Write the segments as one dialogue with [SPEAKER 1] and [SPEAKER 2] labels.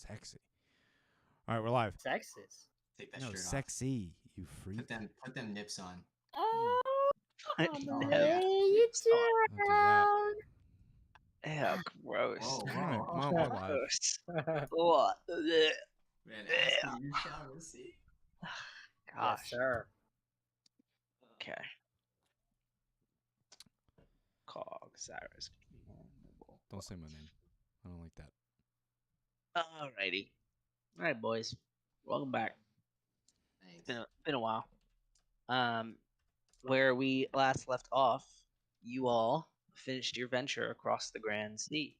[SPEAKER 1] Sexy. All right, we're live.
[SPEAKER 2] Sexist.
[SPEAKER 3] Take that
[SPEAKER 1] No,
[SPEAKER 3] shirt
[SPEAKER 1] sexy, you freak.
[SPEAKER 3] Put them nips on.
[SPEAKER 2] Oh,
[SPEAKER 3] No.
[SPEAKER 2] lay it
[SPEAKER 1] Don't do that.
[SPEAKER 2] down.
[SPEAKER 4] Ew, gross.
[SPEAKER 3] Whoa,
[SPEAKER 1] All right,
[SPEAKER 3] whoa.
[SPEAKER 1] well, we're live.
[SPEAKER 4] Gross. What?
[SPEAKER 3] Man, ask me, you shall receive.
[SPEAKER 2] Yes,
[SPEAKER 4] Gosh.
[SPEAKER 2] sir.
[SPEAKER 4] Okay. Cog Cyrus.
[SPEAKER 1] Don't say my name. I don't like that.
[SPEAKER 4] Alrighty. Alright, boys. Welcome back.
[SPEAKER 3] Thanks.
[SPEAKER 4] Been a while. Where we last left off, you all finished your venture across the Grand Sea,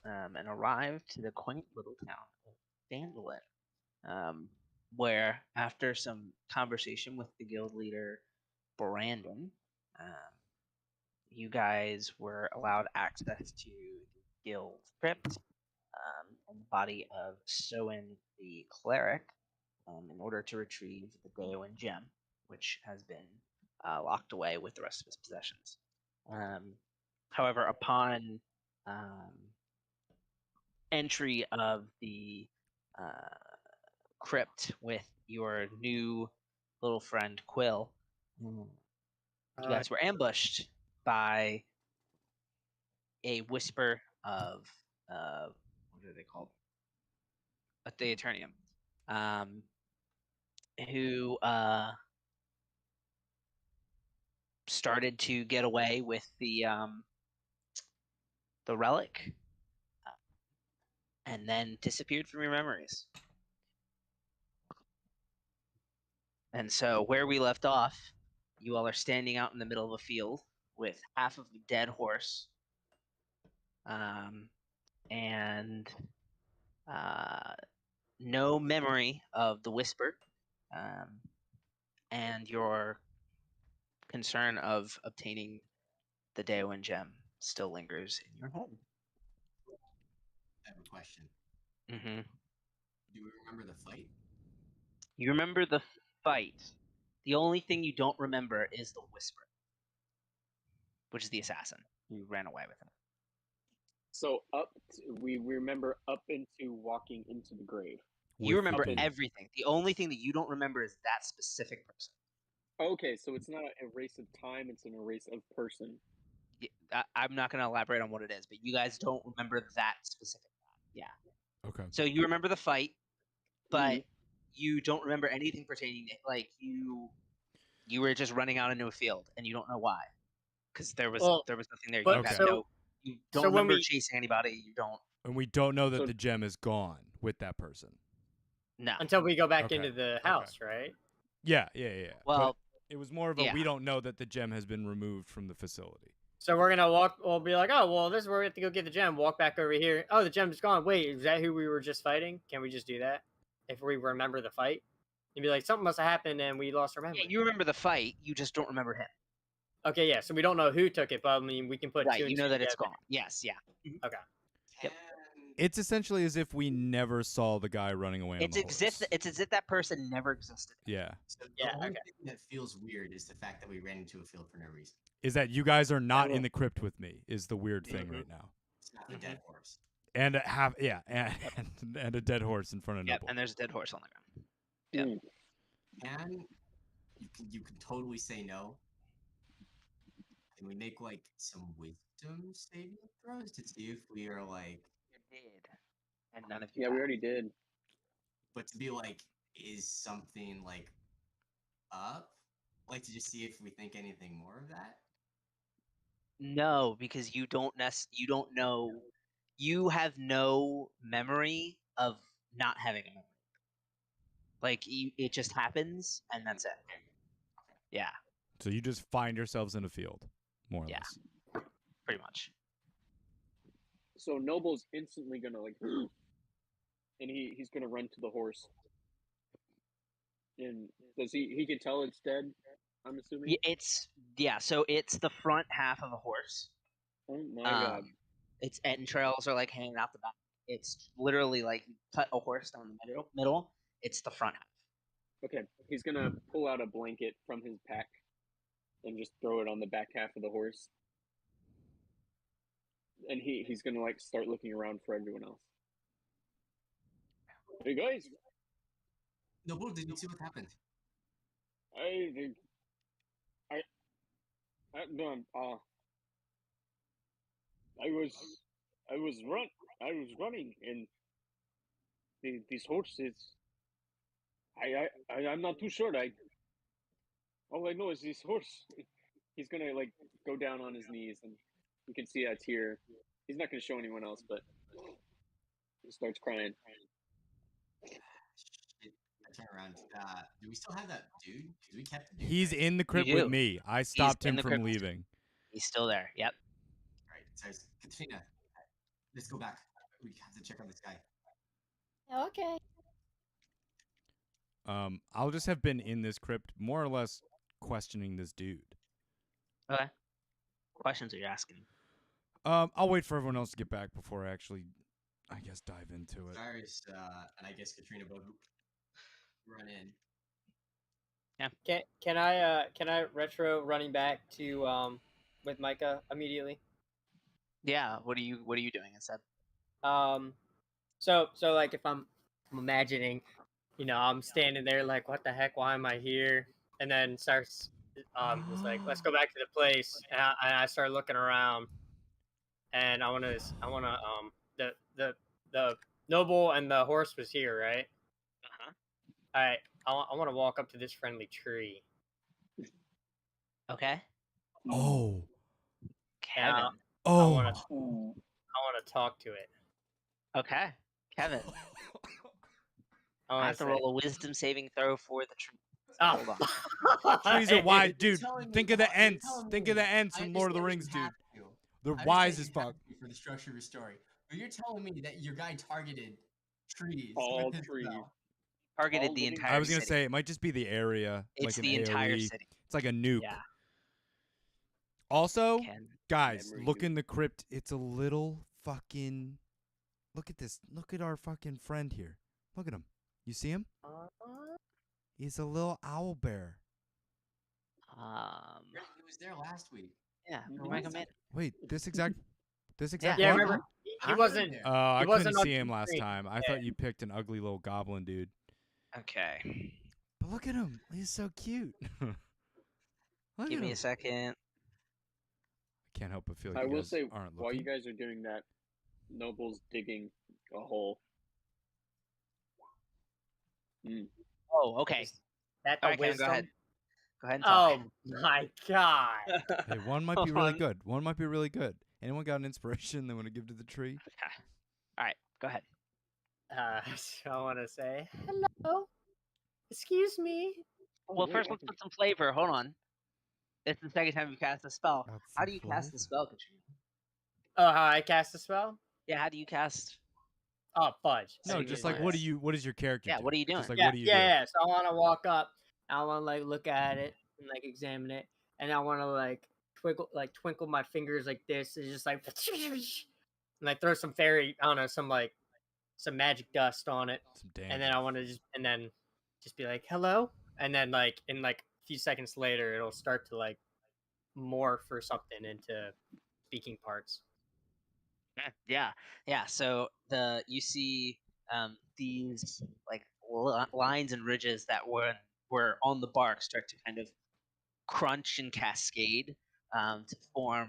[SPEAKER 4] and arrived to the quaint little town of Dandelion, where after some conversation with the guild leader Brandon, you guys were allowed access to the guild crypt and the body of Soen the cleric in order to retrieve the Daoin gem, which has been locked away with the rest of his possessions. However, upon entry of the crypt with your new little friend Quill, you guys were ambushed by a whisper of what are they called? The Eternium, who started to get away with the relic, and then disappeared from your memories. And so, where we left off, you all are standing out in the middle of a field with half of a dead horse, and no memory of the whisper, and your concern of obtaining the Daoin gem still lingers in your head.
[SPEAKER 3] I have a question.
[SPEAKER 4] Mm-hmm.
[SPEAKER 3] Do we remember the fight?
[SPEAKER 4] You remember the fight. The only thing you don't remember is the whisper, which is the assassin who ran away with him.
[SPEAKER 5] So we remember up into walking into the grave.
[SPEAKER 4] You remember
[SPEAKER 1] Within.
[SPEAKER 4] everything. The only thing that you don't remember is that specific person.
[SPEAKER 5] Okay, so it's not an erase of time; it's an erase of person.
[SPEAKER 4] I'm not going to elaborate on what it is, but you guys don't remember that specific. Yeah.
[SPEAKER 1] Okay.
[SPEAKER 4] So you remember the fight, but you don't remember anything pertaining to, like, you were just running out into a field and you don't know why, because there was nothing there.
[SPEAKER 2] but
[SPEAKER 4] You have
[SPEAKER 1] so-
[SPEAKER 4] you don't
[SPEAKER 2] so when
[SPEAKER 4] remember
[SPEAKER 2] we-
[SPEAKER 4] chasing anybody. You don't.
[SPEAKER 1] And we don't know that
[SPEAKER 5] So-
[SPEAKER 1] the gem is gone with that person.
[SPEAKER 4] No.
[SPEAKER 2] Until we go back
[SPEAKER 1] Okay,
[SPEAKER 2] into the
[SPEAKER 1] okay.
[SPEAKER 2] house, right?
[SPEAKER 1] Yeah.
[SPEAKER 4] Well,
[SPEAKER 1] But it was more of a
[SPEAKER 4] yeah.
[SPEAKER 1] we don't know that the gem has been removed from the facility.
[SPEAKER 2] So we're gonna walk. We'll be like, oh, well, this is where we have to go get the gem. Walk back over here. Oh, the gem's gone. Wait, is that who we were just fighting? Can we just do that if we remember the fight? You'd be like, something must have happened and we lost our memory.
[SPEAKER 4] yeah, you remember the fight. You just don't remember him.
[SPEAKER 2] Okay, yeah. So we don't know who took it, but I mean, we can put
[SPEAKER 4] Right.
[SPEAKER 2] two and
[SPEAKER 4] You know
[SPEAKER 2] two
[SPEAKER 4] that it's
[SPEAKER 2] together.
[SPEAKER 4] gone. Yes. Yeah.
[SPEAKER 2] Okay.
[SPEAKER 4] Yep.
[SPEAKER 3] And
[SPEAKER 1] It's essentially as if we never saw the guy running away on
[SPEAKER 4] It's
[SPEAKER 1] the horse.
[SPEAKER 4] It's as if that person never existed.
[SPEAKER 1] Yeah.
[SPEAKER 3] so the
[SPEAKER 2] Yeah,
[SPEAKER 3] only
[SPEAKER 2] okay.
[SPEAKER 3] thing that feels weird is the fact that we ran into a field for no reason.
[SPEAKER 1] Is that you guys are not
[SPEAKER 2] will-
[SPEAKER 1] in the crypt with me is the weird thing
[SPEAKER 4] Mhm.
[SPEAKER 1] right now.
[SPEAKER 3] It's not the dead horse.
[SPEAKER 1] And and a dead horse in front of
[SPEAKER 4] Yep.
[SPEAKER 1] Noble.
[SPEAKER 4] And there's a dead horse on the ground. Yep.
[SPEAKER 3] And you can totally say no. Can we make like some wisdom saving throws to see if we are like,
[SPEAKER 4] You did. And none of you.
[SPEAKER 5] Yeah, we
[SPEAKER 4] got it.
[SPEAKER 5] already did.
[SPEAKER 3] but to be like, is something like up? Like to just see if we think anything more of that?
[SPEAKER 4] No, because you don't know. You have no memory of not having a memory. Like it just happens, and that's it. Yeah,
[SPEAKER 1] So you just find yourselves in a field, more or
[SPEAKER 4] Yeah.
[SPEAKER 1] less.
[SPEAKER 4] pretty much.
[SPEAKER 5] So Noble's instantly gonna like, and he's gonna run to the horse. And does he can tell it's dead? I'm assuming.
[SPEAKER 4] So it's the front half of a horse.
[SPEAKER 5] Oh my god.
[SPEAKER 4] Its entrails are like hanging out the back. It's literally like you cut a horse down the middle. It's the front half.
[SPEAKER 5] Okay, he's gonna pull out a blanket from his pack and just throw it on the back half of the horse. And he's gonna like start looking around for everyone else. Hey guys,
[SPEAKER 3] Noble, did you see what happened?
[SPEAKER 5] I think no, I was I was run I was running and these horses. I'm not too sure. All I know is this horse. He's gonna like go down on his knees and you can see a tear. He's not gonna show anyone else, but he starts crying.
[SPEAKER 3] Shit. I turn around. Do we still have that dude? Because we kept the dude.
[SPEAKER 1] He's
[SPEAKER 3] right?
[SPEAKER 1] in the crypt
[SPEAKER 4] do.
[SPEAKER 1] with me. I stopped
[SPEAKER 4] in
[SPEAKER 1] him
[SPEAKER 4] the
[SPEAKER 1] from
[SPEAKER 4] crypt.
[SPEAKER 1] leaving.
[SPEAKER 4] He's still there. Yep.
[SPEAKER 3] Right. So Katrina, let's go back. We have to check on this guy.
[SPEAKER 2] Okay.
[SPEAKER 1] I'll just have been in this crypt, more or less questioning this dude.
[SPEAKER 4] Okay. Questions are you asking?
[SPEAKER 1] I'll wait for everyone else to get back before I actually, I guess, dive into it.
[SPEAKER 3] Cyrus, and I guess Katrina both run in.
[SPEAKER 2] Can I retro running back to with Micah immediately?
[SPEAKER 4] Yeah. What are you doing instead?
[SPEAKER 2] So like if I'm imagining, I'm standing there like, what the heck? Why am I here? And then starts is like, let's go back to the place. And I start looking around, and I wanna the noble and the horse was here, right?
[SPEAKER 4] Uh-huh.
[SPEAKER 2] All right. I want to walk up to this friendly tree.
[SPEAKER 4] Okay.
[SPEAKER 1] Oh.
[SPEAKER 2] And
[SPEAKER 4] Kevin.
[SPEAKER 1] Oh.
[SPEAKER 2] I want to talk to it.
[SPEAKER 4] Okay. Kevin. I have to roll a wisdom saving throw for the tree. Hold on.
[SPEAKER 1] Trees are wise,
[SPEAKER 3] You're
[SPEAKER 1] dude.
[SPEAKER 3] telling
[SPEAKER 1] Think
[SPEAKER 3] me-
[SPEAKER 1] of the
[SPEAKER 3] you're
[SPEAKER 1] Ents.
[SPEAKER 3] telling
[SPEAKER 1] Think
[SPEAKER 3] me-
[SPEAKER 1] of the Ents
[SPEAKER 3] I
[SPEAKER 1] from Lord of the
[SPEAKER 3] understand
[SPEAKER 1] Rings,
[SPEAKER 3] you
[SPEAKER 1] dude.
[SPEAKER 3] have to.
[SPEAKER 1] They're
[SPEAKER 3] I
[SPEAKER 1] wise
[SPEAKER 3] understand
[SPEAKER 1] as
[SPEAKER 3] you have
[SPEAKER 1] fuck.
[SPEAKER 3] to for the structure of your story, but you're telling me that your guy targeted trees
[SPEAKER 5] All
[SPEAKER 3] with his
[SPEAKER 5] trees.
[SPEAKER 3] spell.
[SPEAKER 4] Targeted
[SPEAKER 5] All
[SPEAKER 4] the
[SPEAKER 5] living
[SPEAKER 4] entire
[SPEAKER 1] I was gonna
[SPEAKER 4] city.
[SPEAKER 1] say it might just be the area,
[SPEAKER 4] It's
[SPEAKER 1] like an
[SPEAKER 4] the entire
[SPEAKER 1] AoE.
[SPEAKER 4] city.
[SPEAKER 1] It's like a nuke.
[SPEAKER 4] Yeah.
[SPEAKER 1] Also,
[SPEAKER 4] Ken.
[SPEAKER 1] guys,
[SPEAKER 5] Memory
[SPEAKER 1] look
[SPEAKER 5] nuke.
[SPEAKER 1] in the crypt. It's a little fucking. Look at this. Look at our fucking friend here. Look at him. You see him? He's a little owl bear.
[SPEAKER 3] Yeah, he was there last week.
[SPEAKER 4] Yeah.
[SPEAKER 5] Mhm.
[SPEAKER 4] Mike made
[SPEAKER 1] Wait, this exact
[SPEAKER 2] Yeah,
[SPEAKER 1] one?
[SPEAKER 2] remember he
[SPEAKER 3] Huh?
[SPEAKER 2] wasn't.
[SPEAKER 3] There.
[SPEAKER 1] I
[SPEAKER 2] He
[SPEAKER 1] couldn't
[SPEAKER 2] wasn't on
[SPEAKER 1] see him last
[SPEAKER 2] screen.
[SPEAKER 1] time. I thought you picked an ugly little goblin dude.
[SPEAKER 4] Okay.
[SPEAKER 1] But look at him. He's so cute. Look
[SPEAKER 4] Give
[SPEAKER 1] at
[SPEAKER 4] me
[SPEAKER 1] him.
[SPEAKER 4] a second.
[SPEAKER 1] I can't help but feel like
[SPEAKER 5] I
[SPEAKER 1] you
[SPEAKER 5] will
[SPEAKER 1] guys
[SPEAKER 5] say,
[SPEAKER 1] aren't
[SPEAKER 5] while
[SPEAKER 1] looking.
[SPEAKER 5] you guys are doing that, Noble's digging a hole.
[SPEAKER 4] Oh, okay.
[SPEAKER 2] That
[SPEAKER 4] All
[SPEAKER 2] the
[SPEAKER 4] right, Kevin,
[SPEAKER 2] wisdom.
[SPEAKER 4] go ahead. Go ahead and talk.
[SPEAKER 2] Oh my god.
[SPEAKER 1] Hey, one might be
[SPEAKER 4] Hold
[SPEAKER 1] really
[SPEAKER 4] on.
[SPEAKER 1] good. One might be really good. Anyone got an inspiration they want to give to the tree?
[SPEAKER 4] Okay. All right, go ahead.
[SPEAKER 2] So I want to say hello. Excuse me.
[SPEAKER 4] Well,
[SPEAKER 5] wait,
[SPEAKER 4] first
[SPEAKER 5] I
[SPEAKER 4] let's
[SPEAKER 5] can-
[SPEAKER 4] put some flavor. Hold on. It's the second time you cast a spell.
[SPEAKER 1] Got
[SPEAKER 4] How
[SPEAKER 1] some
[SPEAKER 4] do you cast the
[SPEAKER 1] flavor.
[SPEAKER 4] spell, Katrina?
[SPEAKER 2] Oh, how I cast a spell?
[SPEAKER 4] Yeah, how do you cast?
[SPEAKER 2] Oh, fudge.
[SPEAKER 1] No,
[SPEAKER 4] Saving
[SPEAKER 1] just like
[SPEAKER 4] throws.
[SPEAKER 1] what is your character
[SPEAKER 4] Yeah,
[SPEAKER 1] do?
[SPEAKER 4] what are you
[SPEAKER 1] Just
[SPEAKER 4] doing?
[SPEAKER 1] like what do you do?
[SPEAKER 2] Yeah. So I want to walk up. I want to like look at it and like examine it, and I want to like twinkle my fingers like this. It's just like, and like throw some fairy, I don't know, some magic dust on it,
[SPEAKER 1] Some damn.
[SPEAKER 2] and then I want to just be like hello, and then like in like a few seconds later, it'll start to like morph or something into speaking parts.
[SPEAKER 4] Yeah. So you see these like lines and ridges that were on the bark start to kind of crunch and cascade to form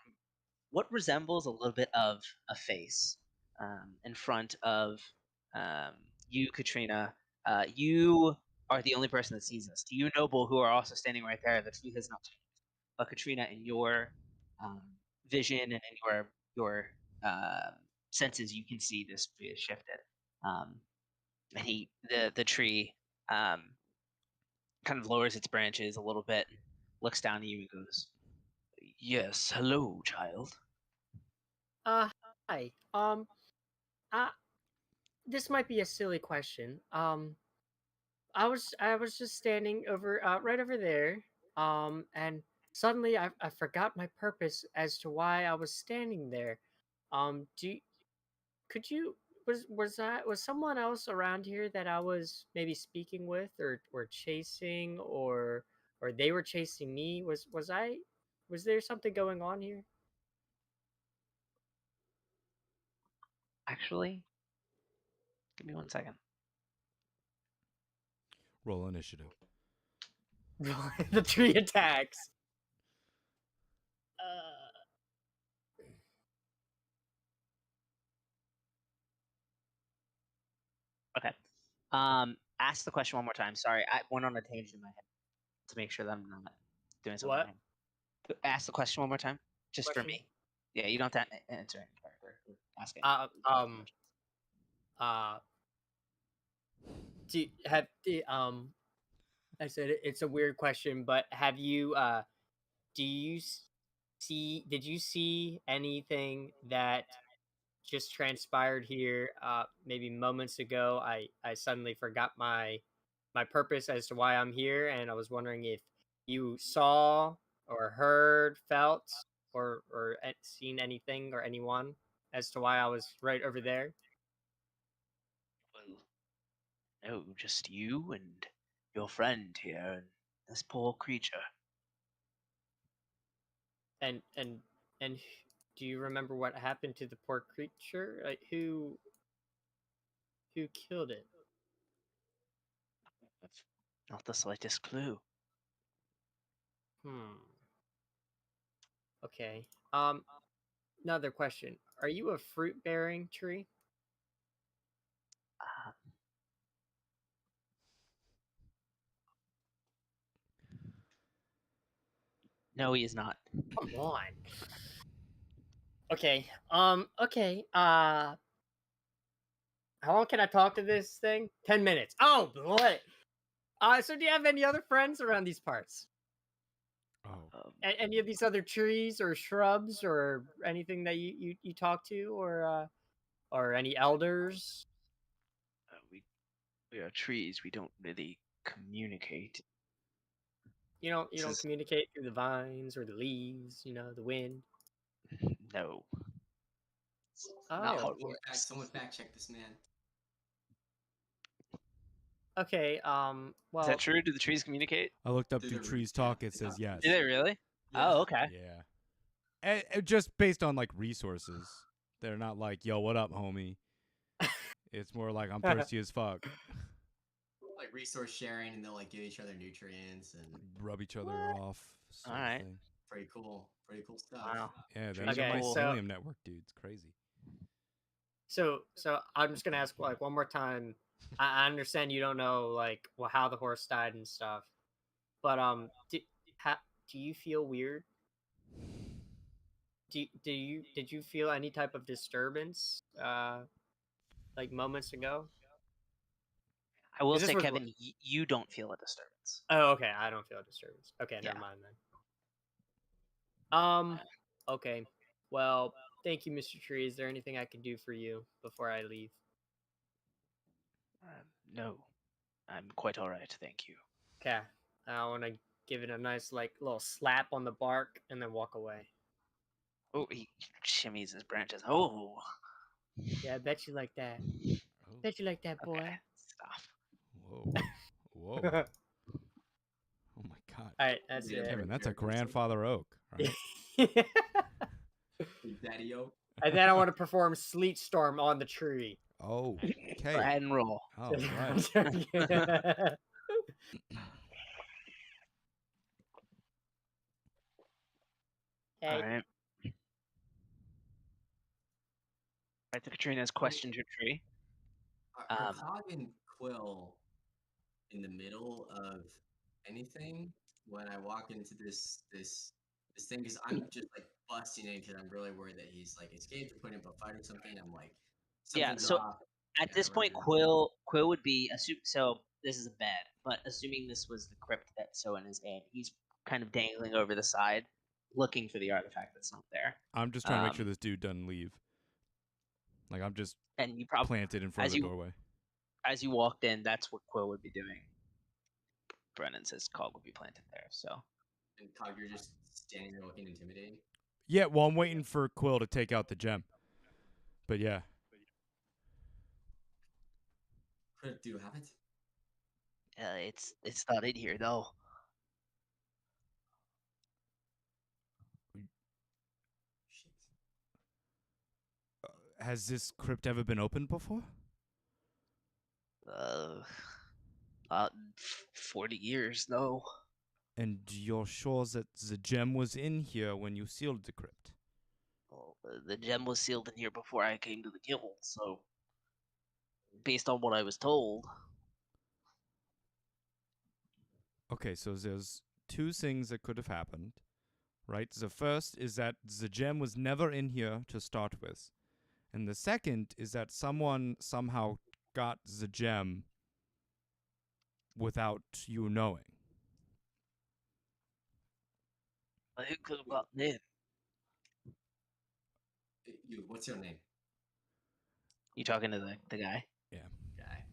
[SPEAKER 4] what resembles a little bit of a face in front of you, Katrina. You are the only person that sees this. To you, Noble, who are also standing right there, the tree has not changed. But Katrina, in your vision and in your senses, you can see this tree has shifted. And the tree kind of lowers its branches a little bit, looks down at you, and goes, "Yes, hello, child."
[SPEAKER 2] Hi. I this might be a silly question. I was just standing over right over there. And suddenly I forgot my purpose as to why I was standing there. Do you, could you was someone else around here that I was maybe speaking with or chasing or they were chasing me? Was there something going on here?
[SPEAKER 4] Actually, give me 1 second.
[SPEAKER 1] Roll initiative.
[SPEAKER 2] The tree attacks.
[SPEAKER 4] Okay. Ask the question one more time. Sorry, I went on a tangent in my head to make sure that I'm not doing something
[SPEAKER 2] What?
[SPEAKER 4] wrong. Ask the question one more time, just for
[SPEAKER 2] Question?
[SPEAKER 4] me. Yeah, you don't have to answer any character. Ask it.
[SPEAKER 2] Uh, I said it's a weird question, but have you do you did you see anything that just transpired here maybe moments ago? I suddenly forgot my purpose as to why I'm here, and I was wondering if you saw or heard, felt, or seen anything or anyone as to why I was right over there.
[SPEAKER 4] Well, no, just you and your friend here, and this poor creature.
[SPEAKER 2] And do you remember what happened to the poor creature? Like who killed it?
[SPEAKER 4] I've not the slightest clue.
[SPEAKER 2] Okay. Another question. Are you a fruit bearing tree?
[SPEAKER 4] Uh, no, he is not.
[SPEAKER 2] Come on. Okay. Okay. How long can I talk to this thing? 10 minutes. Oh boy. So do you have any other friends around these parts?
[SPEAKER 1] Oh.
[SPEAKER 2] Any of these other trees or shrubs or anything that you talk to, or any elders?
[SPEAKER 4] We are trees. We don't really communicate.
[SPEAKER 2] You don't
[SPEAKER 3] This is-
[SPEAKER 2] communicate through the vines or the leaves, the wind.
[SPEAKER 4] No.
[SPEAKER 2] Oh,
[SPEAKER 4] Not how it
[SPEAKER 3] someone
[SPEAKER 4] works.
[SPEAKER 3] someone fact check this man.
[SPEAKER 2] okay.
[SPEAKER 4] Is
[SPEAKER 2] Well,
[SPEAKER 4] that true? Do the trees communicate?
[SPEAKER 1] I looked up
[SPEAKER 3] Do
[SPEAKER 1] Do
[SPEAKER 3] the
[SPEAKER 1] Trees
[SPEAKER 3] roots, yeah.
[SPEAKER 1] Talk. It says yes.
[SPEAKER 4] Do they really?
[SPEAKER 3] Yeah.
[SPEAKER 4] Oh, okay.
[SPEAKER 1] Yeah. Just based on like resources. They're not like, yo, what up, homie? It's more like I'm thirsty as fuck.
[SPEAKER 3] Like resource sharing, and they'll like give each other nutrients and
[SPEAKER 1] Rub each other
[SPEAKER 2] What?
[SPEAKER 1] off. Sort
[SPEAKER 4] Alright.
[SPEAKER 1] of thing.
[SPEAKER 3] pretty cool stuff.
[SPEAKER 4] Wow.
[SPEAKER 1] Yeah, the
[SPEAKER 4] Trees are
[SPEAKER 2] Okay,
[SPEAKER 4] cool.
[SPEAKER 2] so-
[SPEAKER 1] mycelium network, dude. It's crazy.
[SPEAKER 2] So I'm just gonna ask like one more time. I understand you don't know like how the horse died and stuff, but do you feel weird? Did you feel any type of disturbance like moments ago?
[SPEAKER 4] I will
[SPEAKER 2] This
[SPEAKER 4] say,
[SPEAKER 2] was-
[SPEAKER 4] Kevin, you don't feel a disturbance.
[SPEAKER 2] Oh, okay. I don't feel a disturbance. Okay,
[SPEAKER 4] Yeah.
[SPEAKER 2] never mind then. Okay. Well, thank you, Mr. Tree. Is there anything I can do for you before I leave?
[SPEAKER 4] No. I'm quite alright, thank you.
[SPEAKER 2] Okay. I want to give it a nice like little slap on the bark and then walk away.
[SPEAKER 4] Oh, he shimmies his branches. Oh.
[SPEAKER 2] Yeah, I bet you like that.
[SPEAKER 1] Oh.
[SPEAKER 2] Bet you like that, boy.
[SPEAKER 4] Okay. Stop.
[SPEAKER 1] Whoa. Whoa.
[SPEAKER 2] All
[SPEAKER 1] Oh my god.
[SPEAKER 2] right, that's
[SPEAKER 3] Yeah,
[SPEAKER 2] it.
[SPEAKER 1] Kevin, that's a grandfather oak. Right?
[SPEAKER 3] Big Daddy O.
[SPEAKER 2] And then I want to perform Sleet Storm on the tree.
[SPEAKER 1] Oh.
[SPEAKER 4] Go
[SPEAKER 1] Okay.
[SPEAKER 4] ahead and roll.
[SPEAKER 1] All right.
[SPEAKER 2] Hey,
[SPEAKER 4] Alright. Right, the Katrina has questioned your tree.
[SPEAKER 3] Are Cog and Quill in the middle of anything when I walk into this thing? Because I'm just like busting in because I'm really worried that he's like escaped or putting up a fight or something. I'm like,
[SPEAKER 4] Yeah,
[SPEAKER 3] something's
[SPEAKER 4] so
[SPEAKER 3] off.
[SPEAKER 4] At
[SPEAKER 3] Yeah,
[SPEAKER 4] this point,
[SPEAKER 3] right.
[SPEAKER 4] Quill would be so this is a bed, but assuming this was the crypt that's so in his hand, he's kind of dangling over the side, looking for the artifact that's not there.
[SPEAKER 1] I'm just trying to make sure this dude doesn't leave. Like I'm just
[SPEAKER 4] And you probably,
[SPEAKER 1] planted in front of the doorway.
[SPEAKER 4] as you walked in, that's what Quill would be doing. Brennan says Cog would be planted there. So
[SPEAKER 3] And Cog, you're just standing there looking intimidating.
[SPEAKER 1] Yeah, well, I'm waiting for Quill to take out the gem. But yeah.
[SPEAKER 3] Do you have it?
[SPEAKER 4] it's not in here though.
[SPEAKER 3] Shit.
[SPEAKER 1] Has this crypt ever been opened before?
[SPEAKER 4] 40 years, though.
[SPEAKER 1] And you're sure that the gem was in here when you sealed the crypt?
[SPEAKER 4] Well, the gem was sealed in here before I came to the guild, so based on what I was told.
[SPEAKER 1] Okay, so there's two things that could have happened, right? The first is that the gem was never in here to start with. And the second is that someone somehow got the gem without you knowing.
[SPEAKER 4] Who could have gotten in?
[SPEAKER 3] What's your name?
[SPEAKER 4] You talking to the guy?
[SPEAKER 1] Yeah.
[SPEAKER 3] Guy.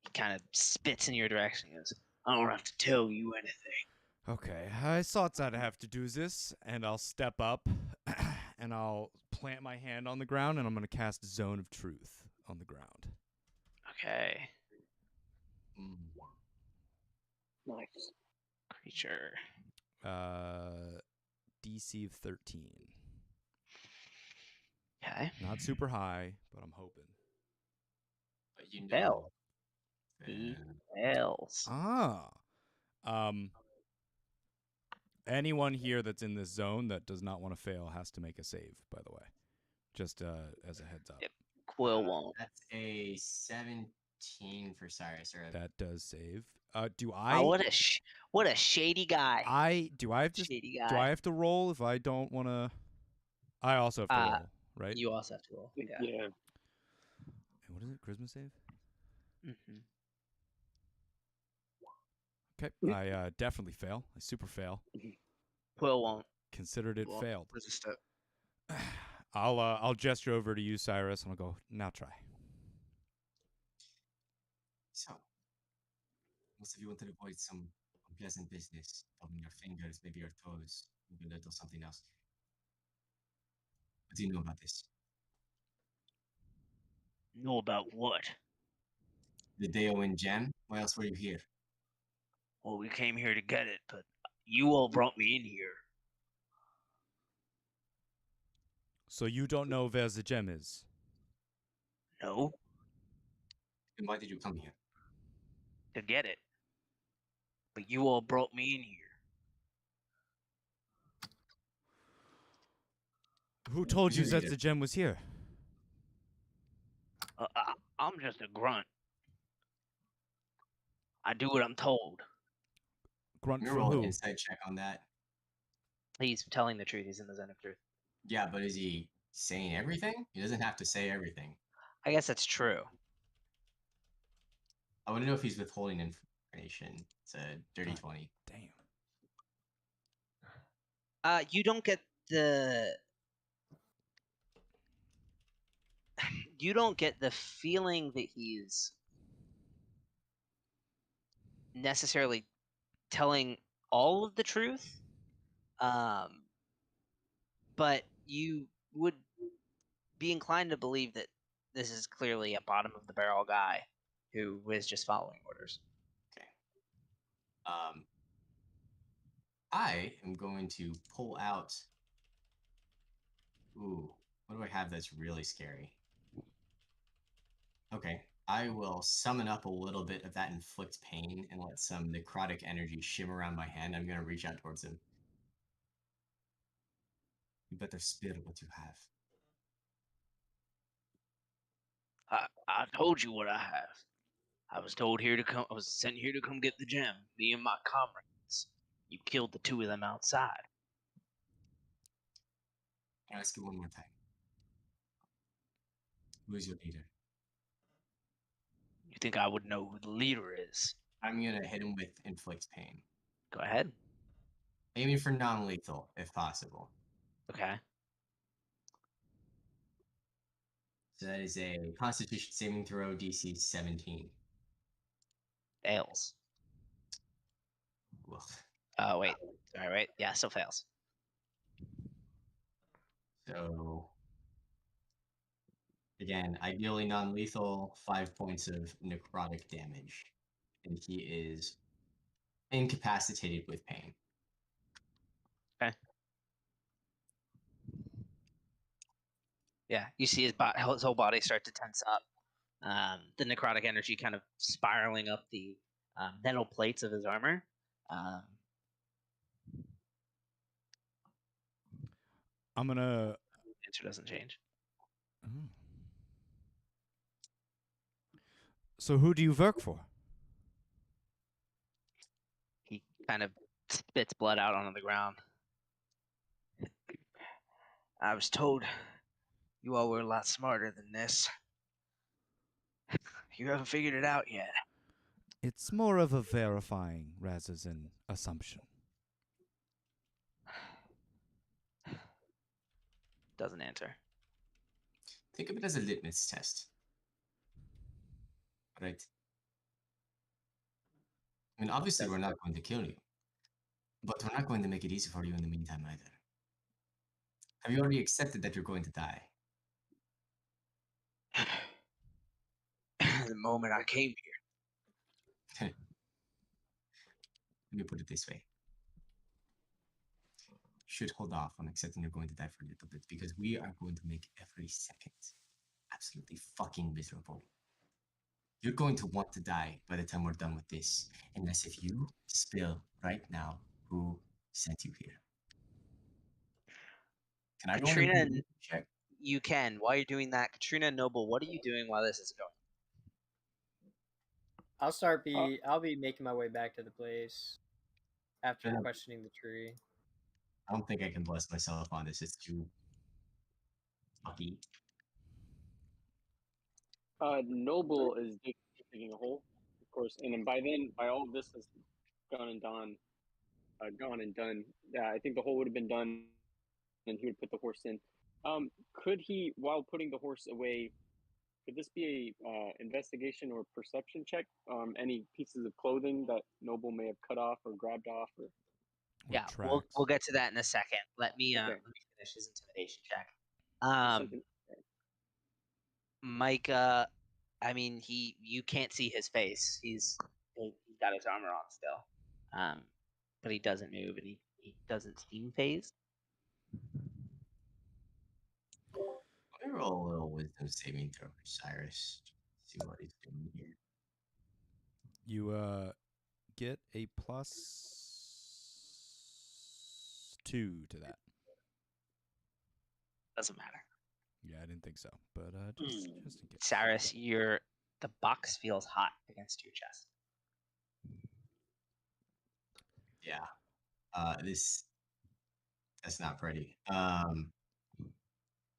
[SPEAKER 4] He kind of spits in your direction. He goes, I don't have to tell you anything.
[SPEAKER 1] Okay, I thought I'd have to do this, and I'll step up, and I'll plant my hand on the ground, and I'm going to cast Zone of Truth on the ground.
[SPEAKER 4] Okay.
[SPEAKER 5] Nice.
[SPEAKER 4] Creature.
[SPEAKER 1] DC of 13.
[SPEAKER 4] Okay.
[SPEAKER 1] Not super high, but I'm hoping.
[SPEAKER 3] But you know.
[SPEAKER 4] Fail. He fails.
[SPEAKER 1] Anyone here that's in this zone that does not want to fail has to make a save, by the way. Just as a heads up.
[SPEAKER 4] Yep. Quill won't.
[SPEAKER 3] That's a 17 for Cyrus. Or
[SPEAKER 1] That does save. Do I?
[SPEAKER 4] Oh, what a shady guy.
[SPEAKER 1] Do I have to?
[SPEAKER 4] Shady guy.
[SPEAKER 1] Do I have to roll if I don't want to? I also have to roll, right?
[SPEAKER 4] You also have to roll. Yeah.
[SPEAKER 1] And what is it? Charisma save.
[SPEAKER 4] Mm-hmm.
[SPEAKER 1] Okay, I definitely fail. I super fail.
[SPEAKER 4] Quill won't.
[SPEAKER 1] Considered it failed.
[SPEAKER 4] Resist it.
[SPEAKER 1] I'll gesture over to you, Cyrus, and I'll go, now try.
[SPEAKER 3] So, most of you want to avoid some unpleasant business, rubbing your fingers, maybe your toes, maybe a little something else. What do you know about this?
[SPEAKER 4] Know about what?
[SPEAKER 3] The Daoin gem? Why else were you here?
[SPEAKER 4] Well, we came here to get it, but you all brought me in here.
[SPEAKER 1] So you don't know where the gem is?
[SPEAKER 4] No,
[SPEAKER 3] And why did you come here?
[SPEAKER 4] to get it. But you all brought me in here.
[SPEAKER 1] Who told you
[SPEAKER 3] You
[SPEAKER 1] that
[SPEAKER 3] did.
[SPEAKER 1] the gem was here?
[SPEAKER 4] I'm just a grunt. I do what I'm told.
[SPEAKER 1] Grunt
[SPEAKER 3] I'm
[SPEAKER 1] for
[SPEAKER 3] gonna roll an
[SPEAKER 1] who?
[SPEAKER 3] insight check on that.
[SPEAKER 4] He's telling the truth. He's in the zone of truth.
[SPEAKER 3] Yeah, but is he saying everything? He doesn't have to say everything.
[SPEAKER 4] I guess that's true.
[SPEAKER 3] I want to know if he's withholding information. It's a dirty 20.
[SPEAKER 1] Damn.
[SPEAKER 4] You don't get the... You don't get the feeling that he's necessarily telling all of the truth. But you would be inclined to believe that this is clearly a bottom of the barrel guy who was just following orders.
[SPEAKER 3] Okay. I am going to pull out. Ooh, what do I have that's really scary? Okay, I will summon up a little bit of that inflict pain and let some necrotic energy shimmer around my hand. I'm going to reach out towards him. You better spill what you have.
[SPEAKER 4] I told you what I have. I was told here to come. I was sent here to come get the gem. Me and my comrades. You killed the two of them outside.
[SPEAKER 3] I'll ask you one more time. Who is your leader?
[SPEAKER 4] You think I would know who the leader is?
[SPEAKER 3] I'm going to hit him with inflict pain.
[SPEAKER 4] Go ahead.
[SPEAKER 3] Aiming for non-lethal, if possible.
[SPEAKER 4] Okay.
[SPEAKER 3] So that is a Constitution saving throw, DC 17.
[SPEAKER 4] Fails.
[SPEAKER 3] Well,
[SPEAKER 4] Oh, wait. All right. Yeah, still fails.
[SPEAKER 3] so again, ideally non-lethal, 5 points of necrotic damage, and he is incapacitated with pain.
[SPEAKER 4] Okay. Yeah, you see his whole body start to tense up. The necrotic energy kind of spiraling up the metal plates of his armor.
[SPEAKER 1] I'm gonna.
[SPEAKER 4] Answer doesn't change.
[SPEAKER 1] Oh. So who do you work for?
[SPEAKER 4] He kind of spits blood out onto the ground. I was told you all were a lot smarter than this. You haven't figured it out yet.
[SPEAKER 1] It's more of a verifying rather than assumption.
[SPEAKER 4] Doesn't answer.
[SPEAKER 3] Think of it as a litmus test. Right? I mean, obviously, we're not going to kill you, but we're not going to make it easy for you in the meantime either. Have you already accepted that you're going to die?
[SPEAKER 4] The moment I came here.
[SPEAKER 3] Let me put it this way. You should hold off on accepting you're going to die for a little bit, because we are going to make every second absolutely fucking miserable. You're going to want to die by the time we're done with this, unless if you spill right now who sent you here. Can I
[SPEAKER 4] Katrina,
[SPEAKER 3] roll a check?
[SPEAKER 4] you can. While you're doing that, Katrina and Noble, what are you doing while this is going?
[SPEAKER 2] I'll be making my way back to the place after
[SPEAKER 3] Yeah.
[SPEAKER 2] questioning the tree.
[SPEAKER 3] I don't think I can bless myself on this. It's too fucky.
[SPEAKER 5] Noble is digging a hole, of course, and then by all of this is gone and done, yeah, I think the hole would have been done, and he would put the horse in. Could he, while putting the horse away, could this be a investigation or perception check? Any pieces of clothing that Noble may have cut off or grabbed off, or
[SPEAKER 4] Yeah,
[SPEAKER 1] Tracks.
[SPEAKER 4] we'll get to that in a second. Let me
[SPEAKER 5] Okay.
[SPEAKER 4] let me finish his intimidation check.
[SPEAKER 5] something?
[SPEAKER 4] Micah, I mean, you can't see his face. He's got his armor on still, but he doesn't move and he doesn't seem phased.
[SPEAKER 3] Let me roll a little wisdom saving throw for Cyrus. See what he's doing here.
[SPEAKER 1] You get a +2 to that.
[SPEAKER 4] Doesn't matter.
[SPEAKER 1] Yeah, I didn't think so, but just in case.
[SPEAKER 4] Cyrus, the box feels hot against your chest.
[SPEAKER 3] Yeah. That's not pretty.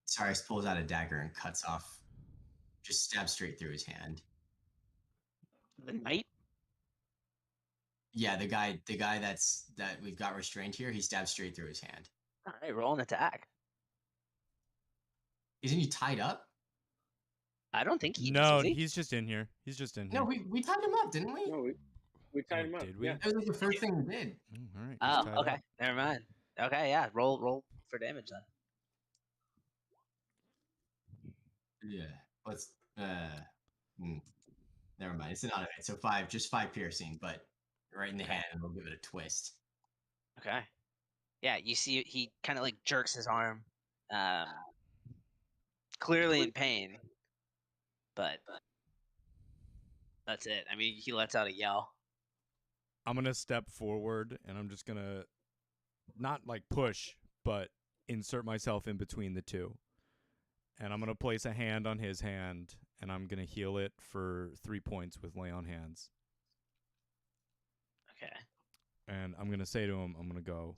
[SPEAKER 3] Cyrus pulls out a dagger and cuts off, just stabs straight through his hand.
[SPEAKER 4] The knight?
[SPEAKER 3] Yeah, the guy that we've got restrained here, he stabs straight through his hand.
[SPEAKER 4] All right, roll an attack.
[SPEAKER 3] Isn't he tied up?
[SPEAKER 4] I don't think he
[SPEAKER 1] No,
[SPEAKER 4] is.
[SPEAKER 1] he's just in here. He's just in here.
[SPEAKER 3] No, we tied him up, didn't we?
[SPEAKER 5] No, we tied him up.
[SPEAKER 1] Did we?
[SPEAKER 5] Yeah.
[SPEAKER 3] That was like the first thing we did.
[SPEAKER 1] All right.
[SPEAKER 4] Oh,
[SPEAKER 1] he's tied
[SPEAKER 4] okay.
[SPEAKER 1] up.
[SPEAKER 4] Never mind. Okay, yeah. Roll for damage then.
[SPEAKER 3] Yeah. Let's never mind. It's an auto hit. So just 5 piercing, but right in the hand, and we'll give it a twist.
[SPEAKER 4] Okay. Yeah, you see he kind of like jerks his arm, clearly in pain, but that's it. I mean, he lets out a yell.
[SPEAKER 1] I'm gonna step forward, and I'm just gonna not like push, but insert myself in between the two. And I'm gonna place a hand on his hand, and I'm gonna heal it for 3 points with lay on hands.
[SPEAKER 4] Okay.
[SPEAKER 1] And I'm gonna say to him, I'm gonna go,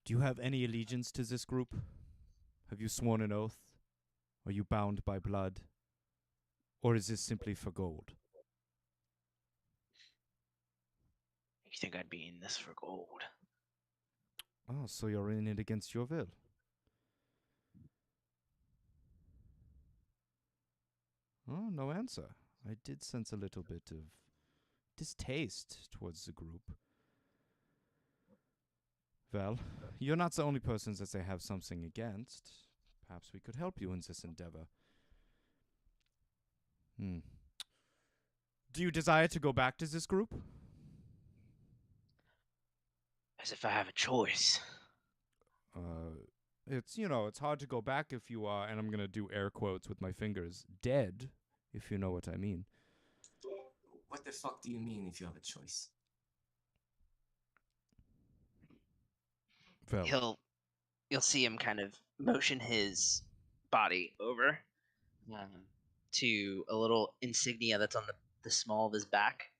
[SPEAKER 1] do you have any allegiance to this group? Have you sworn an oath? Are you bound by blood? Or is this simply for gold?
[SPEAKER 4] You think I'd be in this for gold?
[SPEAKER 1] Oh, so you're in it against your will. Oh, no answer. I did sense a little bit of distaste towards the group. Well, you're not the only persons that they have something against. Perhaps we could help you in this endeavor. Do you desire to go back to this group?
[SPEAKER 4] As if I have a choice.
[SPEAKER 1] It's hard to go back if you are, and I'm going to do air quotes with my fingers, dead if you know what I mean.
[SPEAKER 3] What the fuck do you mean if you have a choice?
[SPEAKER 1] Well,
[SPEAKER 4] You'll see him kind of motion his body over to a little insignia that's on the small of his back,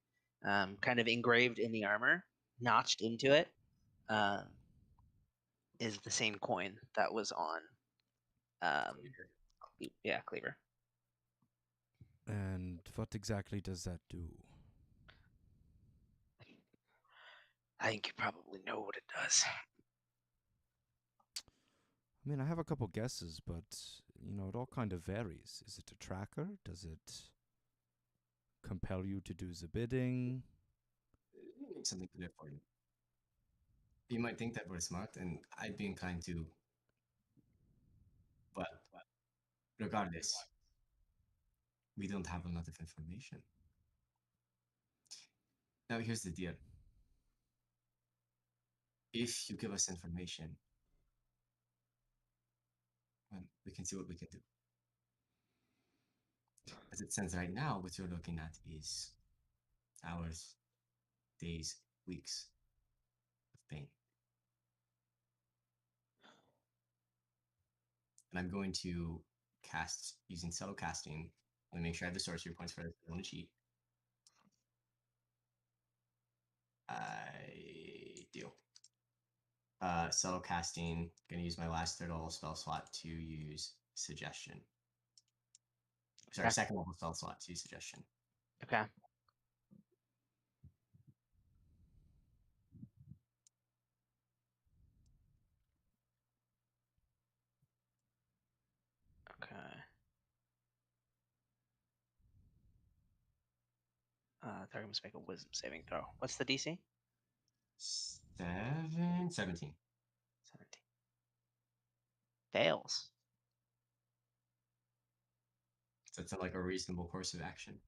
[SPEAKER 4] kind of engraved in the armor, notched into it, is the same coin that was on Cleaver.
[SPEAKER 1] and what exactly does that do?
[SPEAKER 4] I think you probably know what it does.
[SPEAKER 1] I mean, I have a couple guesses, but, it all kind of varies. Is it a tracker? Does it compel you to do the bidding?
[SPEAKER 3] Let me make something clear for you. You might think that we're smart, and I'd be inclined to. But regardless, we don't have a lot of information. Now, here's the deal. If you give us information, well, we can see what we can do. As it stands right now, what you're looking at is hours, days, weeks of pain. And I'm going to cast using subtle casting. Let me make sure I have the sorcery points for this on the cheat. I do. Subtle casting. Going to use my last third level spell slot to use suggestion. Sorry,
[SPEAKER 4] Okay.
[SPEAKER 3] second level spell slot to use suggestion.
[SPEAKER 4] Okay. Okay. Target must make a wisdom saving throw. What's the DC?
[SPEAKER 3] 17.
[SPEAKER 4] 17. Fails.
[SPEAKER 3] So it's like a reasonable course of action.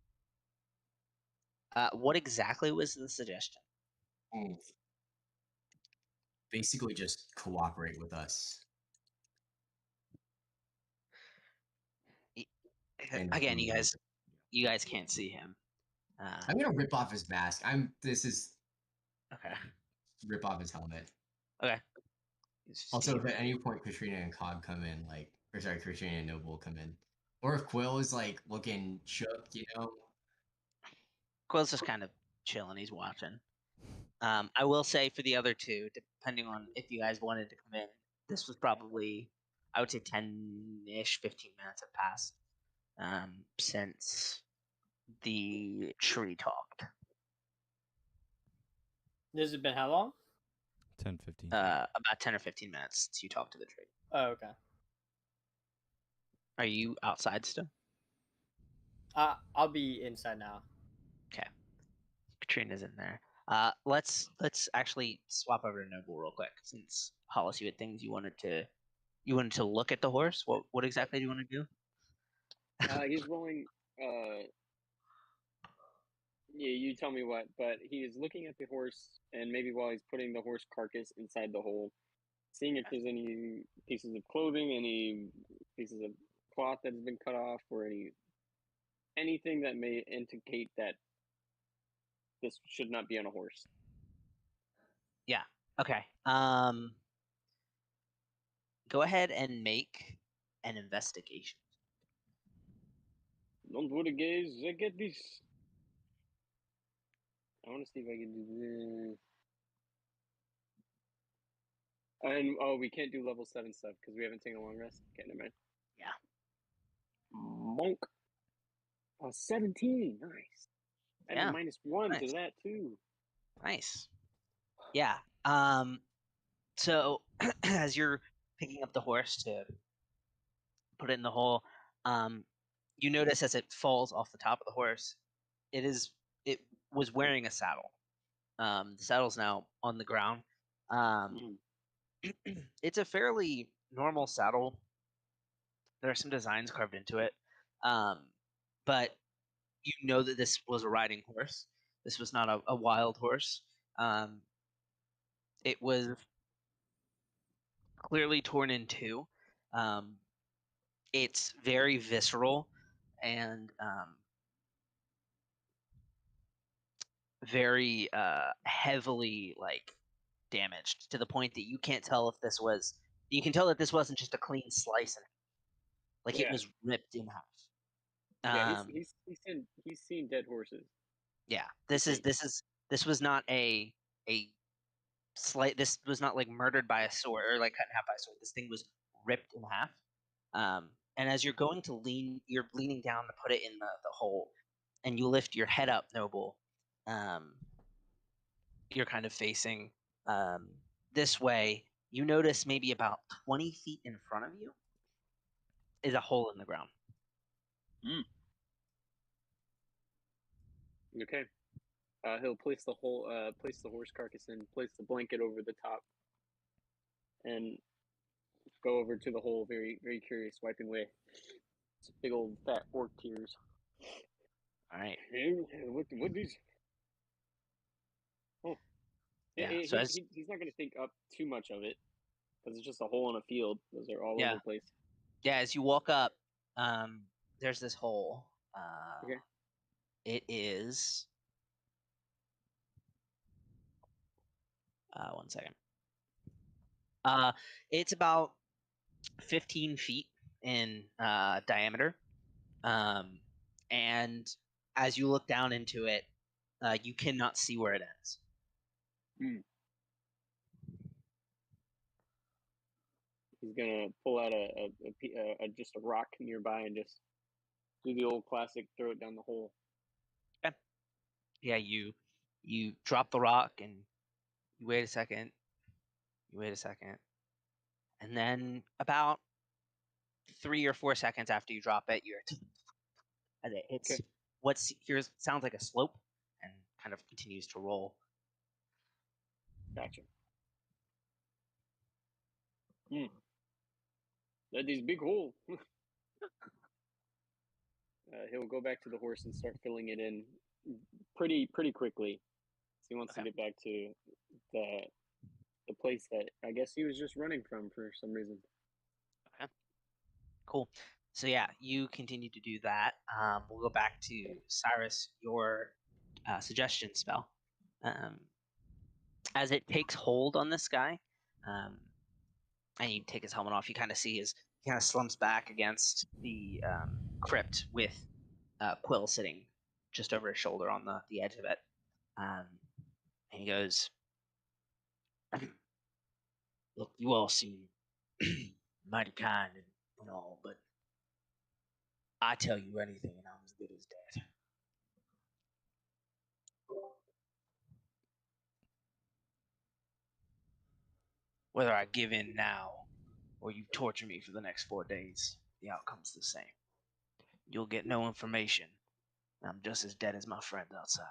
[SPEAKER 4] What exactly was the suggestion?
[SPEAKER 3] Basically, just cooperate with us.
[SPEAKER 4] Again, you guys can't see him.
[SPEAKER 3] I'm gonna rip off his mask.
[SPEAKER 4] Okay.
[SPEAKER 3] Rip off his helmet.
[SPEAKER 4] Okay.
[SPEAKER 3] Also, if at any point Katrina and Cobb come in, Katrina and Noble come in, or if Quill is looking shook,
[SPEAKER 4] Quill's just kind of chilling. He's watching. I will say for the other two, depending on if you guys wanted to come in, this was probably, I would say 10-ish, 15 minutes have passed since the tree talked.
[SPEAKER 2] This has been how long?
[SPEAKER 1] 10, 15.
[SPEAKER 4] About 10 or 15 minutes since you talked to the tree.
[SPEAKER 2] Oh, okay.
[SPEAKER 4] Are you outside still?
[SPEAKER 2] I'll be inside now.
[SPEAKER 4] Okay. Katrina's in there. Let's actually swap over to Noble real quick, since Hollis, you had things you wanted to look at the horse. What exactly do you want to do?
[SPEAKER 5] He's rolling. Yeah, you tell me what. But he is looking at the horse, and maybe while he's putting the horse carcass inside the hole, seeing if there's any pieces of clothing, any pieces of cloth that has been cut off, or anything that may indicate that this should not be on a horse.
[SPEAKER 4] Yeah. Okay. Go ahead and make an investigation.
[SPEAKER 5] Don't worry, guys. I get this. I want to see if I can do this. And we can't do level 7 stuff because we haven't taken a long rest. Okay, never mind.
[SPEAKER 4] Yeah.
[SPEAKER 5] Monk. 17. Nice. And
[SPEAKER 4] Yeah.
[SPEAKER 5] a -1
[SPEAKER 4] Nice.
[SPEAKER 5] to that too.
[SPEAKER 4] Nice. Yeah. So as you're picking up the horse to put it in the hole, you notice as it falls off the top of the horse, it was wearing a saddle. The saddle's now on the ground. It's a fairly normal saddle. There are some designs carved into it, but you know that this was a riding horse. This was not a wild horse. It was clearly torn in two. It's very visceral, and very heavily damaged, to the point that you can't tell if this was. You can tell that this wasn't just a clean slice, it
[SPEAKER 5] Yeah.
[SPEAKER 4] was ripped in half.
[SPEAKER 5] Yeah, he's seen dead horses.
[SPEAKER 4] Yeah, this was not a slight. This was not like murdered by a sword or like cut in half by a sword. This thing was ripped in half. And as you're going to you're leaning down to put it in the hole, and you lift your head up, Noble. You're kind of facing this way. You notice maybe about 20 feet in front of you is a hole in the ground.
[SPEAKER 5] Okay. He'll place the horse carcass in, place the blanket over the top, and go over to the hole, very, very curious, wiping away some big old fat orc tears.
[SPEAKER 4] All right.
[SPEAKER 5] What these? Oh,
[SPEAKER 4] Yeah.
[SPEAKER 5] he's not going to think up too much of it, because it's just a hole in a field. Those are all over the place.
[SPEAKER 4] Yeah, as you walk up, there's this hole.
[SPEAKER 5] Okay.
[SPEAKER 4] It is. One second. It's about 15 feet in diameter, and as you look down into it, you cannot see where it ends.
[SPEAKER 5] He's gonna pull out just a rock nearby and just do the old classic, throw it down the hole.
[SPEAKER 4] Yeah, you drop the rock and you wait a second. And then about 3 or 4 seconds after you drop it, it's here sounds like a slope and kind of continues to roll.
[SPEAKER 5] Gotcha. That is big hole. He'll go back to the horse and start filling it in pretty quickly. So he wants to get back to the place that I guess he was just running from for some reason.
[SPEAKER 4] Okay. Cool. So yeah, you continue to do that. We'll go back to Cyrus, your suggestion spell. As it takes hold on this guy, and you take his helmet off, you kind of see he kind of slumps back against the crypt with Quill sitting just over his shoulder on the edge of it. And he goes, "Look, you all seem mighty kind and all, but I tell you anything and I'm as good as dead. Whether I give in now or you torture me for the next 4 days, the outcome's the same. You'll get no information. I'm just as dead as my friend outside."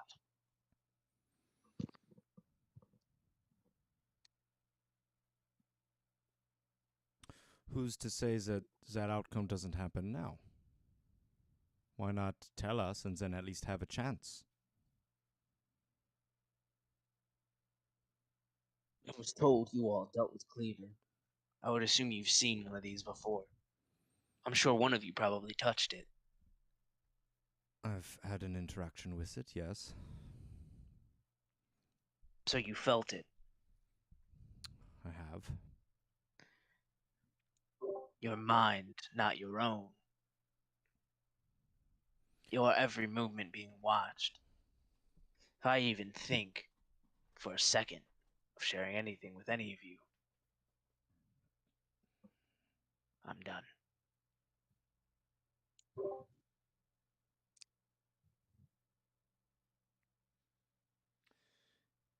[SPEAKER 1] Who's to say that that outcome doesn't happen now? Why not tell us and then at least have a chance?
[SPEAKER 4] I was told you all dealt with Cleaver. I would assume you've seen one of these before. I'm sure one of you probably touched it.
[SPEAKER 1] I've had an interaction with it, yes.
[SPEAKER 4] So you felt it.
[SPEAKER 1] I have.
[SPEAKER 4] Your mind, not your own. Your every movement being watched. If I even think, for a second, of sharing anything with any of you, I'm done.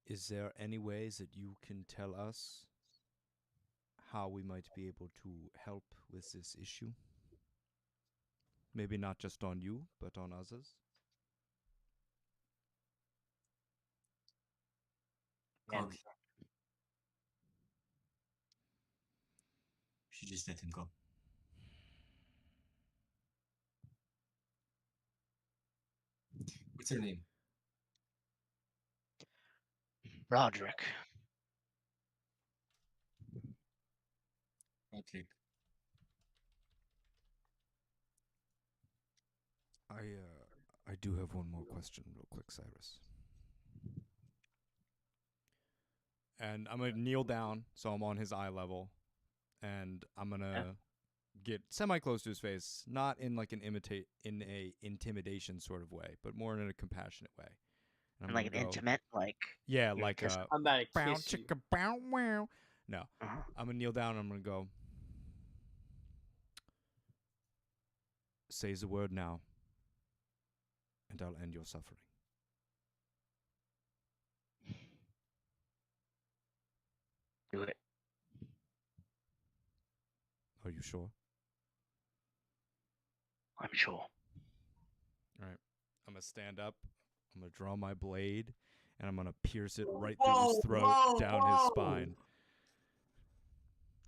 [SPEAKER 1] Is there any ways that you can tell us how we might be able to help with this issue? Maybe not just on you, but on others?
[SPEAKER 4] And
[SPEAKER 3] She just let him go. What's her name?
[SPEAKER 4] Roderick.
[SPEAKER 3] Okay.
[SPEAKER 1] I do have one more question, real quick, Cyrus. And I'm gonna kneel down, so I'm on his eye level, and I'm gonna get semi close to his face, not in like an intimidation sort of way, but more in a compassionate way. And I'm
[SPEAKER 4] like an
[SPEAKER 1] gonna go,
[SPEAKER 4] intimate, like
[SPEAKER 1] yeah,
[SPEAKER 4] you're
[SPEAKER 1] like
[SPEAKER 4] kissing.
[SPEAKER 1] a
[SPEAKER 2] I'm about to
[SPEAKER 1] bow
[SPEAKER 2] kiss you.
[SPEAKER 1] chicka bow wow. No,
[SPEAKER 4] Uh-huh.
[SPEAKER 1] I'm gonna kneel down and I'm gonna go. Say the word now, and I'll end your suffering.
[SPEAKER 4] Do it.
[SPEAKER 1] Are you sure?
[SPEAKER 4] I'm sure.
[SPEAKER 1] All right. I'm gonna stand up. I'm gonna draw my blade, and I'm gonna pierce it right through
[SPEAKER 3] Whoa,
[SPEAKER 1] his throat,
[SPEAKER 3] whoa,
[SPEAKER 1] down his
[SPEAKER 3] whoa.
[SPEAKER 1] spine.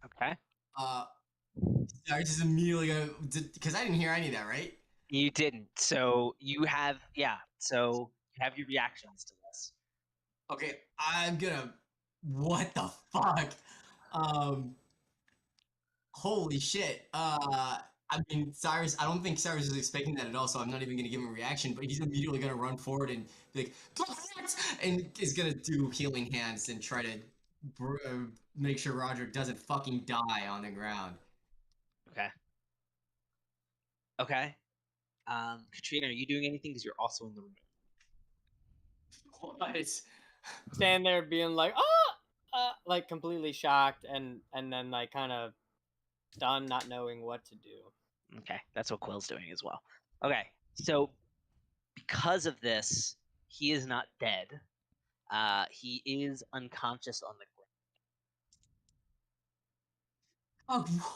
[SPEAKER 4] Okay.
[SPEAKER 3] I just immediately go because I didn't hear any of that, right?
[SPEAKER 4] You didn't. So you have So you have your reactions to this.
[SPEAKER 3] Okay, I'm gonna. What the fuck? Holy shit. I mean, Cyrus. I don't think Cyrus is expecting that at all, so I'm not even gonna give him a reaction. But he's immediately gonna run forward and be like, "What?" and is gonna do healing hands and try to make sure Roger doesn't fucking die on the ground.
[SPEAKER 4] Okay. Okay. Katrina, are you doing anything? Because you're also in the room.
[SPEAKER 3] What?
[SPEAKER 2] Stand there being like, oh, like completely shocked, and then like kind of done, not knowing what to do.
[SPEAKER 4] Okay, that's what Quill's doing as well. Okay, so because of this, he is not dead. He is unconscious on the ground.
[SPEAKER 3] Oh,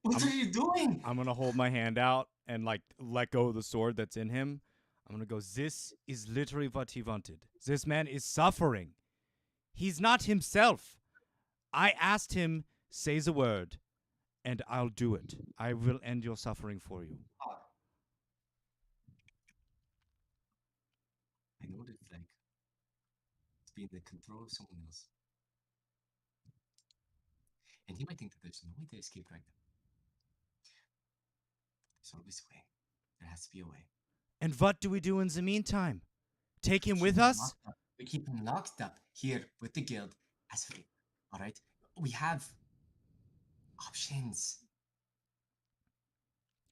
[SPEAKER 3] what are you doing?
[SPEAKER 1] I'm gonna hold my hand out and like let go of the sword that's in him. I'm gonna go. This is literally what he wanted. This man is suffering. He's not himself. I asked him, say the word, and I'll do it. I will end your suffering for you.
[SPEAKER 3] I know what it's like to be in the control of someone else. And he might think that there's no way to escape right now. There's always a way. There has to be a way.
[SPEAKER 1] And what do we do in the meantime? Take him with us?
[SPEAKER 3] We keep him locked up here with the guild as free. All right? We have options.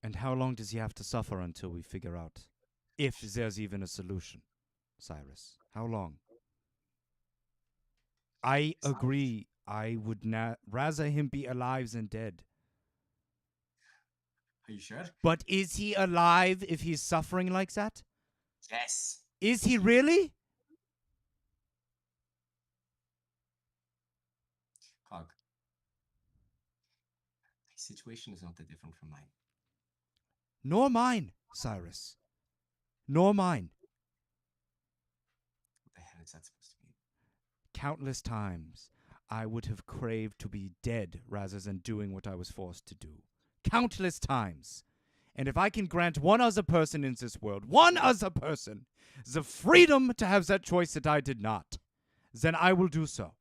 [SPEAKER 1] And how long does he have to suffer until we figure out if there's even a solution, Cyrus? How long? I agree. I would rather him be alive than dead.
[SPEAKER 3] Are you sure?
[SPEAKER 1] But is he alive if he's suffering like that?
[SPEAKER 3] Yes.
[SPEAKER 1] Is he really?
[SPEAKER 3] Cog. My situation is not that different from mine.
[SPEAKER 1] Nor mine, Cyrus. Nor mine.
[SPEAKER 3] What the hell is that supposed to mean?
[SPEAKER 1] Countless times I would have craved to be dead rather than doing what I was forced to do. Countless times. And if I can grant one other person in this world, one other person, the freedom to have that choice that I did not, then I will do so.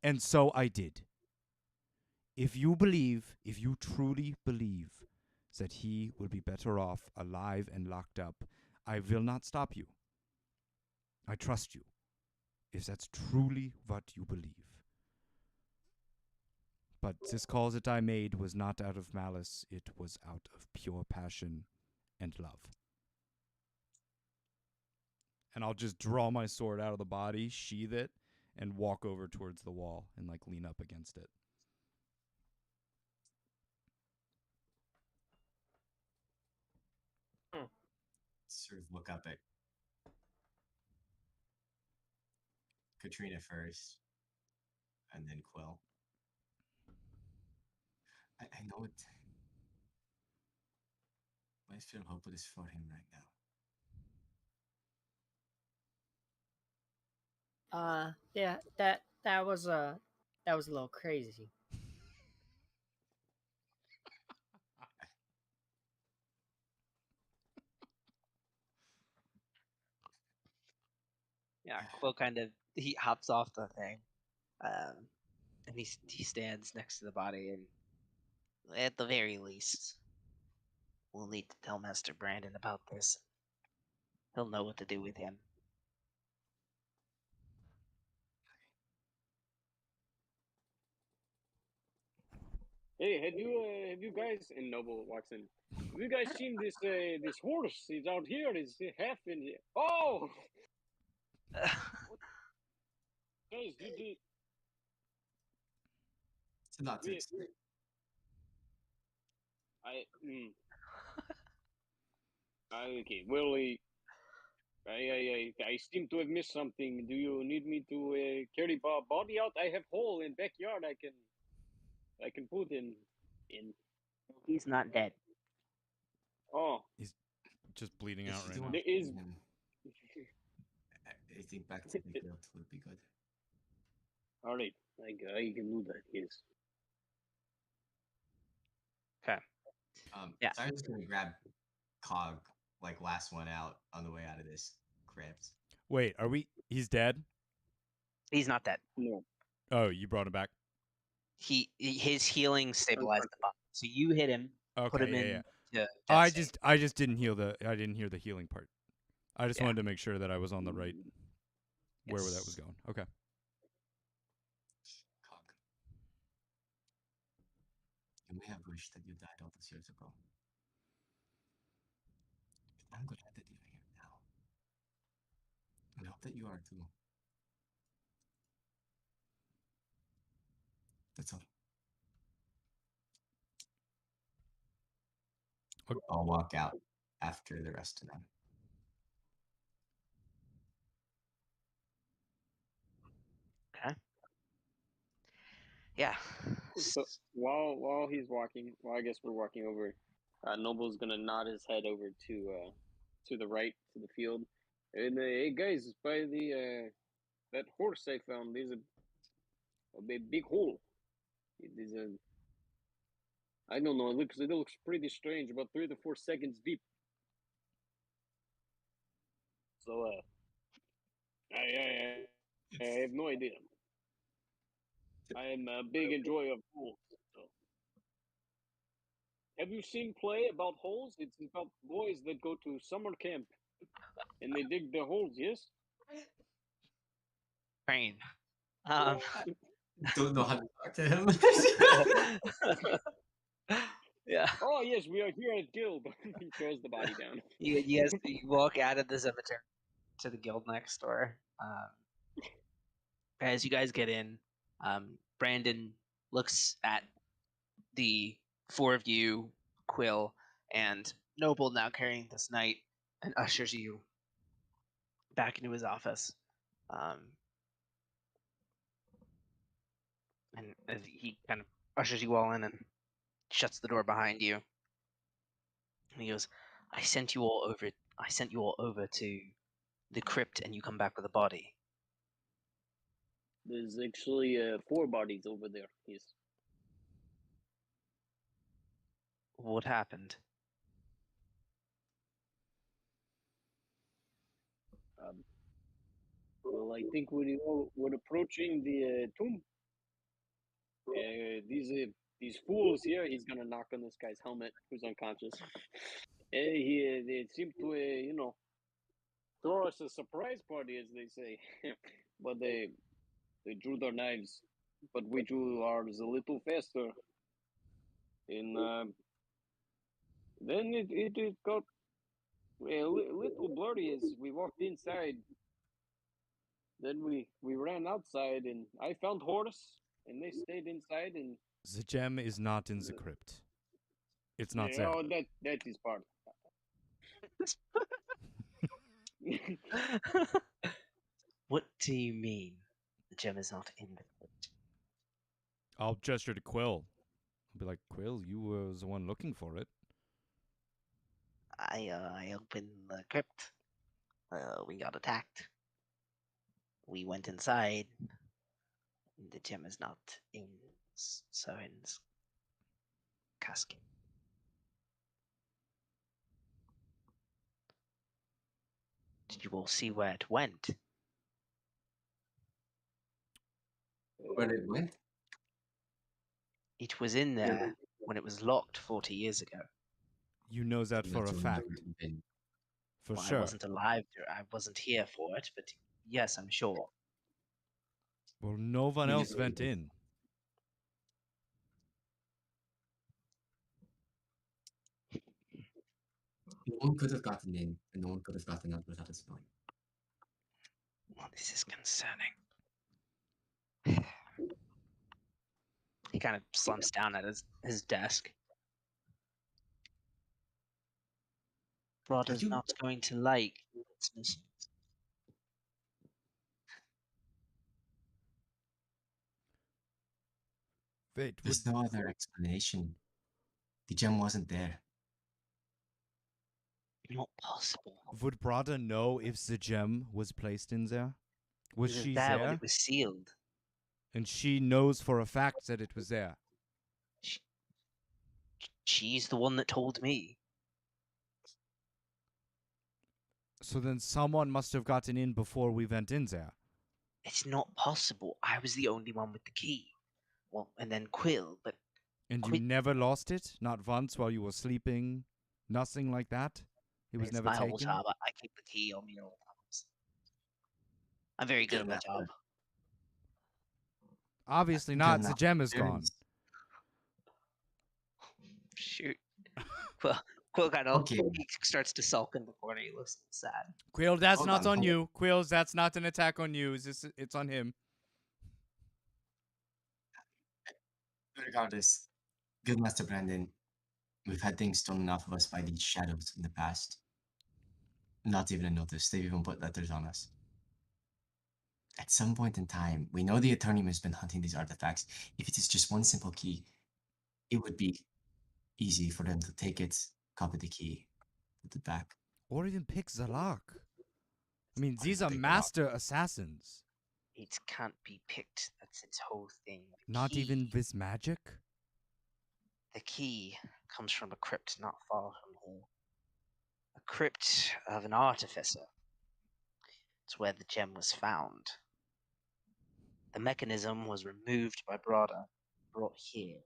[SPEAKER 1] And so I did. If you truly believe that he will be better off alive and locked up, I will not stop you. I trust you, if that's truly what you believe. But this call that I made was not out of malice, it was out of pure passion and love. And I'll just draw my sword out of the body, sheath it, and walk over towards the wall and like lean up against it.
[SPEAKER 3] Sort of look up at Katrina first, and then Quill. I know it. I feel hopeless for him right now.
[SPEAKER 2] Yeah, that was a little crazy.
[SPEAKER 4] Yeah, Quill kind of he hops off the thing, and he stands next to the body, and at the very least, We'll need to tell Master Brandon about this. He'll know what to do with him.
[SPEAKER 5] Hey, have you guys? And Noble walks in. Have you guys seen this this horse? He's out here. He's half in here. Oh, guys, you did.
[SPEAKER 3] It's not to
[SPEAKER 5] Yeah.
[SPEAKER 3] explain.
[SPEAKER 5] Okay. Well, I seem to have missed something. Do you need me to carry body out? I have hole in backyard. I can put in.
[SPEAKER 4] He's not dead.
[SPEAKER 5] Oh,
[SPEAKER 1] Just bleeding
[SPEAKER 3] If
[SPEAKER 1] out
[SPEAKER 3] you
[SPEAKER 1] right
[SPEAKER 3] don't
[SPEAKER 1] now.
[SPEAKER 5] There is-
[SPEAKER 3] bring him, I think back to the guild would be good.
[SPEAKER 5] all right. I can do that. Yes.
[SPEAKER 4] Yeah.
[SPEAKER 3] So I'm just gonna grab Cog, like last one out on the way out of this crypt.
[SPEAKER 1] Wait, are we? He's dead?
[SPEAKER 4] He's not dead.
[SPEAKER 5] No.
[SPEAKER 1] Oh, you brought him back?
[SPEAKER 4] His healing stabilized the body. So you hit him,
[SPEAKER 1] Okay,
[SPEAKER 4] put him
[SPEAKER 1] yeah,
[SPEAKER 4] in.
[SPEAKER 1] yeah.
[SPEAKER 4] To
[SPEAKER 1] I
[SPEAKER 4] death save.
[SPEAKER 1] just didn't hear the healing part. I just
[SPEAKER 4] Yeah.
[SPEAKER 1] wanted to make sure that I was on the right where that was
[SPEAKER 4] Yes.
[SPEAKER 1] going. Okay.
[SPEAKER 3] Cog. You may have wished that you died all those years ago. But I'm glad that you're here now. And I hope that you are too. That's all.
[SPEAKER 1] Okay.
[SPEAKER 3] I'll walk out after the rest of them.
[SPEAKER 4] Yeah.
[SPEAKER 5] So while he's walking, I guess we're walking over. Noble's gonna nod his head over to the right to the field, and hey guys, by the that horse I found, there's a big hole. It is a I don't know. It looks pretty strange, about 3 to 4 seconds deep. So I have no idea. I am a big enjoyer of holes. So. Have you seen play about holes? It's about boys that go to summer camp and they dig the holes. Yes.
[SPEAKER 4] Train.
[SPEAKER 3] Don't know how to talk to him.
[SPEAKER 4] Yeah.
[SPEAKER 5] Oh yes, we are here at Guild. He throws the body down.
[SPEAKER 4] You guys you walk out of the cemetery to the guild next door. As you guys get in, Brandon looks at the four of you, Quill, and Noble now carrying this knight, and ushers you back into his office. And as he kind of ushers you all in and shuts the door behind you. And he goes, I sent you all over to the crypt, and you come back with a body.
[SPEAKER 5] There's actually 4 bodies over there. Yes.
[SPEAKER 4] What happened?
[SPEAKER 5] Well, I think we're approaching the tomb. These fools here. He's gonna knock on this guy's helmet, who's unconscious. They seem to throw us a surprise party, as they say. But they drew their knives, but we drew ours a little faster. And then it got a little blurry as we walked inside. Then we ran outside, and I found Horus, and they stayed inside. And
[SPEAKER 1] The gem is not in the crypt. It's not there.
[SPEAKER 5] oh, that is part.
[SPEAKER 4] What do you mean the gem is not in the crypt?
[SPEAKER 1] I'll gesture to Quill. I'll be like, Quill, you was the one looking for it.
[SPEAKER 4] I opened the crypt. We got attacked. We went inside. The gem is not in Sorin's casket. Did you all see where it went?
[SPEAKER 3] Where it went?
[SPEAKER 4] It was in there when it was locked 40 years ago.
[SPEAKER 1] You know that for a
[SPEAKER 3] Not
[SPEAKER 1] fact.
[SPEAKER 3] even-
[SPEAKER 1] For
[SPEAKER 4] Well,
[SPEAKER 1] sure.
[SPEAKER 4] I wasn't alive. I wasn't here for it, but yes, I'm sure.
[SPEAKER 1] Well, no one
[SPEAKER 3] You
[SPEAKER 1] else
[SPEAKER 3] never
[SPEAKER 1] went
[SPEAKER 3] even-
[SPEAKER 1] in.
[SPEAKER 3] No one could have gotten in, and no one could have gotten out without us knowing.
[SPEAKER 4] Well, this is concerning. He kind of slumps down at his desk. Broder's
[SPEAKER 3] you-
[SPEAKER 4] not going to like its mission.
[SPEAKER 1] Wait,
[SPEAKER 3] There's no other explanation. The gem wasn't there.
[SPEAKER 4] Not possible.
[SPEAKER 1] would Brada know if the gem was placed in there? Was
[SPEAKER 4] It
[SPEAKER 1] she
[SPEAKER 4] there when
[SPEAKER 1] there?
[SPEAKER 4] it was sealed.
[SPEAKER 1] And she knows for a fact that it was there.
[SPEAKER 4] She's the one that told me.
[SPEAKER 1] So then someone must have gotten in before we went in there.
[SPEAKER 4] It's not possible. I was the only one with the key. Well, and then Quill, but
[SPEAKER 1] And you
[SPEAKER 4] Quit-
[SPEAKER 1] never lost it? Not once while you were sleeping? Nothing like that? It was
[SPEAKER 4] it's
[SPEAKER 1] never
[SPEAKER 4] my whole
[SPEAKER 1] taken?
[SPEAKER 4] job. I keep the key on me at all times. I'm very good at my job.
[SPEAKER 1] Obviously
[SPEAKER 3] Good
[SPEAKER 1] not.
[SPEAKER 3] enough.
[SPEAKER 1] The gem is
[SPEAKER 3] There
[SPEAKER 1] gone.
[SPEAKER 3] is-
[SPEAKER 4] Shoot. Quill kind of
[SPEAKER 3] Okay.
[SPEAKER 4] he starts to sulk in the corner. He looks sad.
[SPEAKER 1] Quill, that's
[SPEAKER 3] Hold
[SPEAKER 1] not
[SPEAKER 3] on,
[SPEAKER 1] on
[SPEAKER 3] hold
[SPEAKER 1] you. Quills, that's not an attack on you. It's on him.
[SPEAKER 3] Regardless, good Master Brandon, we've had things stolen off of us by these shadows in the past. Not even a notice. They've even put letters on us. At some point in time, we know the Eternium has been hunting these artifacts. If it is just one simple key, it would be easy for them to take it, copy the key, put it back.
[SPEAKER 1] Or even pick the lock. I mean,
[SPEAKER 3] Or
[SPEAKER 1] these
[SPEAKER 3] even
[SPEAKER 1] are
[SPEAKER 3] pick the lock.
[SPEAKER 1] master assassins.
[SPEAKER 4] It can't be picked. That's its whole thing. The
[SPEAKER 1] Not even
[SPEAKER 4] key-
[SPEAKER 1] with magic?
[SPEAKER 4] The key comes from a crypt not far from here. A crypt of an artificer. It's where the gem was found. The mechanism was removed by Brada, brought here.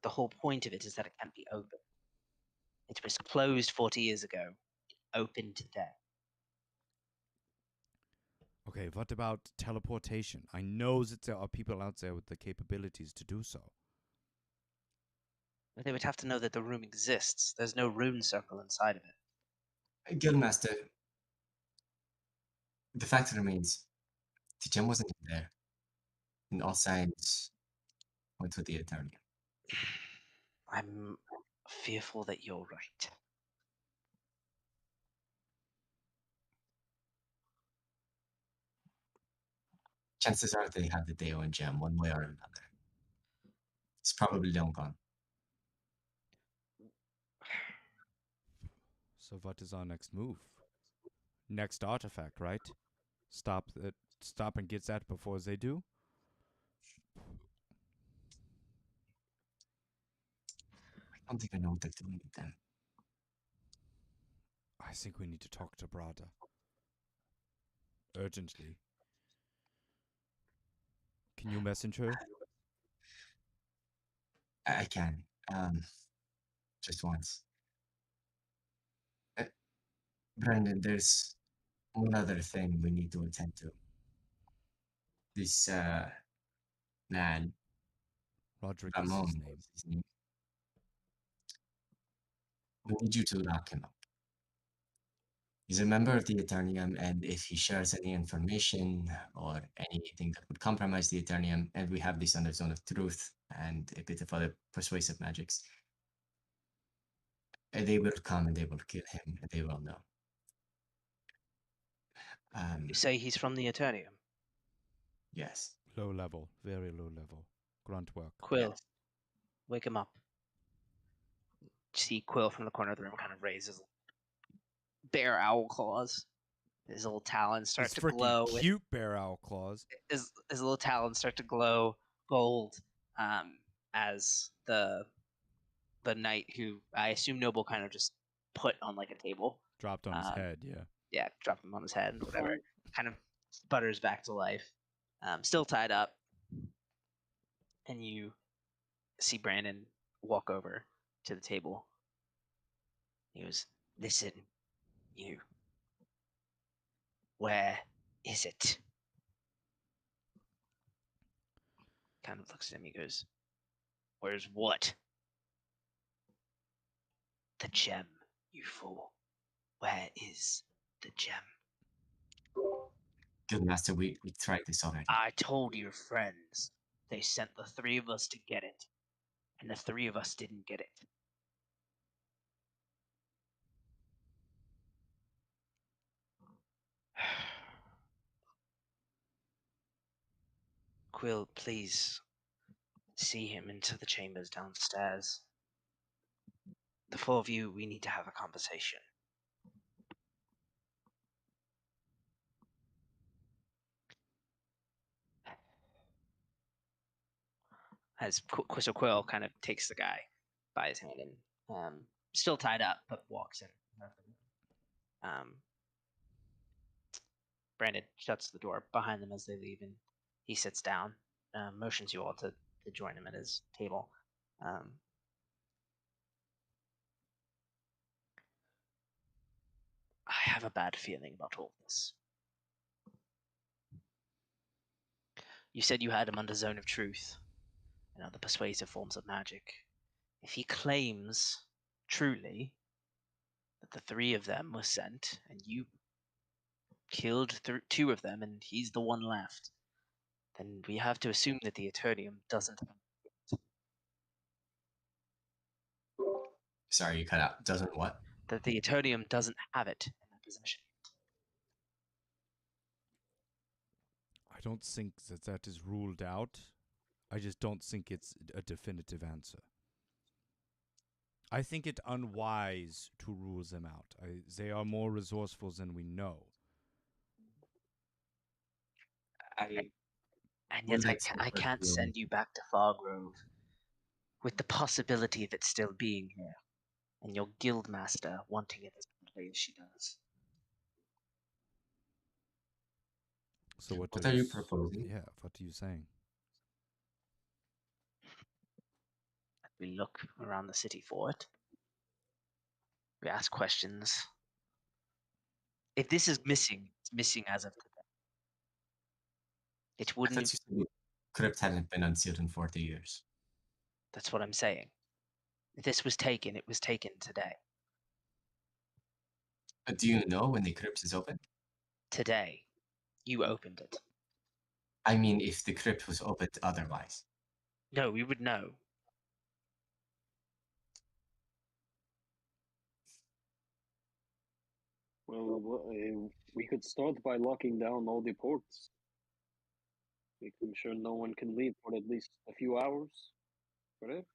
[SPEAKER 4] The whole point of it is that it can't be opened. It was closed 40 years ago. It opened today.
[SPEAKER 1] Okay, what about teleportation? I know that there are people out there with the capabilities to do so.
[SPEAKER 4] But they would have to know that the room exists. There's no rune circle inside of it.
[SPEAKER 3] Guildmaster, the fact remains, the gem wasn't there. And all signs point to the Eternium.
[SPEAKER 4] I'm fearful that you're right.
[SPEAKER 3] Chances are they have the Deo and gem one way or another. It's probably long gone.
[SPEAKER 1] So what is our next move? Next artifact, right? Stop and get that before they do?
[SPEAKER 3] I don't even know what they're doing with them.
[SPEAKER 1] I think we need to talk to Brada. Urgently. Can you message her?
[SPEAKER 3] I can. Just once. Brandon, there's one other thing we need to attend to. This man,
[SPEAKER 1] Roderick is
[SPEAKER 3] Ramon,
[SPEAKER 1] his name.
[SPEAKER 3] was his name. We need you to lock him up. He's a member of the Eternium, and if he shares any information or anything that would compromise the Eternium, and we have this under zone of truth and a bit of other persuasive magics, and they will come and they will kill him, and they will know.
[SPEAKER 4] You say he's from the Eternium?
[SPEAKER 3] Yes.
[SPEAKER 1] Low level. Very low level. Grunt work.
[SPEAKER 4] Quill,
[SPEAKER 3] Yes.
[SPEAKER 4] wake him up. See Quill from the corner of the room kind of raises bare owl claws. His little talons start
[SPEAKER 1] His
[SPEAKER 4] to
[SPEAKER 1] freaking
[SPEAKER 4] glow.
[SPEAKER 1] cute bear owl claws.
[SPEAKER 4] His little talons start to glow gold as the knight who I assume Noble kind of just put on like a table.
[SPEAKER 1] Dropped on his
[SPEAKER 4] Um,
[SPEAKER 1] head, yeah.
[SPEAKER 4] Yeah, drop him on his head and whatever. Kind of sputters back to life. Still tied up. And you see Brandon walk over to the table. He goes, "Listen, you. Where is it?" Kind of looks at him. He goes, "Where's what?" "The gem, you fool. Where is the gem?"
[SPEAKER 3] Guildmaster, we tried this already.
[SPEAKER 4] "I told your friends. They sent the three of us to get it. And the three of us didn't get it." "Quill, please see him into the chambers downstairs. The four of you, we need to have a conversation." As Quistle Quill kind of takes the guy by his hand and still tied up, but walks in. Brandon shuts the door behind them as they leave, and he sits down, motions you all to join him at his table. "I have a bad feeling about all this. You said you had him under Zone of Truth and other persuasive forms of magic. If he claims truly that the three of them were sent and you killed two of them and he's the one left, then we have to assume that the Eternium doesn't."
[SPEAKER 3] Sorry, you cut out. Doesn't what?
[SPEAKER 4] That the Eternium doesn't have it in their possession.
[SPEAKER 1] I don't think that is ruled out. I just don't think it's a definitive answer. I think it unwise to rule them out. They are more resourceful than we know.
[SPEAKER 4] And yet I can't send you back to Fargrove with the possibility of it still being here, and your guildmaster wanting it as badly as she does.
[SPEAKER 1] So what
[SPEAKER 3] are you proposing?
[SPEAKER 1] Yeah, what are you saying?
[SPEAKER 4] We look around the city for it. We ask questions. If this is missing, it's missing as of today. It
[SPEAKER 3] I
[SPEAKER 4] wouldn't.
[SPEAKER 3] thought you said the crypt hadn't been unsealed in 40 years.
[SPEAKER 4] That's what I'm saying. If this was taken, it was taken today.
[SPEAKER 3] Do you know when the crypt is open?
[SPEAKER 4] Today. You opened it.
[SPEAKER 3] I mean, if the crypt was opened otherwise.
[SPEAKER 4] No, we would know.
[SPEAKER 5] Well, we could start by locking down all the ports, making sure no one can leave for at least a few hours, perhaps.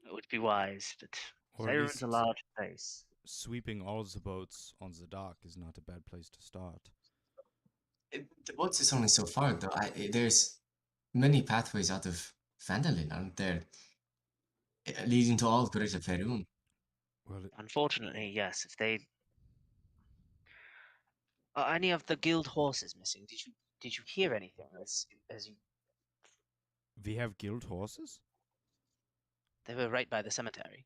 [SPEAKER 4] It would be wise, but
[SPEAKER 1] Or at
[SPEAKER 4] Faerun's
[SPEAKER 1] least
[SPEAKER 4] a large place.
[SPEAKER 1] sweeping all the boats on the dock is not a bad place to start.
[SPEAKER 3] The boats is only so far, though. There's many pathways out of Vandalin, aren't there? Leading to all Greater Faerun.
[SPEAKER 1] Well,
[SPEAKER 4] Unfortunately, yes. If they are any of the guild horses missing, did you hear anything as you?
[SPEAKER 1] we have guild horses?
[SPEAKER 4] They were right by the cemetery,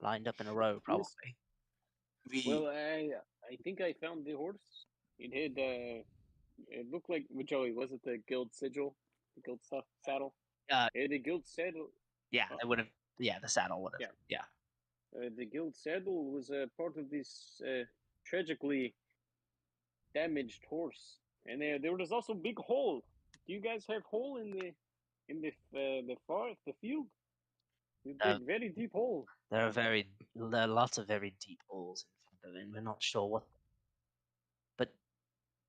[SPEAKER 4] lined up in a row, probably.
[SPEAKER 5] Well, I think I found the horse. It had it looked like Joey. Was it the guild sigil, the guild saddle? It had a guild saddle.
[SPEAKER 4] Yeah, it would have. Yeah, the saddle would have. Yeah.
[SPEAKER 5] The guild saddle was a part of this tragically damaged horse, and there was also a big hole. Do you guys have hole in the field? Very deep hole.
[SPEAKER 4] There are lots of very deep holes in front of it, and we're not sure what. But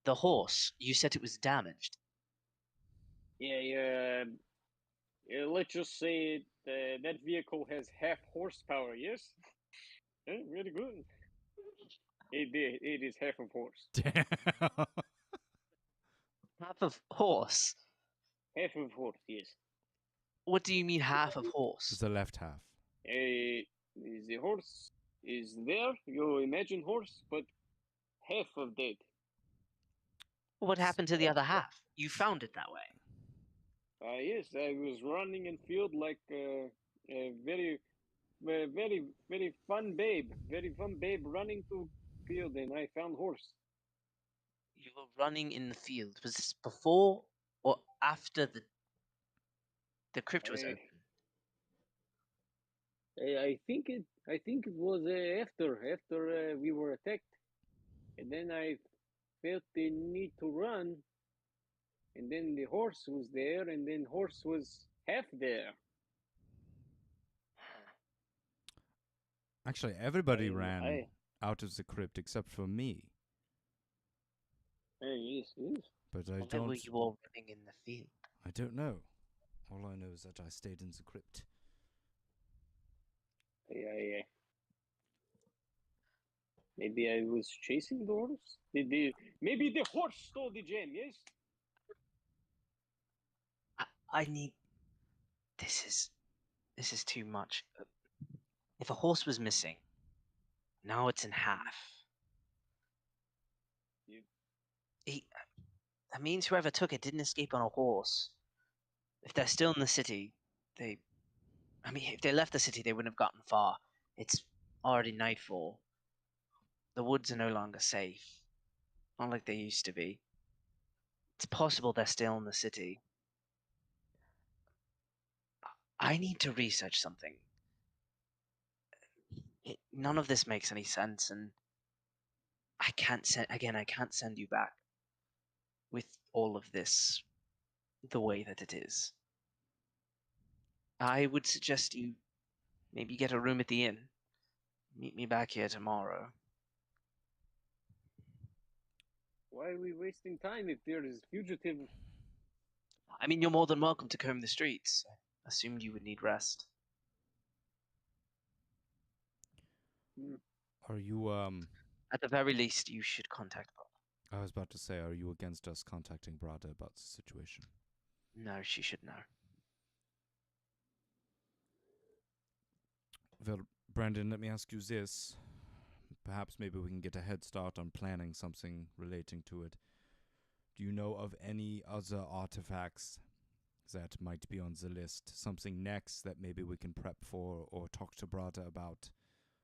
[SPEAKER 4] the horse, you said it was damaged.
[SPEAKER 5] Yeah. Let's just say that vehicle has half horsepower. Yes. Very good. It is half of horse.
[SPEAKER 1] Damn.
[SPEAKER 4] Half of horse?
[SPEAKER 5] Half of horse, yes.
[SPEAKER 4] What do you mean half of horse?
[SPEAKER 1] The left half.
[SPEAKER 5] The horse is there. You imagine horse, but half of that.
[SPEAKER 4] What happened to the other half? You found it that way.
[SPEAKER 5] Yes, I was running in field like very very, very fun babe. Very fun babe running to field, and I found horse.
[SPEAKER 4] You were running in the field. Was this before or after the crypt was
[SPEAKER 5] I,
[SPEAKER 4] open?
[SPEAKER 5] I think it was after we were attacked, and then I felt the need to run, and then the horse was there, and then horse was half there.
[SPEAKER 1] Actually, everybody
[SPEAKER 5] I,
[SPEAKER 1] ran
[SPEAKER 5] I,
[SPEAKER 1] out of the crypt except for me.
[SPEAKER 5] yes, yes.
[SPEAKER 1] But I
[SPEAKER 4] Why were
[SPEAKER 1] don't.
[SPEAKER 4] you all running in the field?
[SPEAKER 1] I don't know. All I know is that I stayed in the crypt.
[SPEAKER 5] Maybe I was chasing the horse. Maybe the horse stole the gem? Yes.
[SPEAKER 4] I need. This is too much. If a horse was missing, now it's in half. That means whoever took it didn't escape on a horse. If they're still in the city, if they left the city, they wouldn't have gotten far. It's already nightfall. The woods are no longer safe. Not like they used to be. It's possible they're still in the city. I need to research something. None of this makes any sense, and I can't send you back with all of this the way that it is. I would suggest you maybe get a room at the inn. Meet me back here tomorrow.
[SPEAKER 5] Why are we wasting time if there is fugitive?
[SPEAKER 4] I mean, you're more than welcome to comb the streets. I assumed you would need rest.
[SPEAKER 1] Are you,
[SPEAKER 4] At the very least, you should contact Bob.
[SPEAKER 1] I was about to say, are you against us contacting Brada about the situation?
[SPEAKER 4] No, she should know.
[SPEAKER 1] Well, Brandon, let me ask you this. Perhaps maybe we can get a head start on planning something relating to it. Do you know of any other artifacts that might be on the list? Something next that maybe we can prep for or talk to Brada about?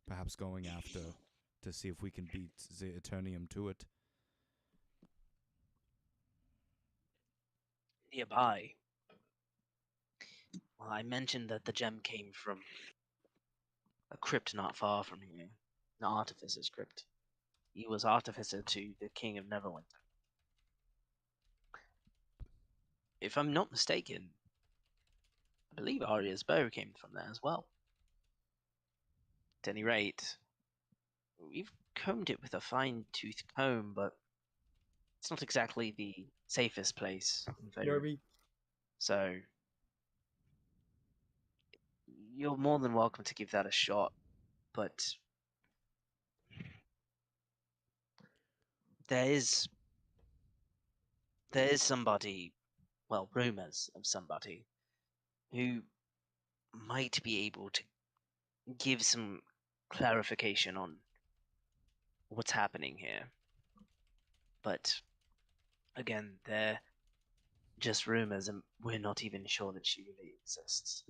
[SPEAKER 1] Perhaps going after to see if we can beat the Eternium to it?
[SPEAKER 4] Nearby. Well, I mentioned that the gem came from a crypt not far from here. An artificer's crypt. He was artificer to the King of Neverwinter. If I'm not mistaken, I believe Arya's bow came from there as well. At any rate, we've combed it with a fine-tooth comb, but it's not exactly the safest place in Faerû. So, you're more than welcome to give that a shot, but there is somebody, well, rumors of somebody, who might be able to give some clarification on what's happening here. But again, they're just rumors, and we're not even sure that she really exists.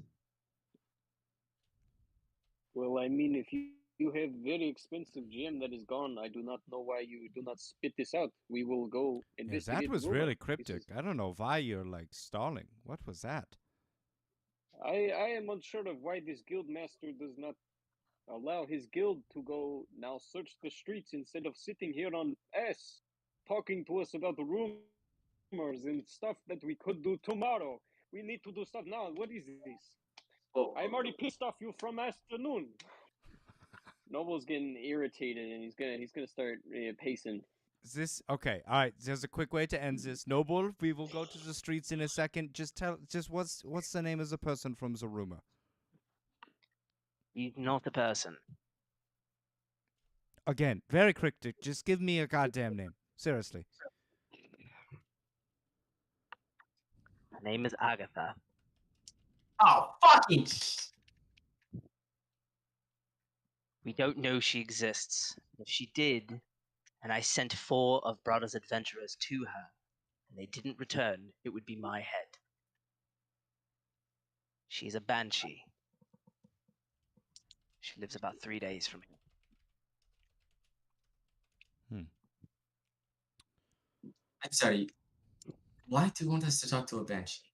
[SPEAKER 5] Well, I mean, if you have very expensive gem that is gone, I do not know why you do not spit this out. We will go
[SPEAKER 1] Yeah,
[SPEAKER 5] investigate.
[SPEAKER 1] that was
[SPEAKER 5] the rumor.
[SPEAKER 1] really cryptic. I don't know why you're like stalling. What was that?
[SPEAKER 5] I am unsure of why this guild master does not allow his guild to go now search the streets instead of sitting here on S talking to us about the rumors and stuff that we could do tomorrow. We need to do stuff now. What is this?
[SPEAKER 3] Well,
[SPEAKER 5] I'm already pissed off you from afternoon. Noble's getting irritated and he's gonna start pacing.
[SPEAKER 1] Is this okay? All right. There's a quick way to end this. Noble, we will go to the streets in a second. Just what's the name of the person from the rumor?
[SPEAKER 4] You're not the person.
[SPEAKER 1] Again, very cryptic. Just give me a goddamn name. Seriously.
[SPEAKER 4] Her name is Agatha.
[SPEAKER 3] oh, fucking.
[SPEAKER 4] We don't know she exists. If she did, and I sent 4 of Brada's adventurers to her, and they didn't return, it would be my head. She's a banshee. She lives about 3 days from here.
[SPEAKER 3] I'm sorry. Why do you want us to talk to a banshee?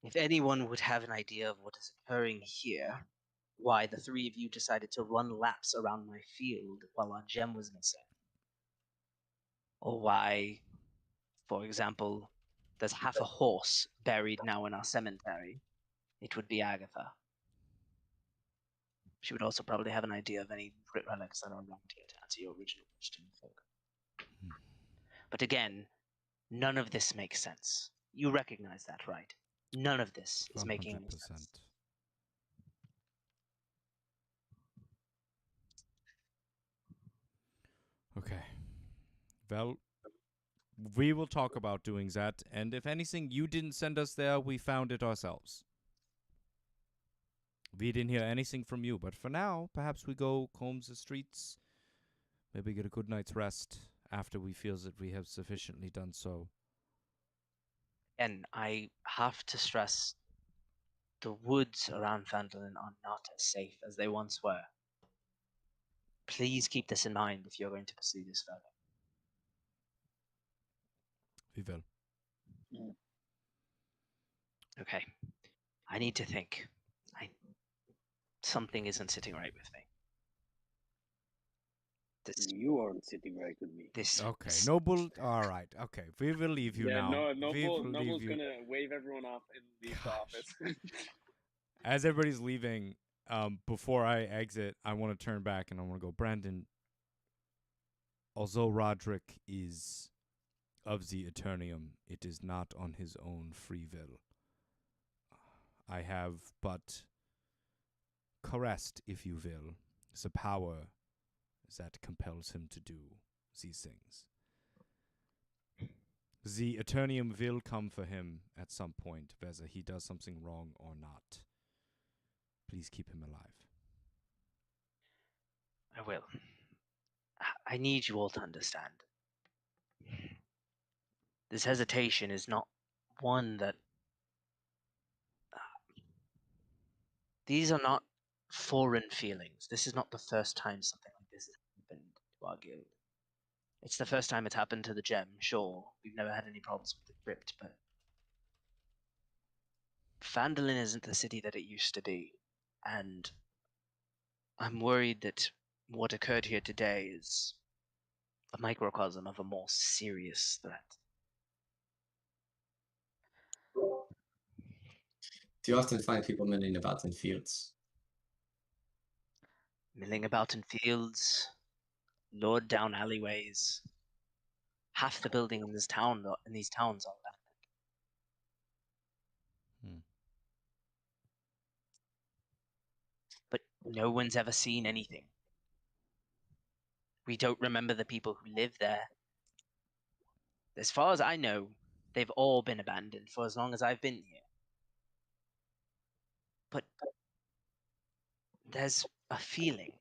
[SPEAKER 4] If anyone would have an idea of what is occurring here, why the three of you decided to run laps around my field while our gem was missing, or why, for example, there's half a horse buried now in our cemetery, it would be Agatha. She would also probably have an idea of any relics that are around here to answer your original question, folk. But again, none of this makes sense. You recognize that, right? None of this is making any
[SPEAKER 1] 100%.
[SPEAKER 4] sense.
[SPEAKER 1] Okay. Well, we will talk about doing that, and if anything, you didn't send us there, we found it ourselves. We didn't hear anything from you, but for now, perhaps we go comb the streets, maybe get a good night's rest after we feel that we have sufficiently done so.
[SPEAKER 4] And I have to stress, the woods around Phandalin are not as safe as they once were. Please keep this in mind if you're going to pursue this further.
[SPEAKER 1] We will.
[SPEAKER 4] Okay. I need to think. Something isn't sitting right with me.
[SPEAKER 5] You aren't sitting right with me.
[SPEAKER 1] Okay, Noble. All right. Okay, we will leave you now.
[SPEAKER 5] No,
[SPEAKER 1] We will
[SPEAKER 5] Noble's
[SPEAKER 1] leave you.
[SPEAKER 5] gonna wave everyone off and leave the office.
[SPEAKER 1] As everybody's leaving, before I exit, I want to turn back and I want to go, Brandon. Although Roderick is of the Eternium, it is not on his own free will. I have but caressed, if you will, the power that compels him to do these things. The Eternium will come for him at some point, whether he does something wrong or not. Please keep him alive.
[SPEAKER 4] I will. I need you all to understand. This hesitation is not one that... These are not foreign feelings. This is not the first time something like this has happened to our guild. It's the first time it's happened to the gem, sure. We've never had any problems with the crypt, but... Phandalin isn't the city that it used to be, and I'm worried that what occurred here today is a microcosm of a more serious threat.
[SPEAKER 3] Do you often find people milling about in fields?
[SPEAKER 4] Milling about in fields, lured down alleyways. Half the building in this town, in these towns, are abandoned. But no one's ever seen anything. We don't remember the people who live there. As far as I know, they've all been abandoned for as long as I've been here. But there's a feeling.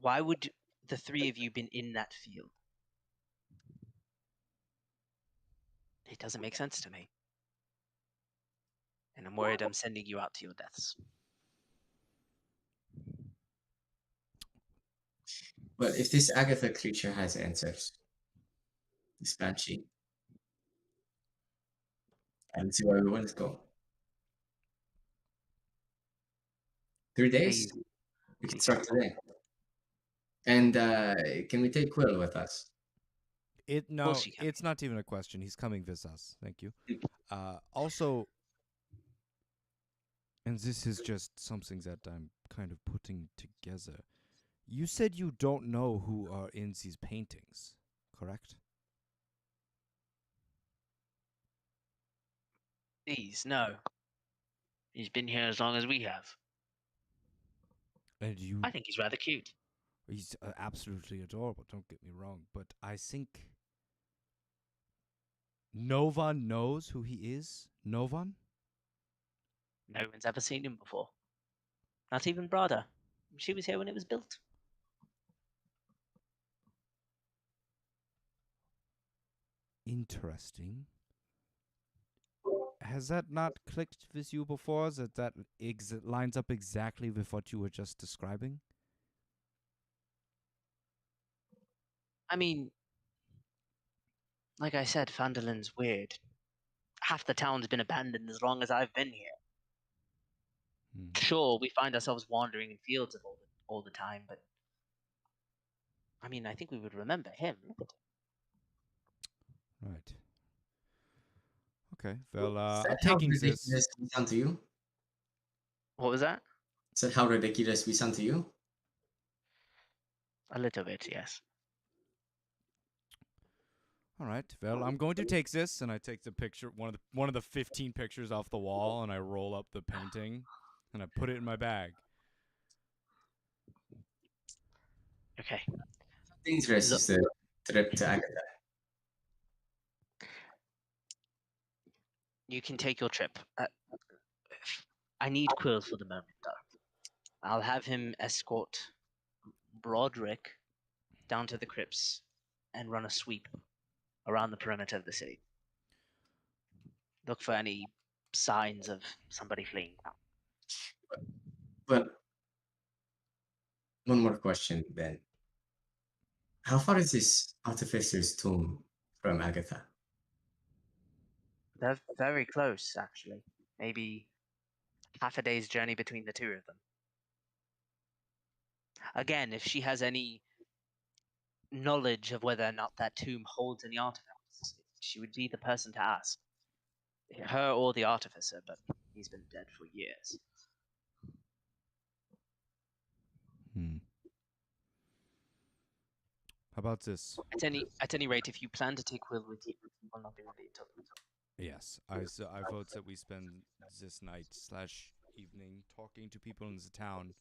[SPEAKER 4] Why would the three of you been in that field? It doesn't make sense to me. And I'm worried I'm sending you out to your deaths.
[SPEAKER 3] But if this Agatha creature has answers, this banshee, I don't see why we wouldn't go. 3 days?
[SPEAKER 4] Please.
[SPEAKER 3] We can start today. And can we take Quill with us?
[SPEAKER 1] No, it's not even a question. He's coming with us. Thank you. Also, and this is just something that I'm kind of putting together. You said you don't know who are in these paintings, correct?
[SPEAKER 4] Please, no. He's been here as long as we have.
[SPEAKER 1] And you...
[SPEAKER 4] I think he's rather cute.
[SPEAKER 1] He's absolutely adorable, don't get me wrong. But I think... Novan knows who he is? Novan?
[SPEAKER 4] No one's ever seen him before. Not even Brada. She was here when it was built.
[SPEAKER 1] Interesting. has that not clicked with you before? That lines up exactly with what you were just describing?
[SPEAKER 4] I mean, like I said, Phandalin weird. Half the town's been abandoned as long as I've been here. Sure, we find ourselves wandering in fields all the time, but I mean, I think we would remember him.
[SPEAKER 1] Right. Okay. Well,
[SPEAKER 3] Is
[SPEAKER 1] I'm
[SPEAKER 3] that how
[SPEAKER 1] taking
[SPEAKER 3] ridiculous
[SPEAKER 1] this.
[SPEAKER 3] we sound to you?
[SPEAKER 4] What was that?
[SPEAKER 3] Is that how ridiculous we sound to you?
[SPEAKER 4] A little bit, yes.
[SPEAKER 1] All right. Well, I'm going to take this, and I take the picture, one of the 15 pictures off the wall, and I roll up the painting, and I put it in my bag.
[SPEAKER 4] Okay.
[SPEAKER 3] Dangerous is the trip to Agatha.
[SPEAKER 4] You can take your trip. I need Quill for the moment, though. I'll have him escort Broderick down to the crypts and run a sweep around the perimeter of the city. Look for any signs of somebody fleeing.
[SPEAKER 3] But one more question, Ben. How far is this artificer's tomb from Agatha?
[SPEAKER 4] They're very close, actually. Maybe half a day's journey between the two of them. Again, if she has any knowledge of whether or not that tomb holds any artifacts, she would be the person to ask. Her or the artificer, but he's been dead for years.
[SPEAKER 1] How about this?
[SPEAKER 4] At any rate, if you plan to take Will with you, you will not be ready until
[SPEAKER 1] Yes, I vote that we spend this night / evening talking to people in the town,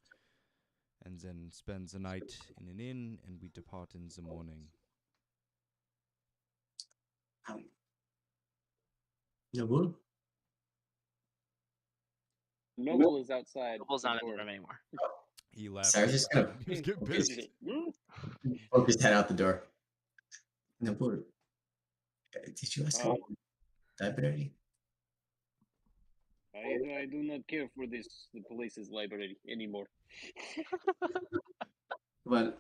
[SPEAKER 1] and then spend the night in an inn, and we depart in the morning.
[SPEAKER 3] Noble?
[SPEAKER 5] Noble is outside.
[SPEAKER 4] Noble's
[SPEAKER 5] the
[SPEAKER 4] not in the
[SPEAKER 5] door.
[SPEAKER 4] room anymore.
[SPEAKER 1] He left.
[SPEAKER 3] So I was just gonna
[SPEAKER 1] He was getting
[SPEAKER 5] Is
[SPEAKER 1] pissed.
[SPEAKER 5] it?
[SPEAKER 3] poke his head out the door. Noble, did you ask
[SPEAKER 5] Oh.
[SPEAKER 3] about the library?
[SPEAKER 5] I do not care for the police's library anymore.
[SPEAKER 3] Well,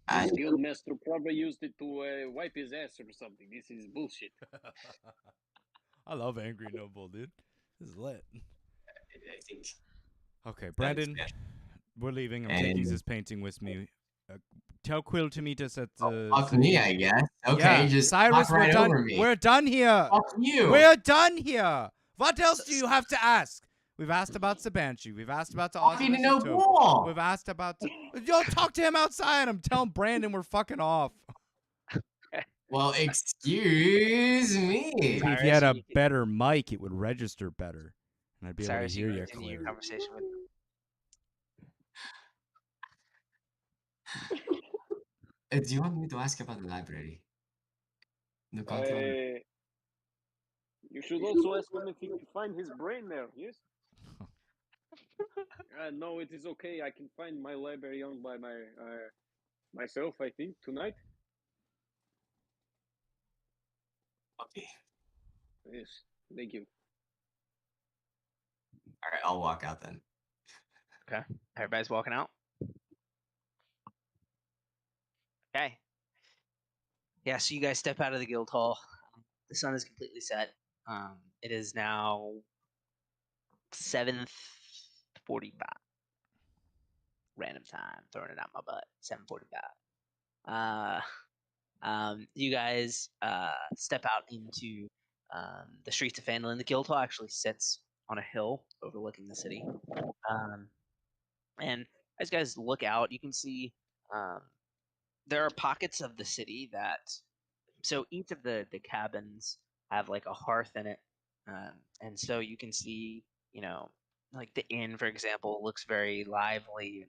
[SPEAKER 5] The old master probably used it to wipe his ass or something. This is bullshit.
[SPEAKER 1] I love Angry Noble, dude. This is lit.
[SPEAKER 3] I think.
[SPEAKER 1] Okay, Brandon, we're leaving. I'm taking this painting with me. Tell Quill to meet us at the.
[SPEAKER 3] Fuck me, I guess. Okay,
[SPEAKER 1] Yeah,
[SPEAKER 3] just
[SPEAKER 1] Cyrus,
[SPEAKER 3] walk right
[SPEAKER 1] we're done.
[SPEAKER 3] over me.
[SPEAKER 1] We're done here.
[SPEAKER 3] Fuck you.
[SPEAKER 1] We're done here. What else do you have to ask? We've asked about the Banshee. We've asked about the
[SPEAKER 3] Fucking
[SPEAKER 1] Artificer
[SPEAKER 3] no
[SPEAKER 1] Tomb.
[SPEAKER 3] wall.
[SPEAKER 1] We've asked about the... Yo, talk to him outside. I'm telling Brandon we're fucking off.
[SPEAKER 3] Well, excuse me.
[SPEAKER 1] Maybe if you had a better mic, it would register better. And I'd be able to hear you
[SPEAKER 4] continue your
[SPEAKER 1] clear.
[SPEAKER 4] conversation with
[SPEAKER 3] Do you want me to ask about the library? No control.
[SPEAKER 5] You should also ask him if he can find his brain there. Yes. No, it is okay. I can find my library owned by myself. I think tonight.
[SPEAKER 3] Okay.
[SPEAKER 5] Yes. Thank you.
[SPEAKER 3] All right, I'll walk out then.
[SPEAKER 4] Okay. Everybody's walking out. Okay. Yeah, so you guys step out of the guild hall. The sun is completely set. It is now 7:45. Random time, throwing it out my butt. 7:45. You guys step out into the streets of Phandalin. The guild hall actually sits on a hill overlooking the city. And as you guys look out, you can see there are pockets of the city that. So each of the cabins have like a hearth in it, and so you can see, like the inn, for example, looks very lively.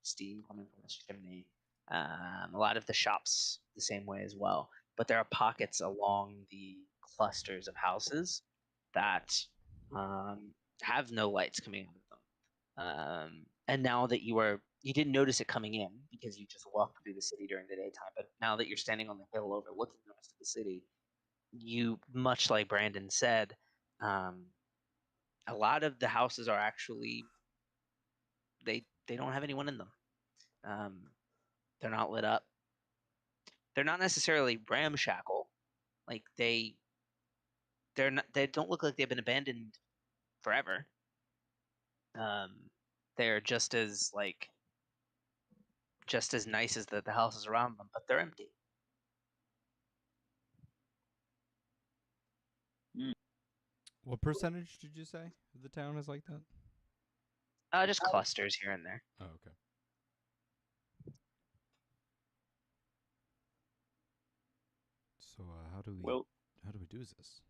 [SPEAKER 4] Steam coming from the chimney. A lot of the shops the same way as well. But there are pockets along the clusters of houses that have no lights coming out of them. And now that you didn't notice it coming in because you just walked through the city during the daytime, but now that you're standing on the hill overlooking the rest of the city, you, much like Brandon said, a lot of the houses are actually they don't have anyone in them. They're not lit up. They're not necessarily ramshackle. Like they don't look like they've been abandoned forever. They're just as nice as the houses around them, but they're empty.
[SPEAKER 1] What percentage did you say of the town is like that?
[SPEAKER 4] Just clusters here and there.
[SPEAKER 1] Oh, okay. So how do we do this?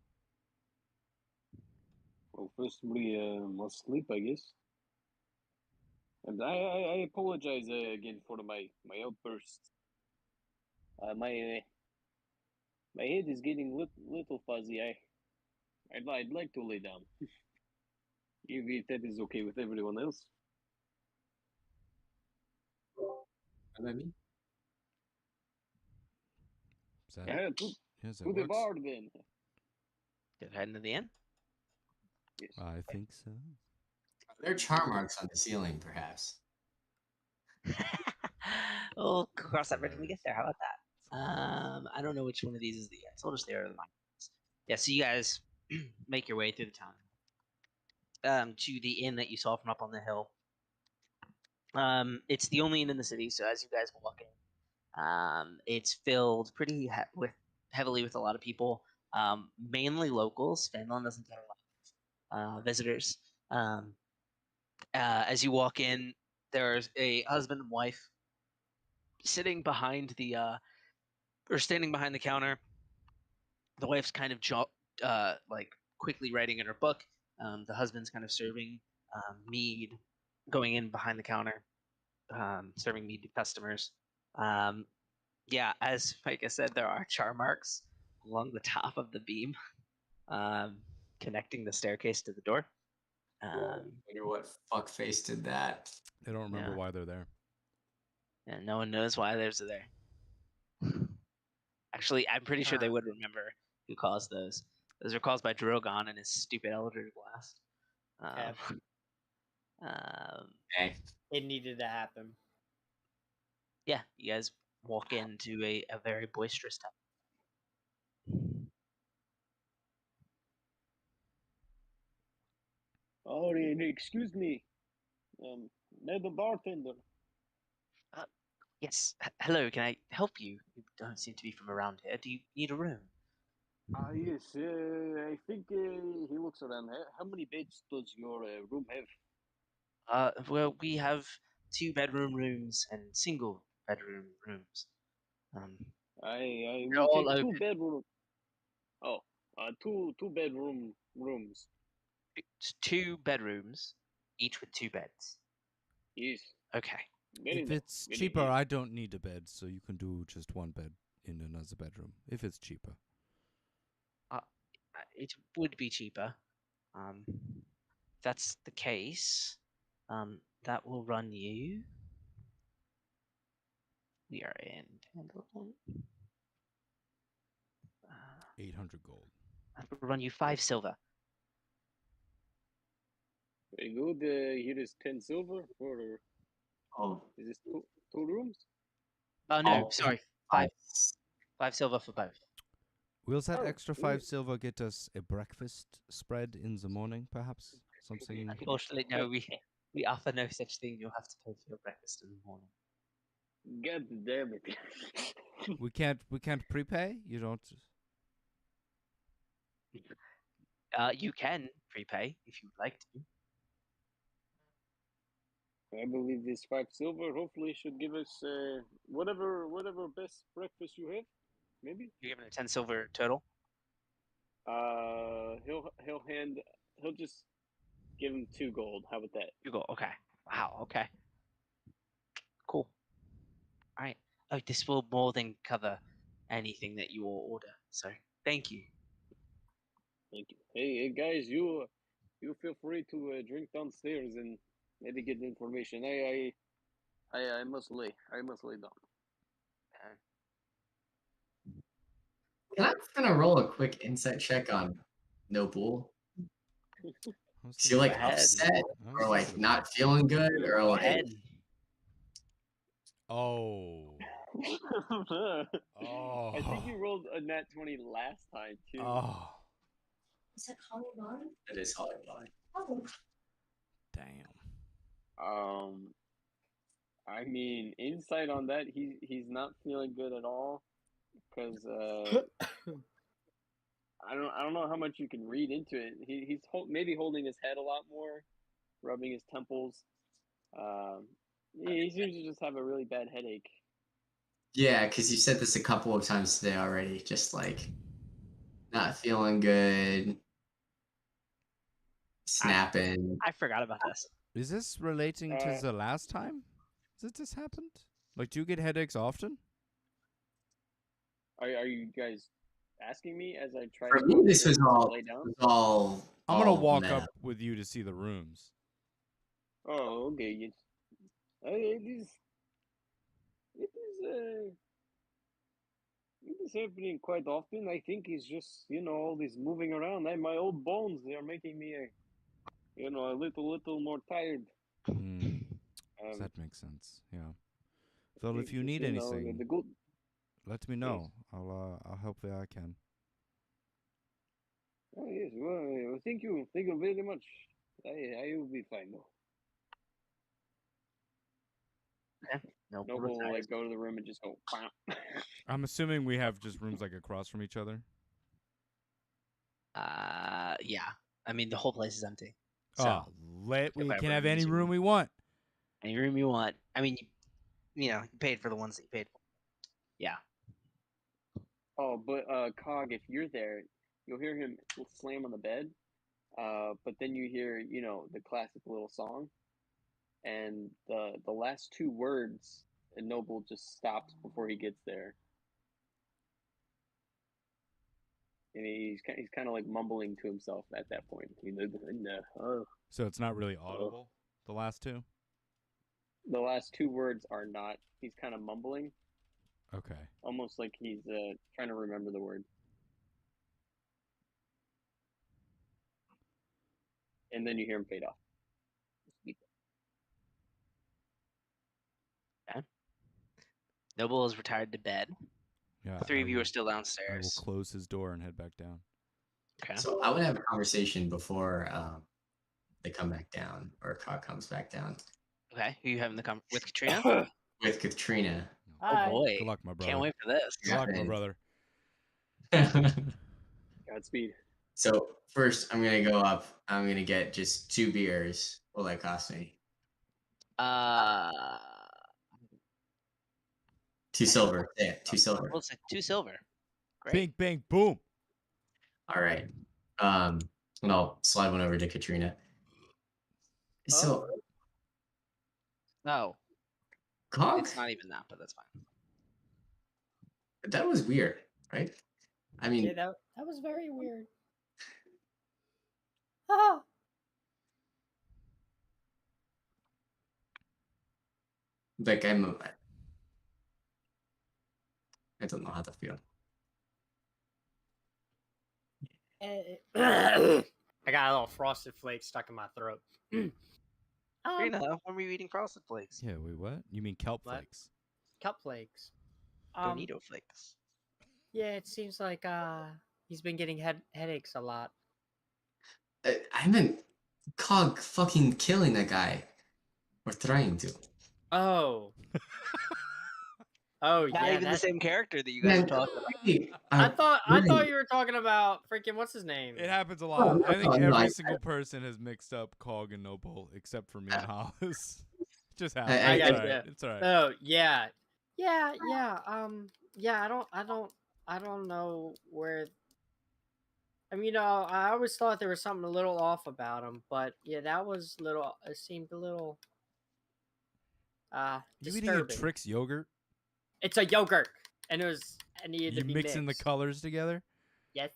[SPEAKER 5] Well, first we must sleep, I guess. And I apologize again for my outbursts. My head is getting little fuzzy. I'd like to lay down. If that is okay with everyone else.
[SPEAKER 3] What about me?
[SPEAKER 1] Is that
[SPEAKER 5] Yeah,
[SPEAKER 1] it?
[SPEAKER 5] to
[SPEAKER 1] Yes, that
[SPEAKER 5] the
[SPEAKER 1] works.
[SPEAKER 5] bar then.
[SPEAKER 4] Get heading to the inn.
[SPEAKER 5] Yes.
[SPEAKER 1] I think so.
[SPEAKER 3] Are there charm marks on the ceiling, perhaps?
[SPEAKER 4] We'll cross that bridge when we get
[SPEAKER 1] hilarious.
[SPEAKER 4] there. How about that?
[SPEAKER 1] It's hilarious.
[SPEAKER 4] I don't know which one of these is the inn, so I'll just stay over the mines. Yeah, so you guys make your way through the town to the inn that you saw from up on the hill. It's the only inn in the city, so as you guys walk in, it's filled pretty heavily with a lot of people, mainly locals. Finland doesn't get a lot of visitors. As you walk in, there's a husband and wife sitting behind or standing behind the counter. The wife's kind of quickly writing in her book. The husband's kind of serving mead, going in behind the counter, serving mead to customers. Yeah, as Micah said, there are char marks along the top of the beam, connecting the staircase to the door.
[SPEAKER 3] Wonder what fuckface did that.
[SPEAKER 1] They don't remember
[SPEAKER 4] Yeah.
[SPEAKER 1] why they're there.
[SPEAKER 4] And no one knows why there's there. Actually, I'm pretty sure they would remember who caused those. Those were caused by Drogon and his stupid Eldritch Blast.
[SPEAKER 3] Okay.
[SPEAKER 2] It needed to happen.
[SPEAKER 4] Yeah, you guys walk into a very boisterous town.
[SPEAKER 5] Oh, excuse me, the bartender.
[SPEAKER 4] Yes, hello, can I help you? You don't seem to be from around here. Do you need a room?
[SPEAKER 5] Yes, I think he looks around. How many beds does your room have?
[SPEAKER 4] Well, we have 2-bedroom rooms and single bedroom rooms.
[SPEAKER 5] I
[SPEAKER 4] They're
[SPEAKER 5] will
[SPEAKER 4] all
[SPEAKER 5] take
[SPEAKER 4] open.
[SPEAKER 5] 2 bedroom. Oh, two bedroom rooms.
[SPEAKER 4] It's 2 bedrooms, each with 2 beds.
[SPEAKER 5] Yes.
[SPEAKER 4] Okay.
[SPEAKER 5] Very
[SPEAKER 1] If
[SPEAKER 5] nice.
[SPEAKER 1] it's
[SPEAKER 5] Very
[SPEAKER 1] cheaper,
[SPEAKER 5] nice.
[SPEAKER 1] I don't need a bed, so you can do just one bed in another bedroom. If it's cheaper.
[SPEAKER 4] It would be cheaper. If that's the case, that will run you. We are in Pendleton.
[SPEAKER 1] 800 gold.
[SPEAKER 4] That will run you 5 silver.
[SPEAKER 5] Very good. Here is 10 silver for.
[SPEAKER 3] Oh,
[SPEAKER 5] Is this two rooms?
[SPEAKER 4] Oh no,
[SPEAKER 3] Oh,
[SPEAKER 4] sorry,
[SPEAKER 3] I
[SPEAKER 4] 5 silver for both.
[SPEAKER 1] Will that
[SPEAKER 5] Oh,
[SPEAKER 1] extra
[SPEAKER 5] ooh.
[SPEAKER 1] 5 silver get us a breakfast spread in the morning, perhaps? Something.
[SPEAKER 4] Unfortunately, no, we offer no such thing. You'll have to pay for your breakfast in the morning.
[SPEAKER 5] God damn it.
[SPEAKER 1] We can't prepay? You don't.
[SPEAKER 4] You can prepay if you'd like to.
[SPEAKER 5] I believe this 5 silver hopefully should give us whatever best breakfast you have. Maybe.
[SPEAKER 4] You're given a 10 silver total.
[SPEAKER 5] He'll just give him 2 gold. How about that?
[SPEAKER 4] You go. Okay. Wow. Okay. Cool. All right. Oh, this will more than cover anything that you will order. So thank you.
[SPEAKER 5] Thank you. Hey guys, you feel free to drink downstairs and maybe get the information. I must lay. I must lay down.
[SPEAKER 3] Can I gonna roll a quick insight check on Noble?
[SPEAKER 1] I was
[SPEAKER 3] Is he
[SPEAKER 1] thinking
[SPEAKER 3] like
[SPEAKER 1] about-
[SPEAKER 4] ahead.
[SPEAKER 3] upset
[SPEAKER 1] I was
[SPEAKER 3] or like
[SPEAKER 1] thinking
[SPEAKER 3] not
[SPEAKER 1] about-
[SPEAKER 3] feeling good or
[SPEAKER 4] Go
[SPEAKER 3] like
[SPEAKER 4] ahead.
[SPEAKER 1] Oh. Oh.
[SPEAKER 5] I think you rolled a nat 20 last time too.
[SPEAKER 1] Oh.
[SPEAKER 3] it is Hollywood.
[SPEAKER 1] Damn.
[SPEAKER 5] I mean, insight on that, he's not feeling good at all, because I don't know how much you can read into it. He's maybe holding his head a lot more, rubbing his temples. He seems to just have a really bad headache.
[SPEAKER 3] Yeah, because you said this a couple of times today already. Just like not feeling good, snapping.
[SPEAKER 4] I forgot about this.
[SPEAKER 1] Is this relating to
[SPEAKER 5] Uh,
[SPEAKER 1] the last time that this happened? Like, do you get headaches often?
[SPEAKER 5] Are you guys asking me as I try
[SPEAKER 3] For
[SPEAKER 5] to
[SPEAKER 3] me,
[SPEAKER 5] go
[SPEAKER 3] this
[SPEAKER 5] to
[SPEAKER 3] was all
[SPEAKER 5] lay down?
[SPEAKER 1] I'm gonna
[SPEAKER 3] all
[SPEAKER 1] walk
[SPEAKER 3] meta.
[SPEAKER 1] up with you to see the rooms.
[SPEAKER 5] Oh, okay. It is happening quite often. I think it's just all this moving around. My old bones, they are making me a little more tired.
[SPEAKER 1] Hmm.
[SPEAKER 5] Um,
[SPEAKER 1] That makes sense. Yeah. Well, if
[SPEAKER 5] it's
[SPEAKER 1] you
[SPEAKER 5] just,
[SPEAKER 1] need anything,
[SPEAKER 5] the good.
[SPEAKER 1] let me know. I'll help where I can.
[SPEAKER 5] Oh yes, well, thank you very much. I will be fine now.
[SPEAKER 4] No,
[SPEAKER 5] Noble will like go to the room and just go. Bam.
[SPEAKER 1] I'm assuming we have just rooms like across from each other.
[SPEAKER 4] Yeah. I mean, the whole place is empty. So
[SPEAKER 1] Oh, we
[SPEAKER 4] I
[SPEAKER 1] can
[SPEAKER 4] have
[SPEAKER 1] have
[SPEAKER 4] an
[SPEAKER 1] any
[SPEAKER 4] easy
[SPEAKER 1] room
[SPEAKER 4] room.
[SPEAKER 1] we want.
[SPEAKER 4] any room you want. I mean, you paid for the ones that you paid for. Yeah.
[SPEAKER 5] Oh, but Cog, if you're there, you'll hear him slam on the bed. But then you hear the classic little song, and the last two words, and Noble just stops before he gets there, and he's kind of like mumbling to himself at that point.
[SPEAKER 1] So it's not really audible. The last two.
[SPEAKER 5] The last two words are not. He's kind of mumbling,
[SPEAKER 1] Okay.
[SPEAKER 5] almost like he's trying to remember the word. And then you hear him fade off.
[SPEAKER 4] Noble is retired to bed.
[SPEAKER 1] Yeah.
[SPEAKER 4] The three of you
[SPEAKER 1] will-
[SPEAKER 4] are still
[SPEAKER 1] I will
[SPEAKER 4] downstairs.
[SPEAKER 1] close his door and head back down.
[SPEAKER 4] Okay.
[SPEAKER 3] So I would have a conversation before they come back down or Cog comes back down
[SPEAKER 4] Okay. Who you having the with Katrina?
[SPEAKER 3] with Katrina.
[SPEAKER 4] Oh boy.
[SPEAKER 1] Good luck, my brother.
[SPEAKER 4] Can't wait for this.
[SPEAKER 1] Good luck, my
[SPEAKER 3] Happened.
[SPEAKER 1] brother.
[SPEAKER 5] Godspeed.
[SPEAKER 3] So first, I'm gonna go up. I'm gonna get just 2 beers. What will that cost me? 2 silver. Yeah, 2 silver.
[SPEAKER 4] We'll say 2 silver. Great.
[SPEAKER 1] Bing, bang, boom.
[SPEAKER 3] All right. And I'll slide one over to Katrina. So,
[SPEAKER 4] No,
[SPEAKER 3] Cog,
[SPEAKER 4] it's not even that, but that's fine.
[SPEAKER 3] that was weird, right? I mean,
[SPEAKER 2] Yeah, that was very weird. Ah.
[SPEAKER 3] like I don't know how to feel.
[SPEAKER 2] I got a little frosted flake stuck in my throat.
[SPEAKER 4] Katrina, when were you eating Frosted Flakes?
[SPEAKER 1] Yeah, wait, what? You mean kelp
[SPEAKER 2] What?
[SPEAKER 1] flakes?
[SPEAKER 2] Cup flakes.
[SPEAKER 4] Bonito Flakes.
[SPEAKER 2] Yeah, it seems like he's been getting headaches a lot.
[SPEAKER 3] I meant Cog fucking killing that guy. Or trying to.
[SPEAKER 2] Oh. Oh
[SPEAKER 4] Not
[SPEAKER 2] yeah,
[SPEAKER 4] even the
[SPEAKER 2] that's...
[SPEAKER 4] same character that you guys
[SPEAKER 3] Man,
[SPEAKER 4] are talking about.
[SPEAKER 2] I thought you were talking about freaking what's his name?
[SPEAKER 1] It happens a lot. I think
[SPEAKER 3] no,
[SPEAKER 1] every
[SPEAKER 3] I-
[SPEAKER 1] single person has mixed up Cog and Noble except for me and Hollis. Just
[SPEAKER 3] I
[SPEAKER 1] happens. It's
[SPEAKER 2] got
[SPEAKER 1] alright.
[SPEAKER 2] you.
[SPEAKER 1] It's alright.
[SPEAKER 2] Oh yeah, yeah. I don't know where. I mean, I always thought there was something a little off about him, but yeah, that was little. It seemed a little.
[SPEAKER 1] You eating a
[SPEAKER 2] Disturbing.
[SPEAKER 1] Trix yogurt?
[SPEAKER 2] It's a yogurt, and it needed
[SPEAKER 1] You
[SPEAKER 2] to be
[SPEAKER 1] mixing the
[SPEAKER 2] mixed.
[SPEAKER 1] colors together?
[SPEAKER 2] Yes.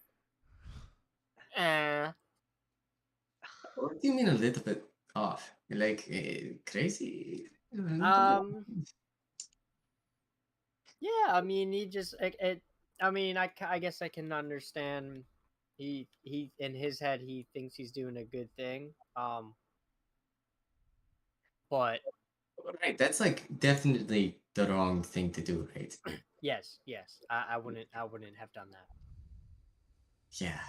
[SPEAKER 3] What do you mean a little bit off? You're like crazy?
[SPEAKER 2] Yeah, I mean, he just I mean, I guess I can understand. He in his head he thinks he's doing a good thing. But
[SPEAKER 3] Right, that's like definitely the wrong thing to do, right?
[SPEAKER 2] yes, I wouldn't have done that.
[SPEAKER 3] Yeah,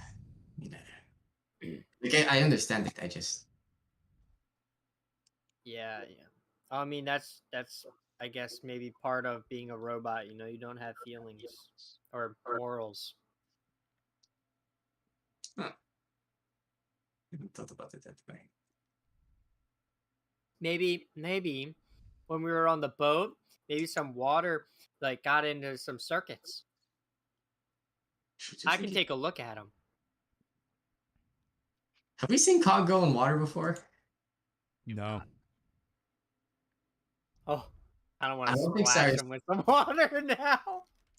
[SPEAKER 3] you know. Okay, I understand it. I just
[SPEAKER 2] Yeah. I mean, that's I guess maybe part of being a robot. You know, you don't have feelings or morals.
[SPEAKER 3] haven't thought about it that way.
[SPEAKER 2] Maybe when we were on the boat, maybe some water like got into some circuits. I can take a look at them.
[SPEAKER 3] Have we seen Cog go in water before?
[SPEAKER 1] No.
[SPEAKER 2] Oh, I don't want
[SPEAKER 3] I
[SPEAKER 2] to
[SPEAKER 3] don't think
[SPEAKER 2] splash
[SPEAKER 3] Cyrus-
[SPEAKER 2] him with some water now.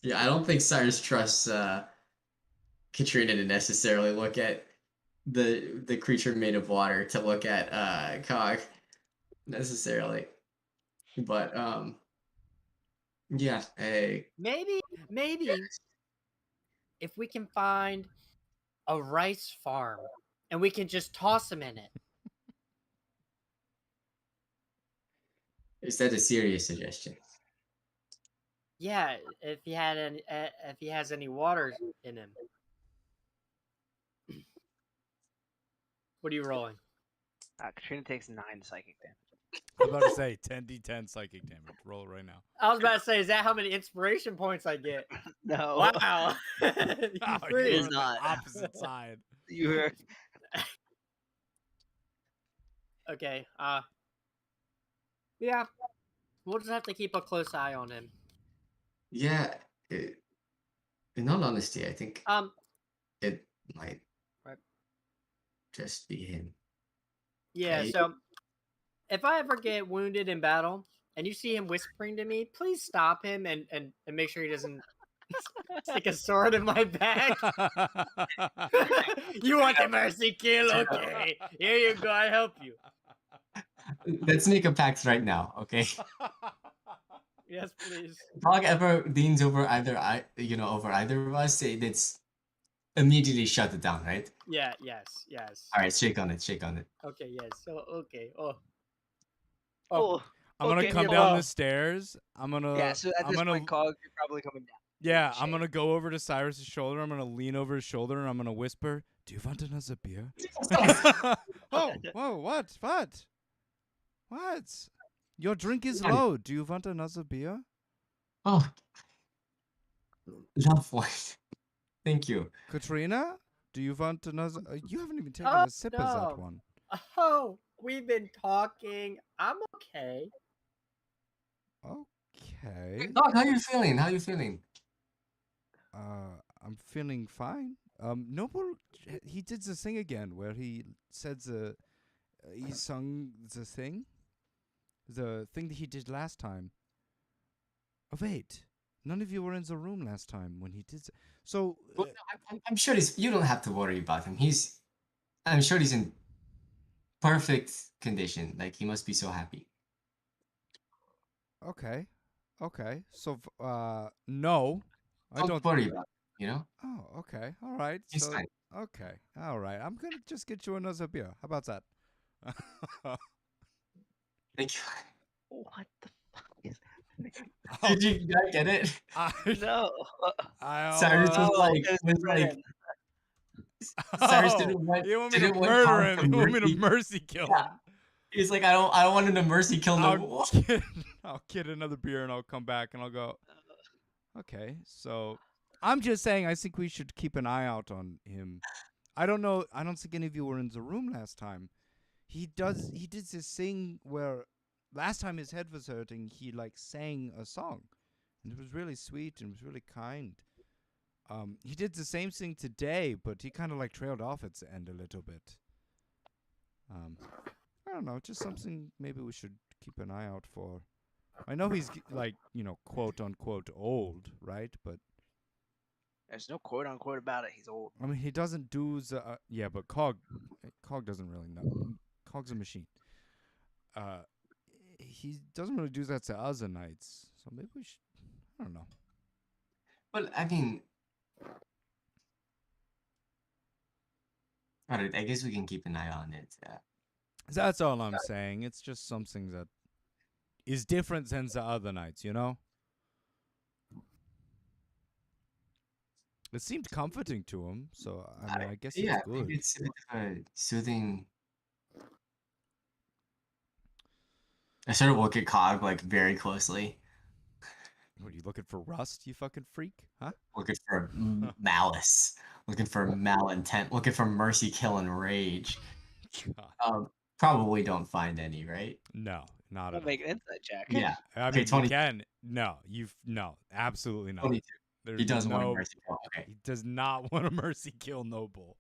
[SPEAKER 3] Yeah, I don't think Cyrus trusts Katrina to necessarily look at the creature made of water to look at Cog necessarily. But yeah,
[SPEAKER 2] Maybe if we can find a rice farm and we can just toss him in it.
[SPEAKER 3] is that a serious suggestion?
[SPEAKER 2] Yeah, if he had any, if he has any water in him. What are you rolling?
[SPEAKER 4] Katrina takes 9 psychic damage.
[SPEAKER 1] I was about to say 10d10 psychic damage. Roll it right now.
[SPEAKER 2] I was about to say, is that how many inspiration points I get?
[SPEAKER 4] No.
[SPEAKER 2] Wow.
[SPEAKER 1] Oh,
[SPEAKER 2] Free.
[SPEAKER 1] you're
[SPEAKER 4] is
[SPEAKER 1] on the
[SPEAKER 4] not.
[SPEAKER 1] opposite side.
[SPEAKER 4] You were.
[SPEAKER 2] Okay. Yeah. We'll just have to keep a close eye on him.
[SPEAKER 3] Yeah. In all honesty, I think it might
[SPEAKER 2] Right.
[SPEAKER 3] just be him.
[SPEAKER 2] Yeah,
[SPEAKER 3] Okay.
[SPEAKER 2] so if I ever get wounded in battle and you see him whispering to me, please stop him and make sure he doesn't stick a sword in my back. You want the mercy kill? Okay. Here you go. I help you.
[SPEAKER 3] Let's make a pact right now, okay?
[SPEAKER 2] Yes, please.
[SPEAKER 3] If Cog ever leans over over either of us, it's immediately shut it down, right?
[SPEAKER 2] Yeah, yes.
[SPEAKER 3] All right, shake on it.
[SPEAKER 2] Okay, yes. So, okay. Oh.
[SPEAKER 4] Oh.
[SPEAKER 1] I'm gonna
[SPEAKER 4] Okay,
[SPEAKER 1] come
[SPEAKER 4] yeah,
[SPEAKER 1] down
[SPEAKER 2] well-
[SPEAKER 1] the stairs. I'm gonna.
[SPEAKER 4] Yeah, so at
[SPEAKER 1] I'm
[SPEAKER 4] this
[SPEAKER 1] gonna.
[SPEAKER 4] point, Cog, you're probably coming down.
[SPEAKER 1] Yeah,
[SPEAKER 4] Shake.
[SPEAKER 1] I'm gonna go over to Cyrus's shoulder. I'm gonna lean over his shoulder and I'm gonna whisper, "Do you want another beer?" Oh, whoa! What? Your drink is low. Do you want another beer?
[SPEAKER 3] Oh, love one. Thank you.
[SPEAKER 1] Katrina, do you want another? You haven't even taken
[SPEAKER 2] Oh,
[SPEAKER 1] a sip of that
[SPEAKER 2] no.
[SPEAKER 1] one.
[SPEAKER 2] Oh, we've been talking. I'm okay.
[SPEAKER 1] Okay.
[SPEAKER 3] Dog, how you feeling?
[SPEAKER 1] I'm feeling fine. Noble, he did the thing again where he said he sung the thing that he did last time. Oh wait, none of you were in the room last time when he did. So
[SPEAKER 3] Well, I'm sure you don't have to worry about him. I'm sure he's in perfect condition. Like, he must be so happy.
[SPEAKER 1] okay. So no, I
[SPEAKER 3] Don't
[SPEAKER 1] don't.
[SPEAKER 3] worry about it, you know?
[SPEAKER 1] Oh, okay. All right.
[SPEAKER 3] He's
[SPEAKER 1] So
[SPEAKER 3] fine.
[SPEAKER 1] okay. All right. I'm gonna just get you another beer. How about that?
[SPEAKER 3] Thank you.
[SPEAKER 4] What the fuck is happening?
[SPEAKER 3] Did you guys get it?
[SPEAKER 4] No.
[SPEAKER 3] Cyrus
[SPEAKER 4] Oh,
[SPEAKER 3] was
[SPEAKER 4] there's
[SPEAKER 3] like,
[SPEAKER 1] Oh,
[SPEAKER 3] Cyrus didn't want
[SPEAKER 1] you want me to
[SPEAKER 3] didn't want
[SPEAKER 1] murder
[SPEAKER 3] Cog
[SPEAKER 1] him?
[SPEAKER 3] to
[SPEAKER 1] You want me to
[SPEAKER 3] mercy-
[SPEAKER 1] mercy kill
[SPEAKER 3] Yeah.
[SPEAKER 1] him?
[SPEAKER 3] He's like, I don't want him to mercy kill no.
[SPEAKER 1] I'll get another beer and I'll come back and I'll go. Okay, so I'm just saying I think we should keep an eye out on him. I don't know. I don't think any of you were in the room last time. He did this thing where last time his head was hurting, he like sang a song, and it was really sweet and it was really kind. He did the same thing today, but he kind of like trailed off at the end a little bit. I don't know, just something maybe we should keep an eye out for. I know he's like, quote unquote old, right? But
[SPEAKER 4] There's no quote unquote about it. He's old.
[SPEAKER 1] I mean, he doesn't do the yeah, but Cog doesn't really know. Cog's a machine. He doesn't really do that to other knights, so maybe we should. I don't know.
[SPEAKER 3] Well, I mean, All right, I guess we can keep an eye on it.
[SPEAKER 1] That's all I'm saying. It's just something that is different than the other nights, you know? It seemed comforting to him, so I mean, I guess
[SPEAKER 3] Yeah,
[SPEAKER 1] it's
[SPEAKER 3] maybe
[SPEAKER 1] good.
[SPEAKER 3] it's a bit of a soothing. I started looking at Cog like very closely,
[SPEAKER 1] What, are you looking for rust, you fucking freak? Huh?
[SPEAKER 3] looking for malice, looking for malintent, looking for mercy, kill, and rage.
[SPEAKER 1] God.
[SPEAKER 3] Probably don't find any, right?
[SPEAKER 1] No, not
[SPEAKER 4] I'll
[SPEAKER 1] at
[SPEAKER 4] make
[SPEAKER 1] all.
[SPEAKER 4] an insight check.
[SPEAKER 3] Yeah.
[SPEAKER 1] I
[SPEAKER 3] Okay,
[SPEAKER 1] mean, you
[SPEAKER 3] 20.
[SPEAKER 1] can. No, no, absolutely not.
[SPEAKER 3] 22.
[SPEAKER 1] There's
[SPEAKER 3] He doesn't want a
[SPEAKER 1] no.
[SPEAKER 3] mercy kill. Okay.
[SPEAKER 1] He does not want a mercy kill Noble,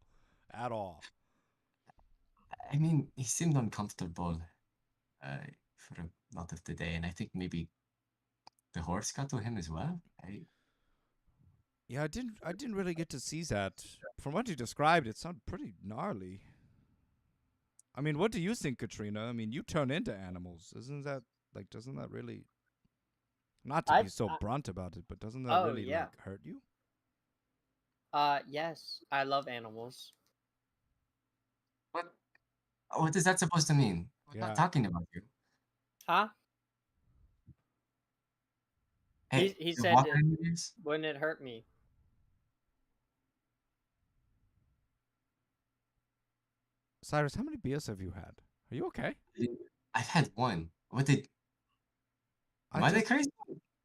[SPEAKER 1] at all.
[SPEAKER 3] I mean, he seemed uncomfortable for a lot of the day, and I think maybe the horse got to him as well.
[SPEAKER 1] Yeah, I didn't really get to see that. From what you described, it sounded pretty gnarly. I mean, what do you think, Katrina? I mean, you turn into animals. Doesn't that really, not to be so blunt about it, but doesn't that really like hurt you?
[SPEAKER 2] Yes, I love animals.
[SPEAKER 3] What is that supposed to mean? I'm
[SPEAKER 1] Yeah.
[SPEAKER 3] not talking about you.
[SPEAKER 2] Huh?
[SPEAKER 3] Hey,
[SPEAKER 2] He
[SPEAKER 3] you
[SPEAKER 2] said,
[SPEAKER 3] walk on this?
[SPEAKER 2] wouldn't it hurt me?
[SPEAKER 1] Cyrus, how many beers have you had? Are you okay?
[SPEAKER 3] I've had one. What did? Am I that crazy?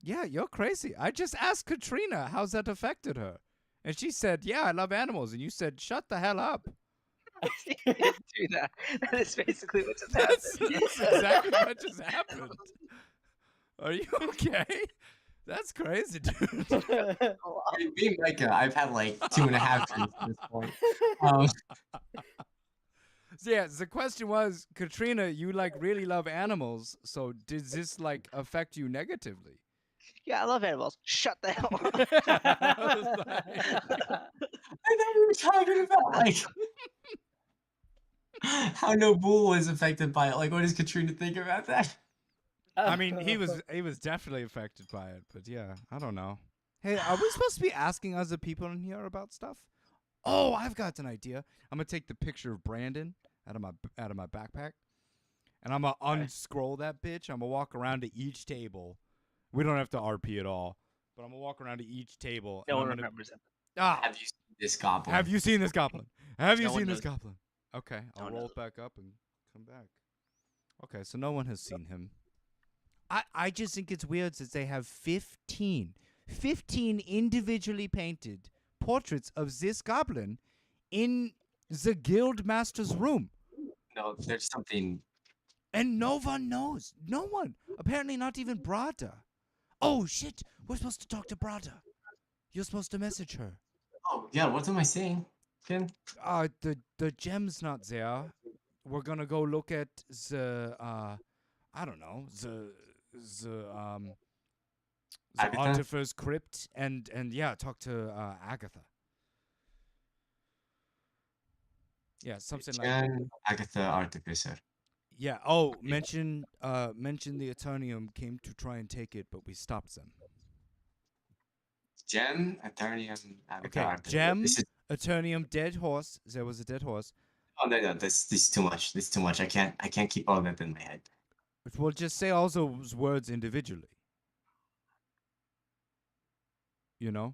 [SPEAKER 1] Yeah, you're crazy. I just asked Katrina how's that affected her. And she said, yeah, I love animals. And you said, shut the hell up.
[SPEAKER 4] You didn't do that. That is basically what just
[SPEAKER 1] That's
[SPEAKER 4] happened.
[SPEAKER 1] exactly what just happened. Are you okay? That's crazy, dude.
[SPEAKER 3] Being Micah, I've had like 2.5 drinks at this point.
[SPEAKER 1] So yeah, the question was, Katrina, you like really love animals. So did this like affect you negatively?
[SPEAKER 4] Yeah, I love animals. Shut the hell up.
[SPEAKER 3] I thought we were talking about like how Noble was affected by it. Like, what does Katrina think about that?
[SPEAKER 1] I mean, he was definitely affected by it, but yeah, I don't know. Hey, are we supposed to be asking other people in here about stuff? Oh, I've got an idea. I'm gonna take the picture of Brandon out of my backpack, and I'm gonna unscroll that bitch. I'm gonna walk around to each table. We don't have to RP at all, but I'm gonna walk around to each table.
[SPEAKER 4] No
[SPEAKER 1] and
[SPEAKER 4] one
[SPEAKER 1] I'm gonna,
[SPEAKER 4] remembers it.
[SPEAKER 3] Have you seen this goblin?
[SPEAKER 1] Have you seen this goblin? Have you
[SPEAKER 4] No one
[SPEAKER 1] seen this
[SPEAKER 4] knows.
[SPEAKER 1] goblin? Okay, I'll
[SPEAKER 4] No one
[SPEAKER 1] roll
[SPEAKER 4] knows.
[SPEAKER 1] it back up and come back. Okay, so no one has seen him. I just think it's weird that they have 15 individually painted portraits of this goblin in the guild master's room.
[SPEAKER 3] No, there's something.
[SPEAKER 1] And no one knows. No one. Apparently not even Brada. Oh, shit. We're supposed to talk to Brada. You're supposed to message her.
[SPEAKER 3] Oh, yeah, what am I saying? Ken?
[SPEAKER 1] The gem's not there. We're gonna go look at the, I don't know, the
[SPEAKER 3] Agatha?
[SPEAKER 1] Artifer's crypt and yeah, talk to Agatha. Yeah, something like
[SPEAKER 3] Jen, Agatha, Artificer.
[SPEAKER 1] yeah. Oh, mention the Eternium came to try and take it, but we stopped them.
[SPEAKER 3] Gem, Eternium, Agatha,
[SPEAKER 1] Okay,
[SPEAKER 3] Artificer.
[SPEAKER 1] Gem,
[SPEAKER 3] This is,
[SPEAKER 1] Eternium, dead horse. There was a dead horse.
[SPEAKER 3] oh no, this is too much. This is too much. I can't keep all that in my head.
[SPEAKER 1] We'll just say all those words individually. You know?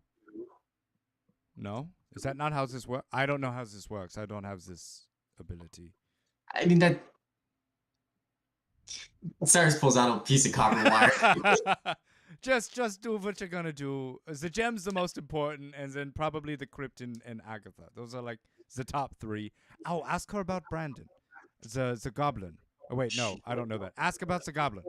[SPEAKER 1] No? Is that not how this works? I don't know how this works. I don't have this ability.
[SPEAKER 3] I mean that. Cyrus pulls out a piece of copper wire.
[SPEAKER 1] just do what you're gonna do. The gem's the most important, and then probably the crypt and Agatha. Those are like the top 3. Oh, ask her about Brandon, the goblin. Oh wait, no, I don't know that. Ask about the goblin.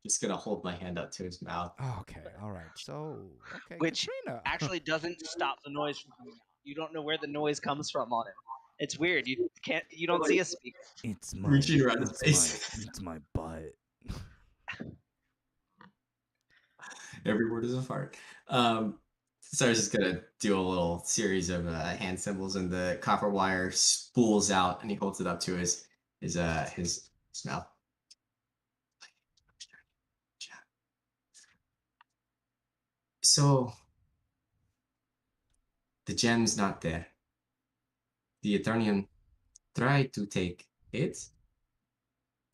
[SPEAKER 3] Just gonna hold my hand up to his mouth.
[SPEAKER 1] Oh, okay, all right. So, okay,
[SPEAKER 4] Which
[SPEAKER 1] Katrina.
[SPEAKER 4] actually doesn't stop the noise from coming out. You don't know where the noise comes from on it. It's weird. You don't see a speaker.
[SPEAKER 1] It's my
[SPEAKER 3] Reaching around his face.
[SPEAKER 1] it's my butt.
[SPEAKER 3] Every word is a fart. Cyrus is gonna do a little series of hand symbols, and the copper wire spools out, and he holds it up to his mouth. So, the gem's not there. The Eternian tried to take it.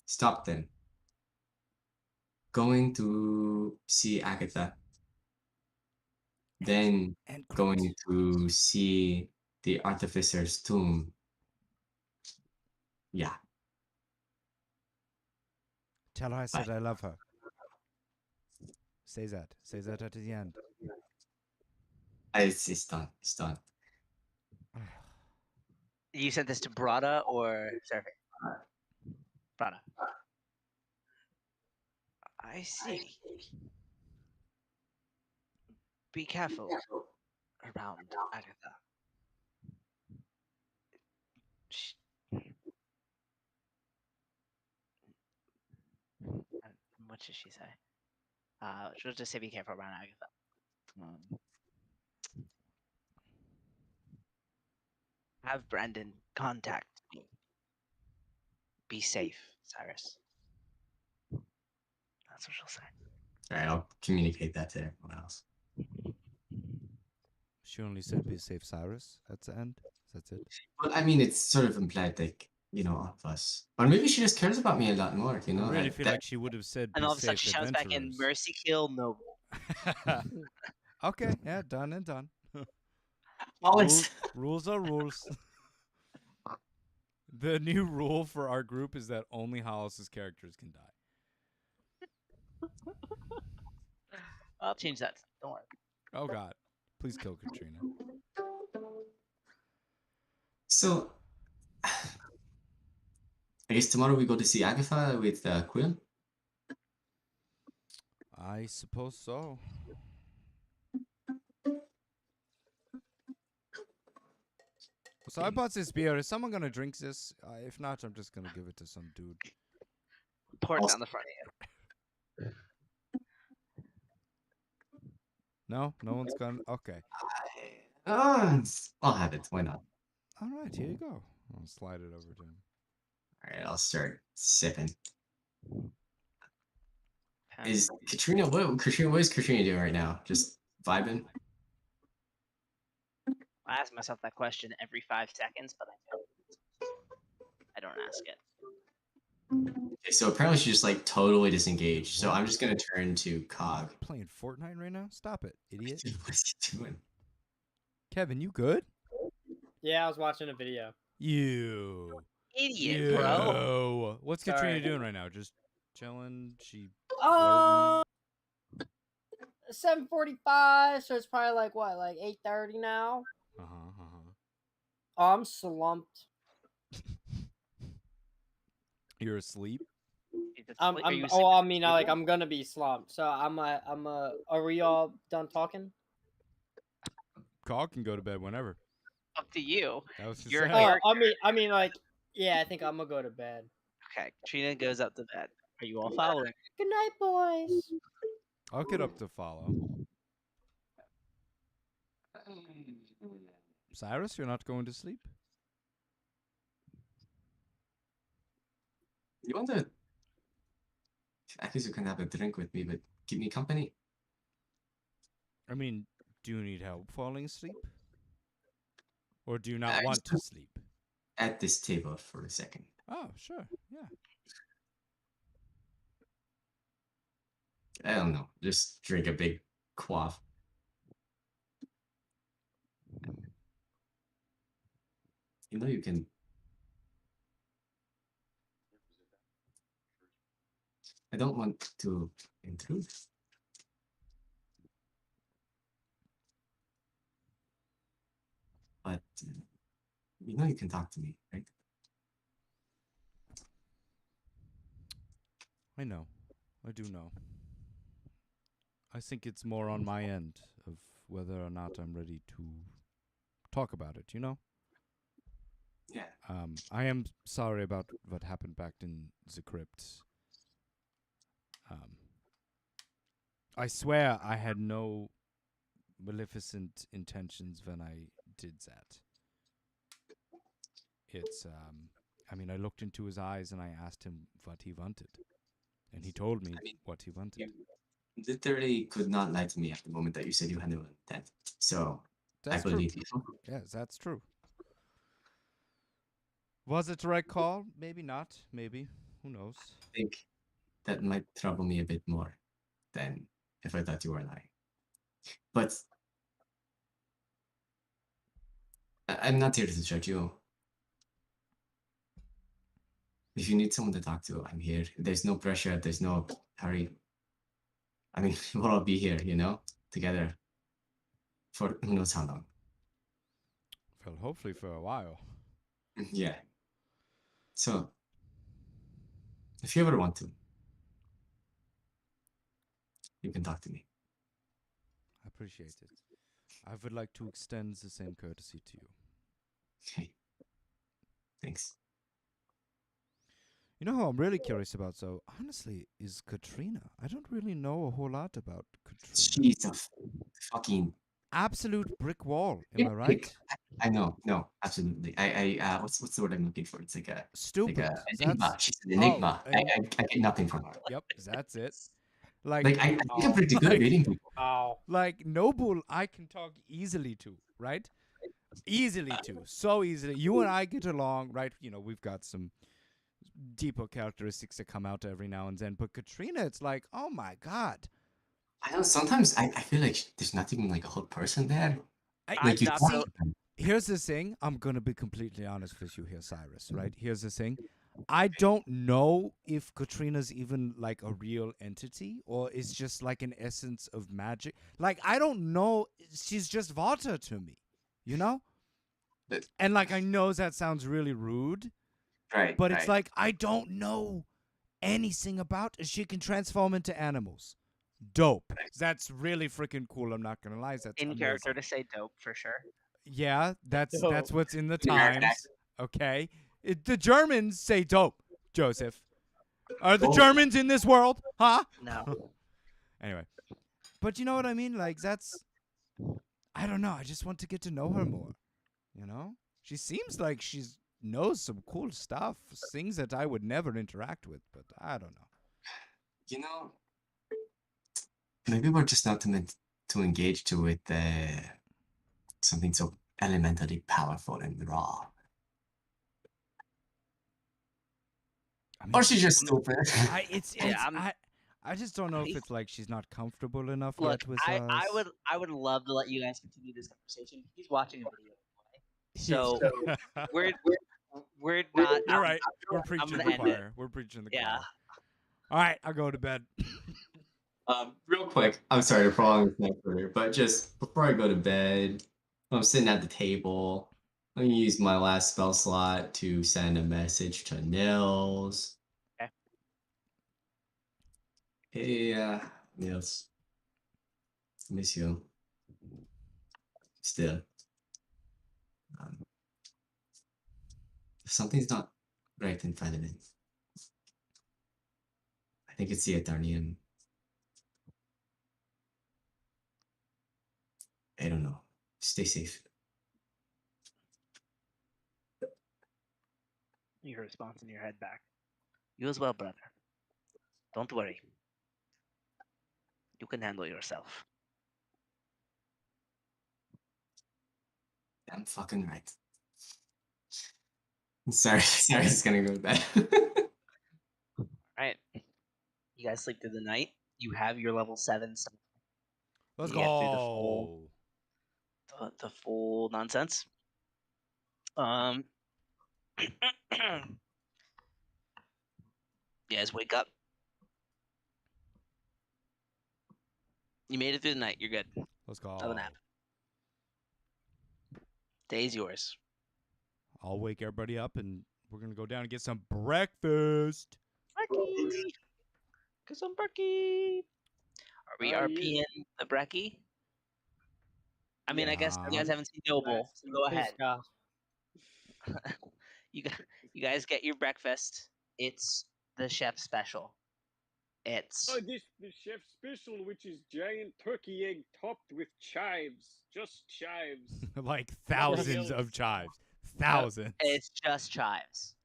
[SPEAKER 3] Stop them. Going to see Agatha. Then
[SPEAKER 1] And
[SPEAKER 3] going to see the Artificer's tomb. Yeah.
[SPEAKER 1] Tell her I said I love her. Say that. Say that at the end.
[SPEAKER 3] It's done. It's done.
[SPEAKER 4] You sent this to Brada or Survey? Brada. I see. Be careful around Agatha. What did she say? She'll just say be careful around Agatha. Have Brandon contact me. Be safe, Cyrus. That's what she'll say.
[SPEAKER 3] All right, I'll communicate that to everyone else.
[SPEAKER 1] She only said be safe, Cyrus. That's the end. That's it.
[SPEAKER 3] But I mean, it's sort of implied, like, all of us. Or maybe she just cares about me a lot more,
[SPEAKER 1] I really feel like she would have said
[SPEAKER 4] And
[SPEAKER 1] be
[SPEAKER 4] all of a sudden
[SPEAKER 1] safe,
[SPEAKER 4] she shouts back in,
[SPEAKER 1] adventurers.
[SPEAKER 4] Mercy Kill Noble.
[SPEAKER 1] Okay, yeah, done and done.
[SPEAKER 3] Always.
[SPEAKER 1] Rules are rules. The new rule for our group is that only Hollis's characters can die.
[SPEAKER 4] I'll change that. Don't worry.
[SPEAKER 1] Oh God, please kill Katrina.
[SPEAKER 3] So, I guess tomorrow we go to see Agatha with Quill.
[SPEAKER 1] I suppose so. So I bought this beer. Is someone gonna drink this? If not, I'm just gonna give it to some dude.
[SPEAKER 4] Pour it down the front of you.
[SPEAKER 1] No, no one's gonna. Okay.
[SPEAKER 3] I'll have it. Why not?
[SPEAKER 1] All right, here you go. I'll slide it over to him.
[SPEAKER 3] All right, I'll start sipping.
[SPEAKER 4] Okay.
[SPEAKER 3] Is Katrina? What is Katrina doing right now? Just vibing.
[SPEAKER 4] I ask myself that question every 5 seconds, but I don't ask it.
[SPEAKER 3] Okay, so apparently she's just like totally disengaged. So I'm just gonna turn to Cog.
[SPEAKER 1] Playing Fortnite right now? Stop it, idiot.
[SPEAKER 3] What is he doing?
[SPEAKER 1] Kevin, you good?
[SPEAKER 2] Yeah, I was watching a video.
[SPEAKER 1] You.
[SPEAKER 4] Idiot, bro.
[SPEAKER 1] What's
[SPEAKER 2] Sorry.
[SPEAKER 1] Katrina doing right now? Just chilling? She
[SPEAKER 2] Oh,
[SPEAKER 1] flirting?
[SPEAKER 2] 7:45. So it's probably like what, like 8:30 now. Oh, I'm slumped.
[SPEAKER 1] You're asleep?
[SPEAKER 2] I'm gonna be slumped. So are we all done talking?
[SPEAKER 1] Cog can go to bed whenever.
[SPEAKER 4] Up to you.
[SPEAKER 1] That was his
[SPEAKER 4] You're
[SPEAKER 1] saying.
[SPEAKER 4] here.
[SPEAKER 2] I mean, like, yeah, I think I'm gonna go to bed.
[SPEAKER 4] Okay, Trina goes up to bed. Are you all following?
[SPEAKER 2] Good night, boys.
[SPEAKER 1] I'll get up to follow. Cyrus, you're not going to sleep?
[SPEAKER 3] You want to? I guess you can have a drink with me, but keep me company.
[SPEAKER 1] I mean, do you need help falling asleep? Or do you not want to sleep?
[SPEAKER 3] At this table for a second.
[SPEAKER 1] Oh, sure. Yeah.
[SPEAKER 3] I don't know. Just drink a big quaff. You can. I don't want to intrude. But you can talk to me, right?
[SPEAKER 1] I know. I do know. I think it's more on my end of whether or not I'm ready to talk about it, you know?
[SPEAKER 3] Yeah.
[SPEAKER 1] I am sorry about what happened back in the crypt. I swear I had no maleficent intentions when I did that. It's, I mean, I looked into his eyes and I asked him what he wanted. And he told me what he wanted.
[SPEAKER 3] You literally could not lie to me at the moment that you said you had no intent. So
[SPEAKER 1] That's true.
[SPEAKER 3] believe you.
[SPEAKER 1] Yes, that's true. Was it the right call? Maybe not. Maybe. Who knows?
[SPEAKER 3] I think that might trouble me a bit more than if I thought you were lying. But I'm not here to judge you. If you need someone to talk to, I'm here. There's no pressure. There's no hurry. I mean, we'll all be here, together for who knows how long.
[SPEAKER 1] Well, hopefully for a while.
[SPEAKER 3] Yeah. So, if you ever want to, you can talk to me.
[SPEAKER 1] I appreciate it. I would like to extend the same courtesy to you.
[SPEAKER 3] Okay. Thanks.
[SPEAKER 1] You know who I'm really curious about, though, honestly, is Katrina. I don't really know a whole lot about Katrina.
[SPEAKER 3] She's a fucking
[SPEAKER 1] Absolute brick wall, am I right?
[SPEAKER 3] I know, no, absolutely. What's the word I'm looking for? It's like a
[SPEAKER 1] Stupid.
[SPEAKER 3] enigma. She's an enigma.
[SPEAKER 1] Oh,
[SPEAKER 3] I get nothing from her.
[SPEAKER 1] Yep, that's it. Like
[SPEAKER 3] I think I'm pretty good at reading people.
[SPEAKER 2] Oh,
[SPEAKER 1] like Noble, I can talk easily to, right? Easily to, so easily. You and I get along, right? We've got some deeper characteristics that come out every now and then. But Katrina, it's like, oh my god.
[SPEAKER 3] I know. Sometimes I feel like there's not even like a whole person there.
[SPEAKER 4] I'm not
[SPEAKER 1] see, here's the thing. I'm gonna be completely honest with you here, Cyrus. Right? Here's the thing. I don't know if Katrina's even like a real entity or is just like an essence of magic. Like I don't know. She's just water to me, And like I know that sounds really rude,
[SPEAKER 3] Right.
[SPEAKER 1] but it's like I don't know anything about. She can transform into animals. Dope. That's really freaking cool. I'm not gonna lie. That's
[SPEAKER 4] in
[SPEAKER 1] amazing.
[SPEAKER 4] character to say dope for sure.
[SPEAKER 1] Yeah, that's
[SPEAKER 2] Dope.
[SPEAKER 1] what's in the
[SPEAKER 3] American
[SPEAKER 1] times. Okay, the Germans say dope. Joseph, are the
[SPEAKER 3] Oh.
[SPEAKER 1] Germans in this world? Huh?
[SPEAKER 4] No.
[SPEAKER 1] Anyway, but you know what I mean? Like that's, I don't know. I just want to get to know her more. She seems like she's knows some cool stuff, things that I would never interact with. But I don't know.
[SPEAKER 3] Maybe we're just not meant to engage with something so elementally powerful and raw.
[SPEAKER 1] I mean,
[SPEAKER 3] Or she's just stupid.
[SPEAKER 1] I just don't know if it's like she's not comfortable enough
[SPEAKER 4] Look,
[SPEAKER 1] yet with
[SPEAKER 4] I
[SPEAKER 1] us.
[SPEAKER 4] I would love to let you guys continue this conversation. He's watching a video. So we're not.
[SPEAKER 1] You're right. We're
[SPEAKER 4] I'm
[SPEAKER 1] preaching
[SPEAKER 4] gonna
[SPEAKER 1] the
[SPEAKER 4] end it.
[SPEAKER 1] choir. We're preaching the
[SPEAKER 4] Yeah.
[SPEAKER 1] choir. All right, I'll go to bed.
[SPEAKER 3] Real quick, I'm sorry to prolong this next further, but just before I go to bed, I'm sitting at the table. I'm gonna use my last spell slot to send a message to Nils.
[SPEAKER 4] Okay.
[SPEAKER 3] Hey, Nils. Miss you. Still. Something's not right in Paladin. I think it's the Eternian. I don't know. Stay safe.
[SPEAKER 4] Your response in your head back. You as well, brother. Don't worry. You can handle yourself.
[SPEAKER 3] I'm fucking right. Sorry, it's gonna go to bed.
[SPEAKER 4] Alright. You guys sleep through the night. You have your level 7 stuff.
[SPEAKER 1] Let's
[SPEAKER 4] You get through
[SPEAKER 1] go.
[SPEAKER 4] the full nonsense. You guys wake up. You made it through the night. You're good.
[SPEAKER 1] Let's go.
[SPEAKER 4] Have a nap. Day's yours.
[SPEAKER 1] I'll wake everybody up and we're gonna go down and get some breakfast.
[SPEAKER 4] Brekkie! Get some brekkie! Are we RPing the brekkie? I mean, I guess you guys
[SPEAKER 1] Yeah.
[SPEAKER 4] haven't seen Noble, so go
[SPEAKER 2] please,
[SPEAKER 4] ahead.
[SPEAKER 2] God.
[SPEAKER 4] You guys get your breakfast. It's the chef special. It's
[SPEAKER 5] Oh, the chef special, which is giant turkey egg topped with chives, just chives.
[SPEAKER 1] Like
[SPEAKER 5] Nothing
[SPEAKER 1] thousands
[SPEAKER 5] else.
[SPEAKER 1] of chives. Thousands.
[SPEAKER 4] it's just chives.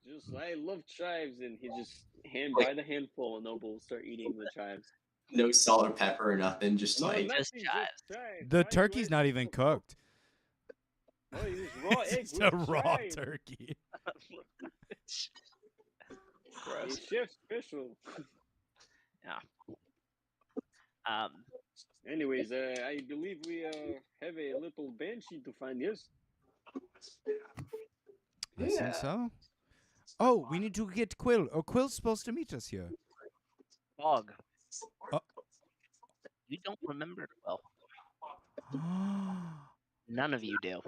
[SPEAKER 5] Just I love chives, and he just
[SPEAKER 3] Wait.
[SPEAKER 5] by the handful, and Noble will start eating the chives.
[SPEAKER 3] No salt or pepper or nothing, just
[SPEAKER 5] No,
[SPEAKER 3] like
[SPEAKER 5] nothing,
[SPEAKER 4] Just chives.
[SPEAKER 5] chives.
[SPEAKER 1] The
[SPEAKER 5] Why
[SPEAKER 1] turkey's
[SPEAKER 5] do I
[SPEAKER 1] not
[SPEAKER 5] have
[SPEAKER 1] even
[SPEAKER 5] to cook?
[SPEAKER 1] cooked.
[SPEAKER 5] Oh, use raw egg.
[SPEAKER 1] It's
[SPEAKER 5] We'll
[SPEAKER 1] a raw
[SPEAKER 5] try it.
[SPEAKER 1] turkey.
[SPEAKER 5] It's chef special.
[SPEAKER 4] Um,
[SPEAKER 5] Anyways, I believe we have a little banshee to find. Yes.
[SPEAKER 1] I think so. Oh, we need to get Quill. Oh, Quill's supposed to meet us here.
[SPEAKER 4] Fog.
[SPEAKER 1] Oh.
[SPEAKER 4] You don't remember it well. None of you do.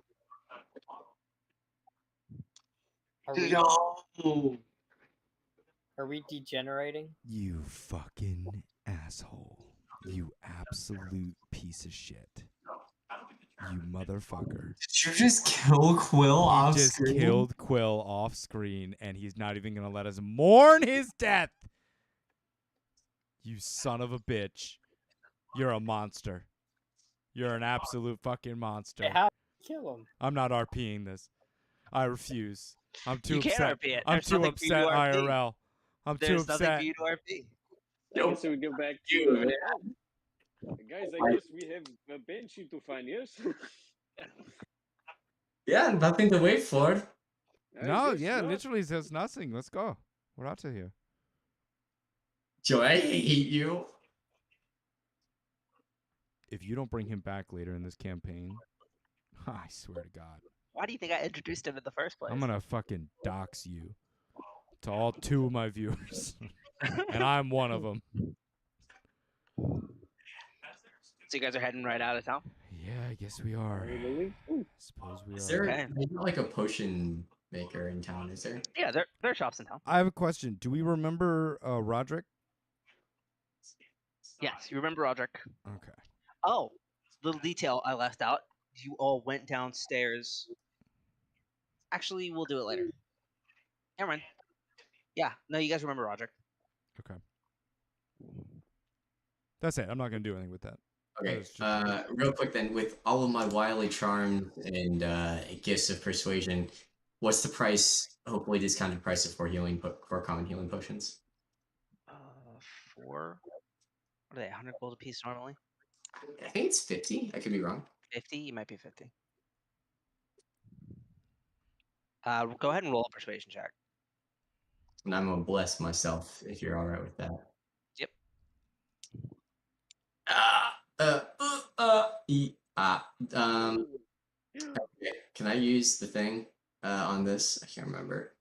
[SPEAKER 2] Are we degenerating?
[SPEAKER 1] You fucking asshole. You absolute piece of shit. You motherfucker.
[SPEAKER 3] Did you just kill Quill
[SPEAKER 1] He
[SPEAKER 3] off
[SPEAKER 1] just
[SPEAKER 3] screen?
[SPEAKER 1] killed Quill off screen, and he's not even going to let us mourn his death. You son of a bitch. You're a monster. You're an absolute fucking monster.
[SPEAKER 2] Hey, how did you kill him?
[SPEAKER 1] I'm not RPing this. I refuse. I'm too
[SPEAKER 4] You can't
[SPEAKER 1] upset.
[SPEAKER 4] RP it.
[SPEAKER 1] I'm
[SPEAKER 4] There's
[SPEAKER 1] too
[SPEAKER 4] nothing for you to
[SPEAKER 1] upset
[SPEAKER 4] RP.
[SPEAKER 1] IRL. I'm too
[SPEAKER 4] There's nothing
[SPEAKER 1] upset.
[SPEAKER 4] for you to RP.
[SPEAKER 5] I guess we go back to
[SPEAKER 3] You, man.
[SPEAKER 5] guys. I guess we have a banshee to find. Yes.
[SPEAKER 3] Yeah, nothing to wait for.
[SPEAKER 5] I
[SPEAKER 1] No,
[SPEAKER 5] guess
[SPEAKER 1] yeah,
[SPEAKER 5] not.
[SPEAKER 1] literally says nothing. Let's go. We're out of here.
[SPEAKER 3] Joe, I hate you.
[SPEAKER 1] If you don't bring him back later in this campaign, I swear to God,
[SPEAKER 4] Why do you think I introduced him in the first place?
[SPEAKER 1] I'm going to fucking dox you to all 2 of my viewers. And I'm one of them.
[SPEAKER 4] So you guys are heading right out of town?
[SPEAKER 1] Yeah, I guess we are.
[SPEAKER 5] I believe. Ooh.
[SPEAKER 1] Suppose we
[SPEAKER 3] Is
[SPEAKER 1] are.
[SPEAKER 3] there
[SPEAKER 4] Okay.
[SPEAKER 3] maybe like a potion maker in town? Is there?
[SPEAKER 4] Yeah, there are shops in town.
[SPEAKER 1] I have a question. Do we remember Roderick?
[SPEAKER 4] Yes, you remember Roderick.
[SPEAKER 1] Okay.
[SPEAKER 4] Oh, little detail I left out. You all went downstairs. Actually, we'll do it later. Never mind. Yeah, no, you guys remember Roderick.
[SPEAKER 1] Okay. That's it. I'm not going to do anything with that.
[SPEAKER 3] Okay.
[SPEAKER 1] That's just-
[SPEAKER 3] Real quick then, with all of my wily charms and gifts of persuasion, what's the price? Hopefully, discounted price of 4 common healing potions.
[SPEAKER 4] 4. What are they? 100 gold a piece normally.
[SPEAKER 3] I think it's 50. I could be wrong.
[SPEAKER 4] 50. You might be 50. Go ahead and roll a persuasion check.
[SPEAKER 3] And I'm gonna bless myself if you're all right with that.
[SPEAKER 4] Yep.
[SPEAKER 3] Okay. Can I use the thing on this? I can't remember.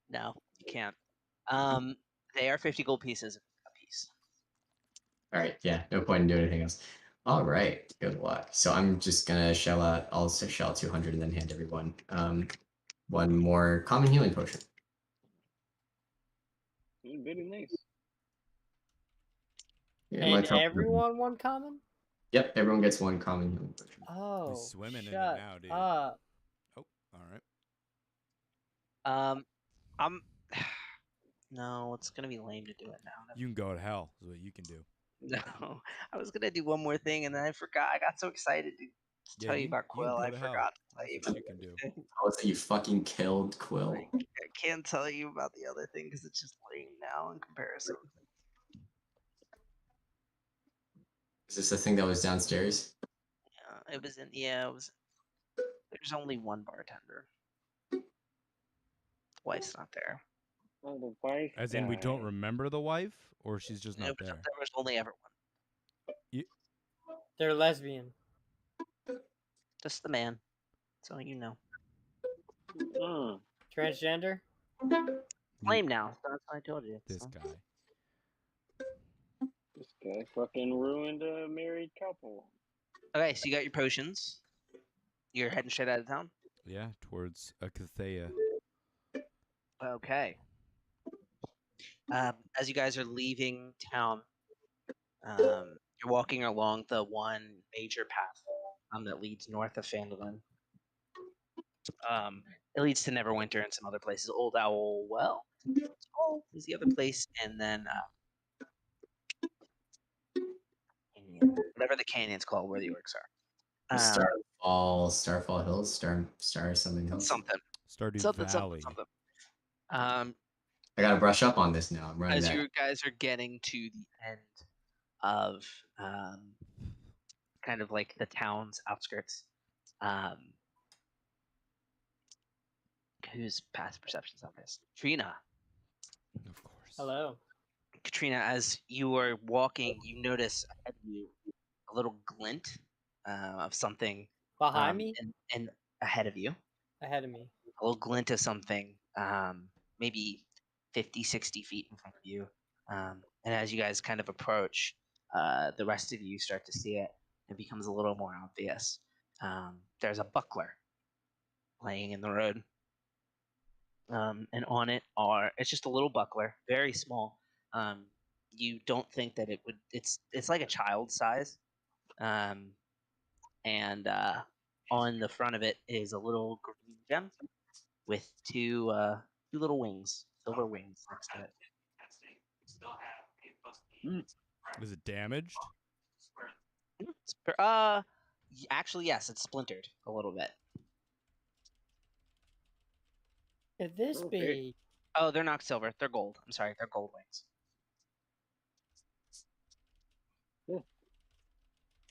[SPEAKER 4] No, you can't. They are 50 gold pieces a piece.
[SPEAKER 3] All right, yeah, no point in doing anything else. All right, good luck. So I'm just gonna shell out. I'll shell out 200 and then hand everyone one more common healing potion.
[SPEAKER 5] Very nice.
[SPEAKER 3] Yeah,
[SPEAKER 2] And
[SPEAKER 3] my top-
[SPEAKER 2] everyone one common?
[SPEAKER 3] Yep, everyone gets 1 common healing potion.
[SPEAKER 2] Oh,
[SPEAKER 1] swimming in it
[SPEAKER 2] shut
[SPEAKER 1] now, dude.
[SPEAKER 2] up.
[SPEAKER 1] Oh, all right.
[SPEAKER 4] I'm. No, it's gonna be lame to do it now.
[SPEAKER 1] You can go to hell. Is what you can do.
[SPEAKER 4] No, I was gonna do one more thing and then I forgot. I got so excited to tell you about Quill.
[SPEAKER 1] can go
[SPEAKER 4] I
[SPEAKER 1] to hell.
[SPEAKER 4] forgot to tell you
[SPEAKER 1] That's
[SPEAKER 4] about
[SPEAKER 1] what you can do.
[SPEAKER 3] How is it you fucking killed Quill?
[SPEAKER 4] I can't tell you about the other thing because it's just lame now in comparison.
[SPEAKER 3] Is this the thing that was downstairs?
[SPEAKER 4] Yeah, it was in. Yeah, it was. There's only one bartender. The wife's not there.
[SPEAKER 5] Oh, the wife.
[SPEAKER 1] As in, we don't
[SPEAKER 5] died.
[SPEAKER 1] remember the wife, or she's just not there.
[SPEAKER 4] There was only ever one.
[SPEAKER 2] They're lesbian.
[SPEAKER 4] Just the man. So you know.
[SPEAKER 5] Mm,
[SPEAKER 2] Transgender?
[SPEAKER 4] Lame now. That's what I told you.
[SPEAKER 1] This
[SPEAKER 4] so.
[SPEAKER 1] guy.
[SPEAKER 5] this guy fucking ruined a married couple.
[SPEAKER 4] Okay, so you got your potions. You're heading straight out of town.
[SPEAKER 1] Yeah, towards Akathea.
[SPEAKER 4] Okay. As you guys are leaving town, you're walking along the one major path that leads north of Phandalin. It leads to Neverwinter and some other places. Old Owl Well is the other place, and then whatever the canyon's called where the orcs are.
[SPEAKER 3] Starfall Hills, Star something else.
[SPEAKER 4] Something.
[SPEAKER 1] Stardew Valley.
[SPEAKER 3] I gotta brush up on this now. I'm running
[SPEAKER 4] As
[SPEAKER 3] that.
[SPEAKER 4] you guys are getting to the end of kind of like the town's outskirts, whose passive perception's on this? Trina.
[SPEAKER 1] Of course.
[SPEAKER 2] Hello.
[SPEAKER 4] Katrina, as you are walking, you notice ahead of you a little glint of something
[SPEAKER 2] Behind me?
[SPEAKER 4] and ahead of you.
[SPEAKER 2] Ahead of me.
[SPEAKER 4] A little glint of something, maybe 50, 60 feet in front of you. And as you guys kind of approach, the rest of you start to see it. It becomes a little more obvious. There's a buckler laying in the road. And on it it's just a little buckler, very small. You don't think that it's like a child's size. And on the front of it is a little green gem with two little wings, silver wings next to it.
[SPEAKER 1] Is it damaged?
[SPEAKER 4] Actually, yes, it's splintered a little bit.
[SPEAKER 2] Could this be?
[SPEAKER 4] Oh, they're not silver. They're gold. I'm sorry, they're gold wings.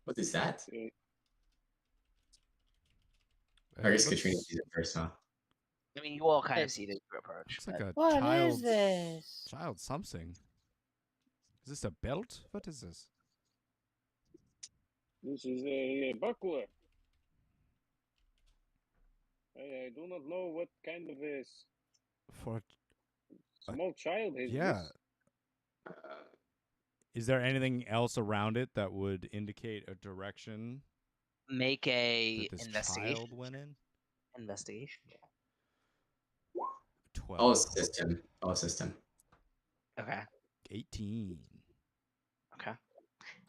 [SPEAKER 3] What is that?
[SPEAKER 1] Uh,
[SPEAKER 3] I guess
[SPEAKER 1] looks-
[SPEAKER 3] Katrina sees it first, huh?
[SPEAKER 4] I mean, you all kind of
[SPEAKER 2] It's-
[SPEAKER 4] see the approach.
[SPEAKER 1] Looks like a
[SPEAKER 2] What
[SPEAKER 1] child.
[SPEAKER 2] is this?
[SPEAKER 1] Child something. Is this a belt? What is this?
[SPEAKER 5] This is a buckler. I do not know what kind of a
[SPEAKER 1] For
[SPEAKER 5] small child is
[SPEAKER 1] yeah.
[SPEAKER 5] this.
[SPEAKER 1] Is there anything else around it that would indicate a direction
[SPEAKER 4] Make a
[SPEAKER 1] that this
[SPEAKER 4] investigation.
[SPEAKER 1] child went in?
[SPEAKER 4] Investigation.
[SPEAKER 1] 12.
[SPEAKER 3] I'll assist him. I'll assist him.
[SPEAKER 4] Okay.
[SPEAKER 1] 18.
[SPEAKER 4] Okay.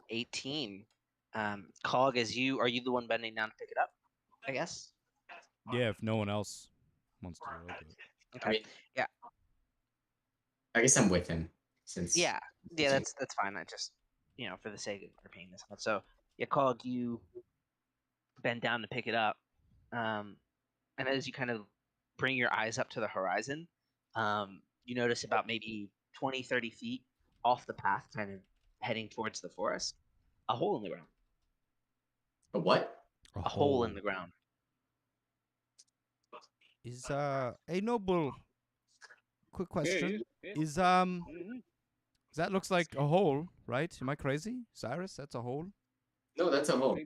[SPEAKER 4] 18. Cog, are you the one bending down to pick it up? I guess.
[SPEAKER 1] Yeah, if no one else wants to roll it.
[SPEAKER 4] Okay.
[SPEAKER 3] I mean,
[SPEAKER 4] Yeah.
[SPEAKER 3] I guess I'm with him since.
[SPEAKER 4] Yeah, that's fine. I just, for the sake of repeating this one. So, yeah, Cog, you bend down to pick it up, and as you kind of bring your eyes up to the horizon, you notice about maybe 20, 30 feet off the path, kind of heading towards the forest, a hole in the ground.
[SPEAKER 3] A what?
[SPEAKER 4] A hole in the ground.
[SPEAKER 1] Is hey Noble, quick question.
[SPEAKER 5] Yeah.
[SPEAKER 1] Is
[SPEAKER 5] Mhm.
[SPEAKER 1] that looks like a hole, right? Am I crazy? Cyrus, that's a hole?
[SPEAKER 3] No, that's a hole.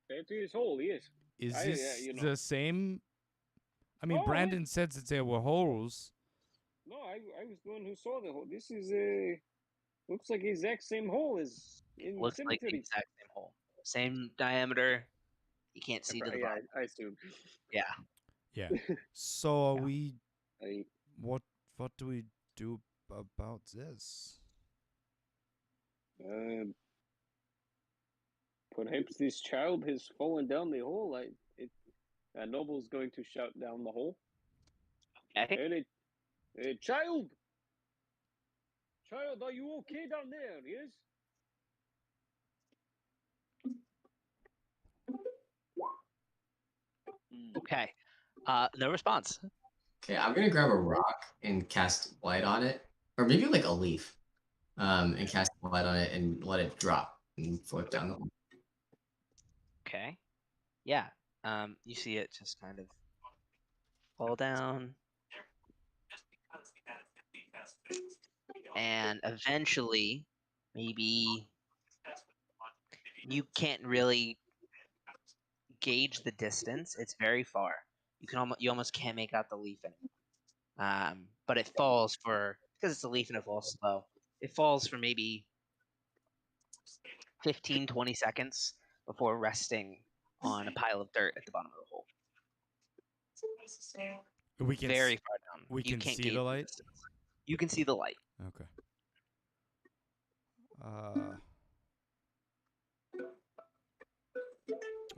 [SPEAKER 5] That is hole, yes.
[SPEAKER 1] Is
[SPEAKER 5] Yeah,
[SPEAKER 1] this
[SPEAKER 5] you know.
[SPEAKER 1] the same? I mean,
[SPEAKER 5] Oh,
[SPEAKER 1] Brandon said that there were holes.
[SPEAKER 5] No, I was the one who saw the hole. This is looks like the exact same hole as in the
[SPEAKER 4] Looks like the
[SPEAKER 5] cemetery.
[SPEAKER 4] exact same hole. Same diameter. You can't see to the bottom.
[SPEAKER 5] I assume.
[SPEAKER 4] Yeah.
[SPEAKER 1] Yeah. So
[SPEAKER 4] Yeah.
[SPEAKER 1] we
[SPEAKER 5] I,
[SPEAKER 1] what do we do about this?
[SPEAKER 5] perhaps this child has fallen down the hole. Noble's going to shout down the hole.
[SPEAKER 4] Okay.
[SPEAKER 5] Child! Child, are you okay down there? Yes?
[SPEAKER 4] Okay. No response.
[SPEAKER 3] Okay, I'm gonna grab a rock and cast light on it, or maybe like a leaf, and cast light on it and let it drop and float down the hole.
[SPEAKER 4] Okay. Yeah. You see it just kind of fall down. And eventually, maybe you can't really gauge the distance. It's very far. You almost can't make out the leaf anymore. But it falls because it's a leaf and it falls slow. It falls for maybe 15, 20 seconds before resting on a pile of dirt at the bottom of the hole.
[SPEAKER 1] We can
[SPEAKER 4] Very far down.
[SPEAKER 1] we
[SPEAKER 4] You
[SPEAKER 1] can
[SPEAKER 4] can't
[SPEAKER 1] see
[SPEAKER 4] gauge
[SPEAKER 1] the light?
[SPEAKER 4] distance. You can see the light.
[SPEAKER 1] Okay.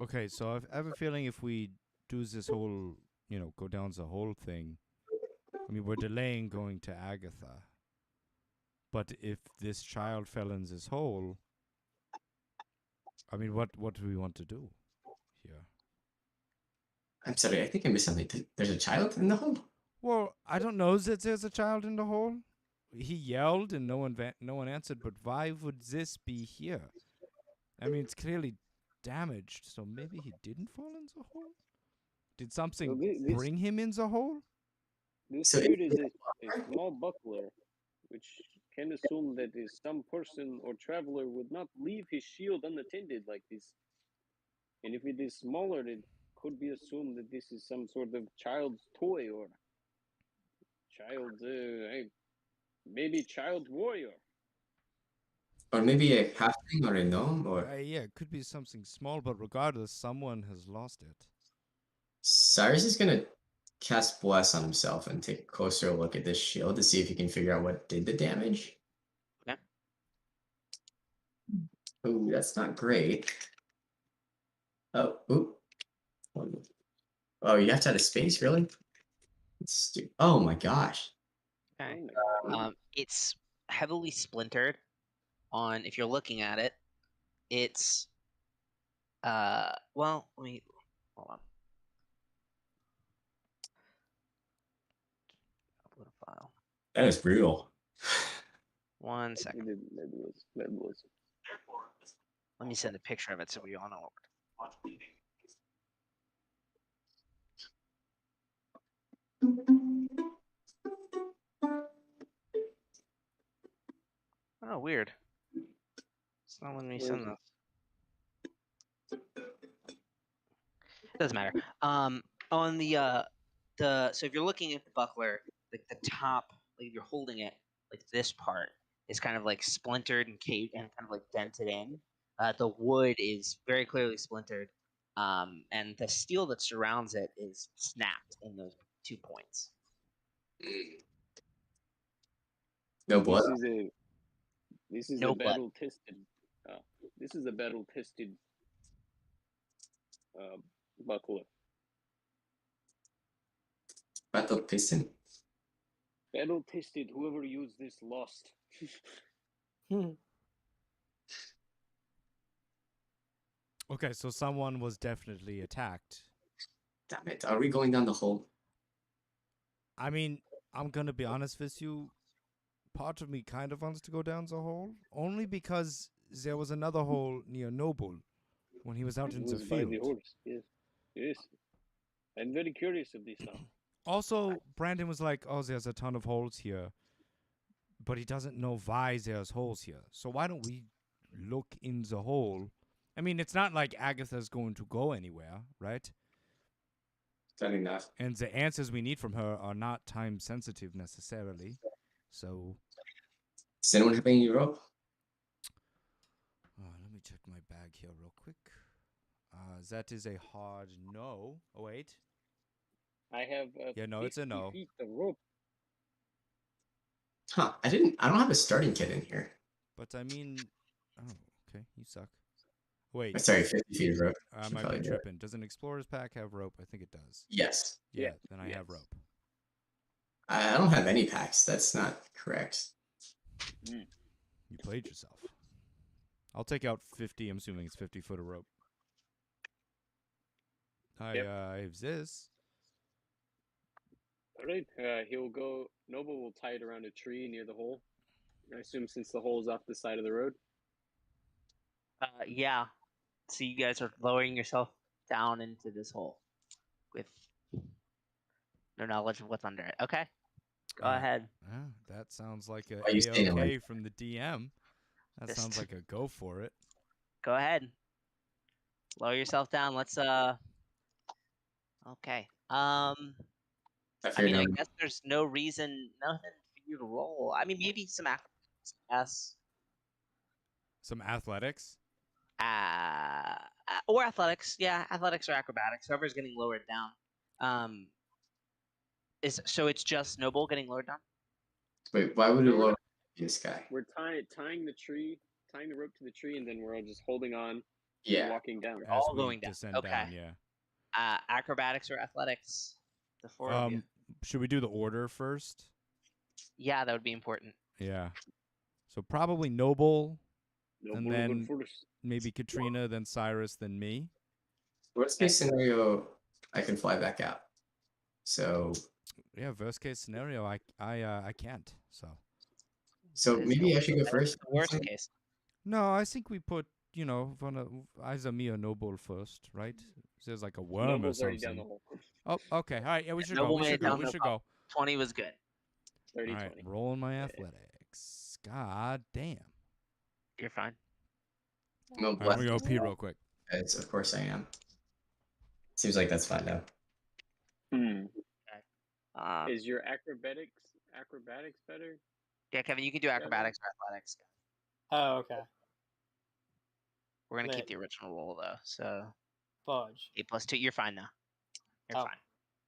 [SPEAKER 1] Okay, so I have a feeling if we do this whole, go down the whole thing, I mean, we're delaying going to Agatha. But if this child fell in this hole, I mean, what do we want to do here?
[SPEAKER 3] I'm sorry, I think I missed something. There's a child in the hole?
[SPEAKER 1] Well, I don't know that there's a child in the hole. He yelled and no one answered, but why would this be here? I mean, it's clearly damaged, so maybe he didn't fall in the hole? Did something
[SPEAKER 5] this-
[SPEAKER 1] bring him in the hole?
[SPEAKER 5] This
[SPEAKER 3] So
[SPEAKER 5] here
[SPEAKER 3] is
[SPEAKER 5] is a small buckler, which can assume that is some person or traveler would not leave his shield unattended like this. And if it is smaller, it could be assumed that this is some sort of child's toy or child, maybe child warrior.
[SPEAKER 3] or maybe a halfling or a gnome, or
[SPEAKER 1] Yeah, it could be something small, but regardless, someone has lost it.
[SPEAKER 3] Cyrus is gonna cast Bless on himself and take a closer look at this shield to see if he can figure out what did the damage.
[SPEAKER 4] Okay.
[SPEAKER 3] Ooh, that's not great. Oh, ooh. Oh, you have to have a space, really? Oh my gosh.
[SPEAKER 4] Okay.
[SPEAKER 5] Oh my God.
[SPEAKER 4] It's heavily splintered. On if you're looking at it, it's well, let me hold on. Upload a file.
[SPEAKER 3] That is brutal.
[SPEAKER 4] 1 second.
[SPEAKER 5] That was.
[SPEAKER 4] Let me send a picture of it so we all know. Oh, weird. It's not letting me send this. Doesn't matter. On the so if you're looking at the buckler, like the top, like you're holding it, like this part is kind of like splintered and caved and kind of like dented in. The wood is very clearly splintered, and the steel that surrounds it is snapped in those 2 points.
[SPEAKER 3] No blood.
[SPEAKER 5] This is
[SPEAKER 4] No
[SPEAKER 5] a
[SPEAKER 4] blood.
[SPEAKER 5] battle tested. This is a battle tested buckler.
[SPEAKER 3] Battle piston.
[SPEAKER 5] Battle tested. Whoever used this lost.
[SPEAKER 1] Okay, so someone was definitely attacked.
[SPEAKER 3] Damn it. Are we going down the hole?
[SPEAKER 1] I mean, I'm gonna be honest with you. Part of me kind of wants to go down the hole, only because there was another hole near Noble when he was out in
[SPEAKER 5] It
[SPEAKER 1] the
[SPEAKER 5] was by the
[SPEAKER 1] field.
[SPEAKER 5] horse. Yes. Yes. I'm very curious of this now.
[SPEAKER 1] Also, Brandon was like, "Oh, there's a ton of holes here," but he doesn't know why there's holes here. So why don't we look in the hole? I mean, it's not like Agatha's going to go anywhere, right?
[SPEAKER 3] That enough.
[SPEAKER 1] And the answers we need from her are not time sensitive necessarily. So,
[SPEAKER 3] Does anyone have any rope?
[SPEAKER 1] let me check my bag here real quick. That is a hard no. Oh, wait.
[SPEAKER 5] I have
[SPEAKER 1] Yeah, no, it's a
[SPEAKER 5] 50
[SPEAKER 1] no.
[SPEAKER 5] feet of rope.
[SPEAKER 3] Huh. I don't have a starting kit in here.
[SPEAKER 1] But I mean, oh, okay, you suck. Wait,
[SPEAKER 3] Sorry, 50 feet of rope.
[SPEAKER 1] I
[SPEAKER 3] Should
[SPEAKER 1] might
[SPEAKER 3] probably
[SPEAKER 1] be
[SPEAKER 3] do it.
[SPEAKER 1] tripping. Does an explorer's pack have rope? I think it does.
[SPEAKER 3] Yes.
[SPEAKER 1] Yeah,
[SPEAKER 5] Yeah,
[SPEAKER 1] then I have
[SPEAKER 5] yes.
[SPEAKER 1] rope.
[SPEAKER 3] I don't have any packs. That's not correct.
[SPEAKER 1] You played yourself. I'll take out 50. I'm assuming it's 50 foot of rope. I have this.
[SPEAKER 5] All right. He'll go. Noble will tie it around a tree near the hole. I assume since the hole's off the side of the road.
[SPEAKER 4] Yeah. So you guys are lowering yourself down into this hole with no knowledge of what's under it. Okay. Go ahead.
[SPEAKER 1] That sounds like a
[SPEAKER 3] Why are you staying
[SPEAKER 1] A-OK
[SPEAKER 3] awake?
[SPEAKER 1] from the DM. That
[SPEAKER 4] Just-
[SPEAKER 1] sounds like a go for it.
[SPEAKER 4] Go ahead. Lower yourself down. Let's Okay. I mean, I guess there's no reason, nothing for you to roll. I mean, maybe some acrobatics.
[SPEAKER 1] Some athletics.
[SPEAKER 4] Or athletics. Yeah, athletics or acrobatics. Whoever's getting lowered down. So it's just Noble getting lowered down?
[SPEAKER 3] Wait, why would we
[SPEAKER 5] No, we're
[SPEAKER 3] lower
[SPEAKER 5] not.
[SPEAKER 3] this guy?
[SPEAKER 5] We're tying the tree, tying the rope to the tree, and then we're all just holding on and
[SPEAKER 3] Yeah.
[SPEAKER 5] walking down.
[SPEAKER 1] As
[SPEAKER 4] all
[SPEAKER 1] we
[SPEAKER 4] going down.
[SPEAKER 1] descend
[SPEAKER 4] Okay.
[SPEAKER 1] down, yeah.
[SPEAKER 4] Acrobatics or athletics? The four of you.
[SPEAKER 1] Should we do the order first?
[SPEAKER 4] Yeah, that would be important.
[SPEAKER 1] Yeah. So probably Noble,
[SPEAKER 5] No
[SPEAKER 1] and
[SPEAKER 5] more
[SPEAKER 1] then
[SPEAKER 5] first.
[SPEAKER 1] maybe Katrina, then Cyrus, then me.
[SPEAKER 3] Worst case scenario, I can fly back out. So
[SPEAKER 1] Yeah, worst case scenario, I can't.
[SPEAKER 3] so
[SPEAKER 4] That is
[SPEAKER 3] maybe
[SPEAKER 4] the-
[SPEAKER 3] I should go
[SPEAKER 4] that is
[SPEAKER 3] first.
[SPEAKER 4] the worst case.
[SPEAKER 1] No, I think we put either me or Noble first, right? There's like a worm
[SPEAKER 5] Noble's
[SPEAKER 1] or
[SPEAKER 5] already down the
[SPEAKER 1] something.
[SPEAKER 5] hole.
[SPEAKER 1] Oh, okay. All right. Yeah, we should
[SPEAKER 4] Noble
[SPEAKER 1] go. We
[SPEAKER 4] made
[SPEAKER 1] should
[SPEAKER 4] it
[SPEAKER 1] go.
[SPEAKER 4] down
[SPEAKER 1] We
[SPEAKER 4] no
[SPEAKER 1] should go.
[SPEAKER 4] 20 was good.
[SPEAKER 5] 30,
[SPEAKER 1] All right,
[SPEAKER 5] 20.
[SPEAKER 1] rolling my
[SPEAKER 5] Yeah.
[SPEAKER 1] athletics. God damn.
[SPEAKER 4] You're fine.
[SPEAKER 3] I'm
[SPEAKER 1] All right, I'm gonna go pee real quick.
[SPEAKER 3] Of course I am. Seems like that's fine now.
[SPEAKER 5] Is your acrobatics better?
[SPEAKER 4] Yeah, Kevin, you can do acrobatics or athletics.
[SPEAKER 2] Oh, okay.
[SPEAKER 4] We're gonna keep
[SPEAKER 2] Lit.
[SPEAKER 4] the original roll though. So
[SPEAKER 2] Fudge.
[SPEAKER 4] 8 plus 2. You're fine now. You're
[SPEAKER 2] Oh.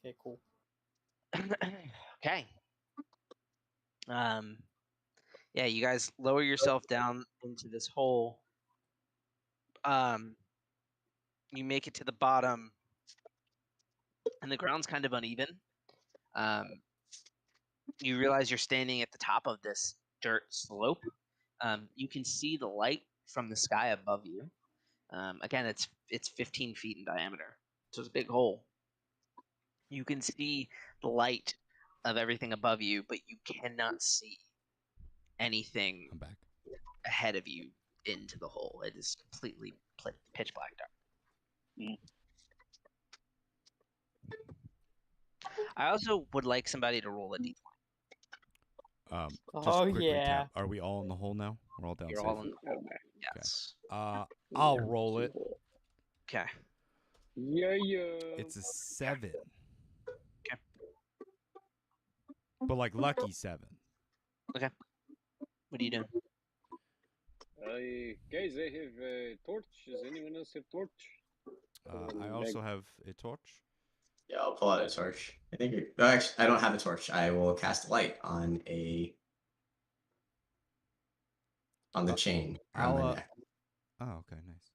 [SPEAKER 2] Okay, cool.
[SPEAKER 4] fine. Okay. Yeah, you guys lower yourself down into this hole. You make it to the bottom, and the ground's kind of uneven. You realize you're standing at the top of this dirt slope. You can see the light from the sky above you. Again, it's 15 feet in diameter, so it's a big hole. You can see the light of everything above you, but you cannot see anything
[SPEAKER 1] I'm back.
[SPEAKER 4] ahead of you into the hole. It is completely pitch black dark. I also would like somebody to roll a d20.
[SPEAKER 1] Just
[SPEAKER 2] Oh,
[SPEAKER 1] quick
[SPEAKER 2] yeah.
[SPEAKER 1] recap. Are we all in the hole now? We're all down
[SPEAKER 4] You're
[SPEAKER 1] safe.
[SPEAKER 4] all in the hole.
[SPEAKER 5] Okay.
[SPEAKER 4] Yes.
[SPEAKER 1] I'll roll it.
[SPEAKER 4] Okay.
[SPEAKER 5] Yeah.
[SPEAKER 1] It's a 7.
[SPEAKER 4] Okay.
[SPEAKER 1] But like lucky 7.
[SPEAKER 4] What are you doing?
[SPEAKER 5] Guys, I have a torch. Does anyone else have torch?
[SPEAKER 1] I also have a torch.
[SPEAKER 3] Yeah, I'll pull out a torch. I think. No, actually, I don't have a torch. I will cast light on the chain around my neck.
[SPEAKER 1] Oh, okay, nice.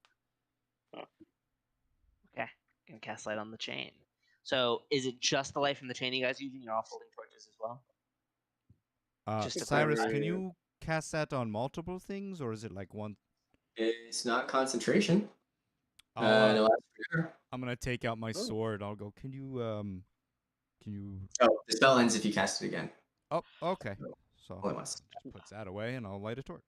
[SPEAKER 4] Okay. You can cast light on the chain. So is it just the light from the chain you guys using? You're all holding torches as well? Just to
[SPEAKER 1] Cyrus,
[SPEAKER 4] clarify.
[SPEAKER 1] can you cast that on multiple things, or is it like one?
[SPEAKER 3] It's not concentration.
[SPEAKER 1] I'll,
[SPEAKER 3] No, that's for sure.
[SPEAKER 1] I'm gonna take out my sword. I'll go. Can you?
[SPEAKER 3] Oh, the spell ends if you cast it again.
[SPEAKER 1] Oh, okay. So
[SPEAKER 3] Only once.
[SPEAKER 1] just puts that away, and I'll light a torch.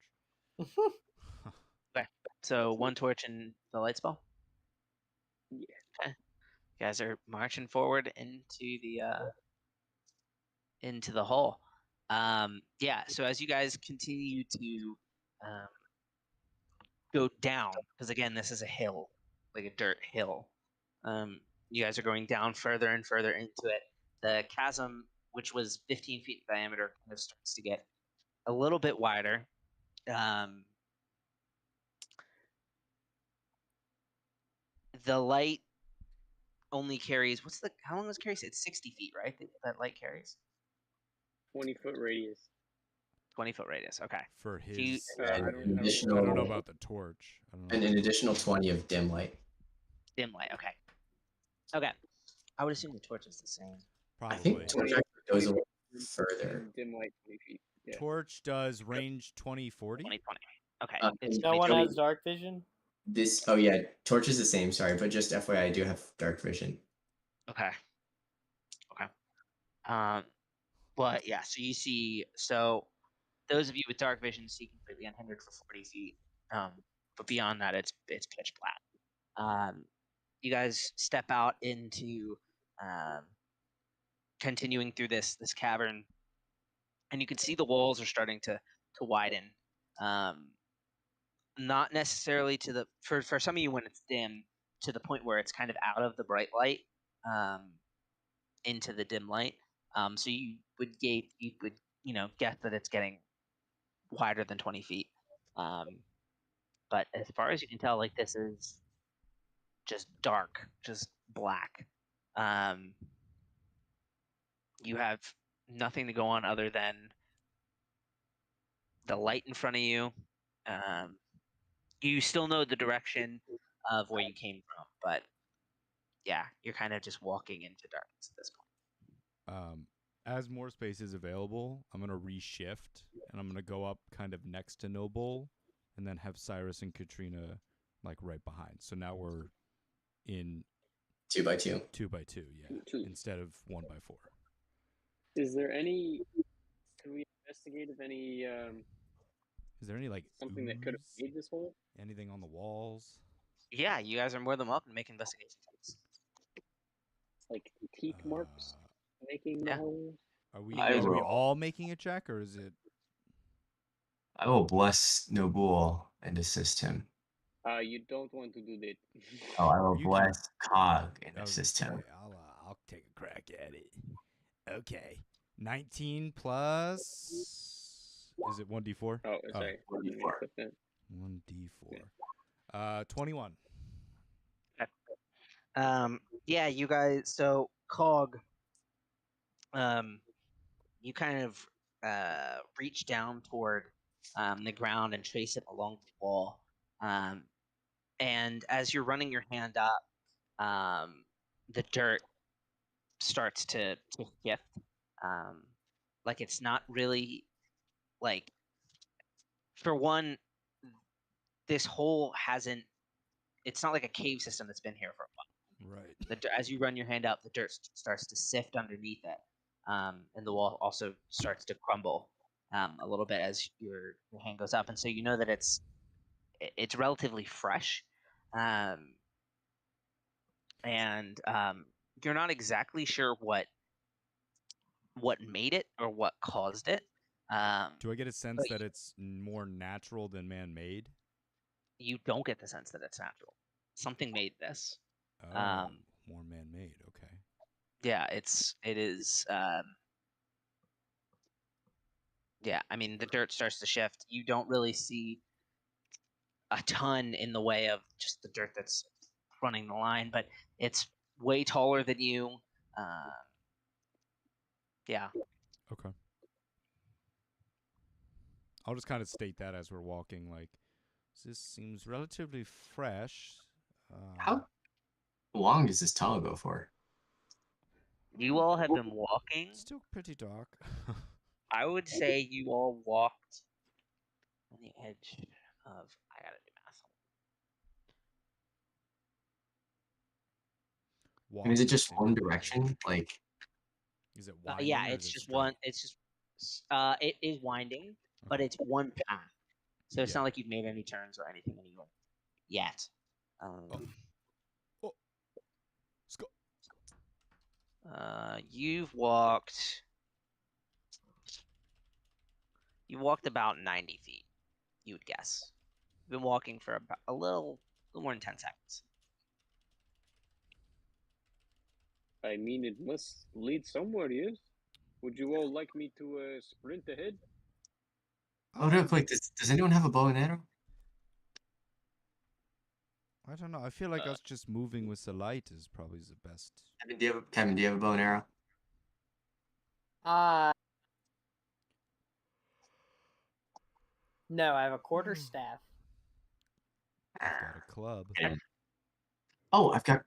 [SPEAKER 4] Okay. So one torch and the light spell?
[SPEAKER 5] Yeah.
[SPEAKER 4] Okay. You guys are marching forward into the hole. Yeah, so as you guys continue to go down, because again, this is a hill, like a dirt hill. You guys are going down further and further into it. The chasm, which was 15 feet in diameter, kind of starts to get a little bit wider. The light only carries, how long does it carry? It's 60 feet, right? That light carries?
[SPEAKER 5] 20-foot radius.
[SPEAKER 4] 20-foot radius, okay.
[SPEAKER 1] For
[SPEAKER 4] So you-
[SPEAKER 1] his,
[SPEAKER 5] I don't
[SPEAKER 3] An
[SPEAKER 5] know.
[SPEAKER 3] additional,
[SPEAKER 1] I don't know about the torch. I don't know
[SPEAKER 3] and
[SPEAKER 1] about
[SPEAKER 3] an
[SPEAKER 1] the
[SPEAKER 3] additional 20 of dim light.
[SPEAKER 4] dim light, okay. Okay. I would assume the torch is the same.
[SPEAKER 3] I
[SPEAKER 1] Probably.
[SPEAKER 3] think torch actually goes a little further.
[SPEAKER 5] And dim light 20 feet. Yeah.
[SPEAKER 1] Torch does range 20-40.
[SPEAKER 4] 2020. Okay.
[SPEAKER 3] It's
[SPEAKER 2] No one
[SPEAKER 3] 20.
[SPEAKER 2] has dark vision?
[SPEAKER 3] Oh yeah, torch is the same. Sorry, but just FYI, I do have dark vision.
[SPEAKER 4] Okay. But yeah, so you see, those of you with dark vision see completely unhindered for 40 feet. But beyond that, it's pitch black. You guys step out into continuing through this cavern, and you can see the walls are starting to widen. Not necessarily to the for some of you when it's dim, to the point where it's kind of out of the bright light into the dim light. So you would guess that it's getting wider than 20 feet. But as far as you can tell, like, this is just dark, just black. You have nothing to go on other than the light in front of you. You still know the direction of where you came from, but yeah, you're kind of just walking into darkness at this point.
[SPEAKER 1] As more space is available, I'm gonna reshift, and I'm gonna go up kind of next to Noble, and then have Cyrus and Katrina like right behind. So now we're in
[SPEAKER 3] 2x2.
[SPEAKER 1] 2x2, yeah,
[SPEAKER 5] Two.
[SPEAKER 1] instead of 1x4.
[SPEAKER 5] Is there any? Can we investigate if any
[SPEAKER 1] Is there any like
[SPEAKER 5] something that could have
[SPEAKER 1] ooze?
[SPEAKER 5] made this hole?
[SPEAKER 1] Anything on the walls?
[SPEAKER 4] Yeah, you guys are more than welcome to make investigation checks.
[SPEAKER 5] Like teak marks making the
[SPEAKER 4] Yeah.
[SPEAKER 5] hole?
[SPEAKER 1] Are we
[SPEAKER 3] I will.
[SPEAKER 1] all making a check, or is it?
[SPEAKER 3] I will bless Nobuo and assist him.
[SPEAKER 5] You don't want to do that.
[SPEAKER 3] Oh, I will
[SPEAKER 1] You can-
[SPEAKER 3] bless Cog and
[SPEAKER 1] Okay,
[SPEAKER 3] assist him.
[SPEAKER 1] I'll take a crack at it. Okay, 19 plus. Is it 1d4?
[SPEAKER 5] Oh, sorry. Let me
[SPEAKER 3] 1d4.
[SPEAKER 5] put that.
[SPEAKER 1] 1d4. 21.
[SPEAKER 4] Yeah, you guys. So Cog, you kind of reach down toward the ground and trace it along the wall. And as you're running your hand up, the dirt starts to shift. Like it's not really like, for one, this hole hasn't. It's not like a cave system that's been here for a while.
[SPEAKER 1] Right.
[SPEAKER 4] As you run your hand up, the dirt starts to sift underneath it, and the wall also starts to crumble a little bit as your hand goes up, and so you know that it's relatively fresh, and you're not exactly sure what made it or what caused it.
[SPEAKER 1] Do I get a sense
[SPEAKER 4] but
[SPEAKER 1] that it's more natural than man-made?
[SPEAKER 4] you don't get the sense that it's natural. Something made this.
[SPEAKER 1] Oh, more man-made. Okay.
[SPEAKER 4] Yeah, it is. Yeah, I mean, the dirt starts to shift. You don't really see a ton in the way of just the dirt that's running the line, but it's way taller than you. Yeah.
[SPEAKER 1] Okay. I'll just kind of state that as we're walking. Like, this seems relatively fresh.
[SPEAKER 3] How long does this tunnel go for?
[SPEAKER 4] You all have been walking.
[SPEAKER 1] It's still pretty dark.
[SPEAKER 4] I would say you all walked on the edge of. I gotta do math.
[SPEAKER 3] I mean, is it
[SPEAKER 1] Walking
[SPEAKER 3] just
[SPEAKER 1] seems
[SPEAKER 3] one
[SPEAKER 1] pretty
[SPEAKER 3] direction?
[SPEAKER 1] good.
[SPEAKER 3] Like,
[SPEAKER 1] Is it winding?
[SPEAKER 4] Yeah,
[SPEAKER 1] or
[SPEAKER 4] it's
[SPEAKER 1] is it
[SPEAKER 4] just
[SPEAKER 1] straight?
[SPEAKER 4] one. It's just. It is winding, but
[SPEAKER 1] Okay.
[SPEAKER 4] it's one path. So it's
[SPEAKER 1] Yeah.
[SPEAKER 4] not like you've made any turns or anything anywhere yet.
[SPEAKER 1] Let's go.
[SPEAKER 4] You've walked. You walked about 90 feet. You would guess. You've been walking for about a little more than 10 seconds.
[SPEAKER 5] I mean, it must lead somewhere, yes? Would you all like me to sprint ahead?
[SPEAKER 3] oh, real quick, does anyone have a bow and arrow?
[SPEAKER 1] I don't know. I feel like us just moving with the light is probably the best.
[SPEAKER 3] Kevin, do you have a bow and arrow?
[SPEAKER 2] No, I have a quarterstaff.
[SPEAKER 1] I've got a club.
[SPEAKER 3] Oh, I've got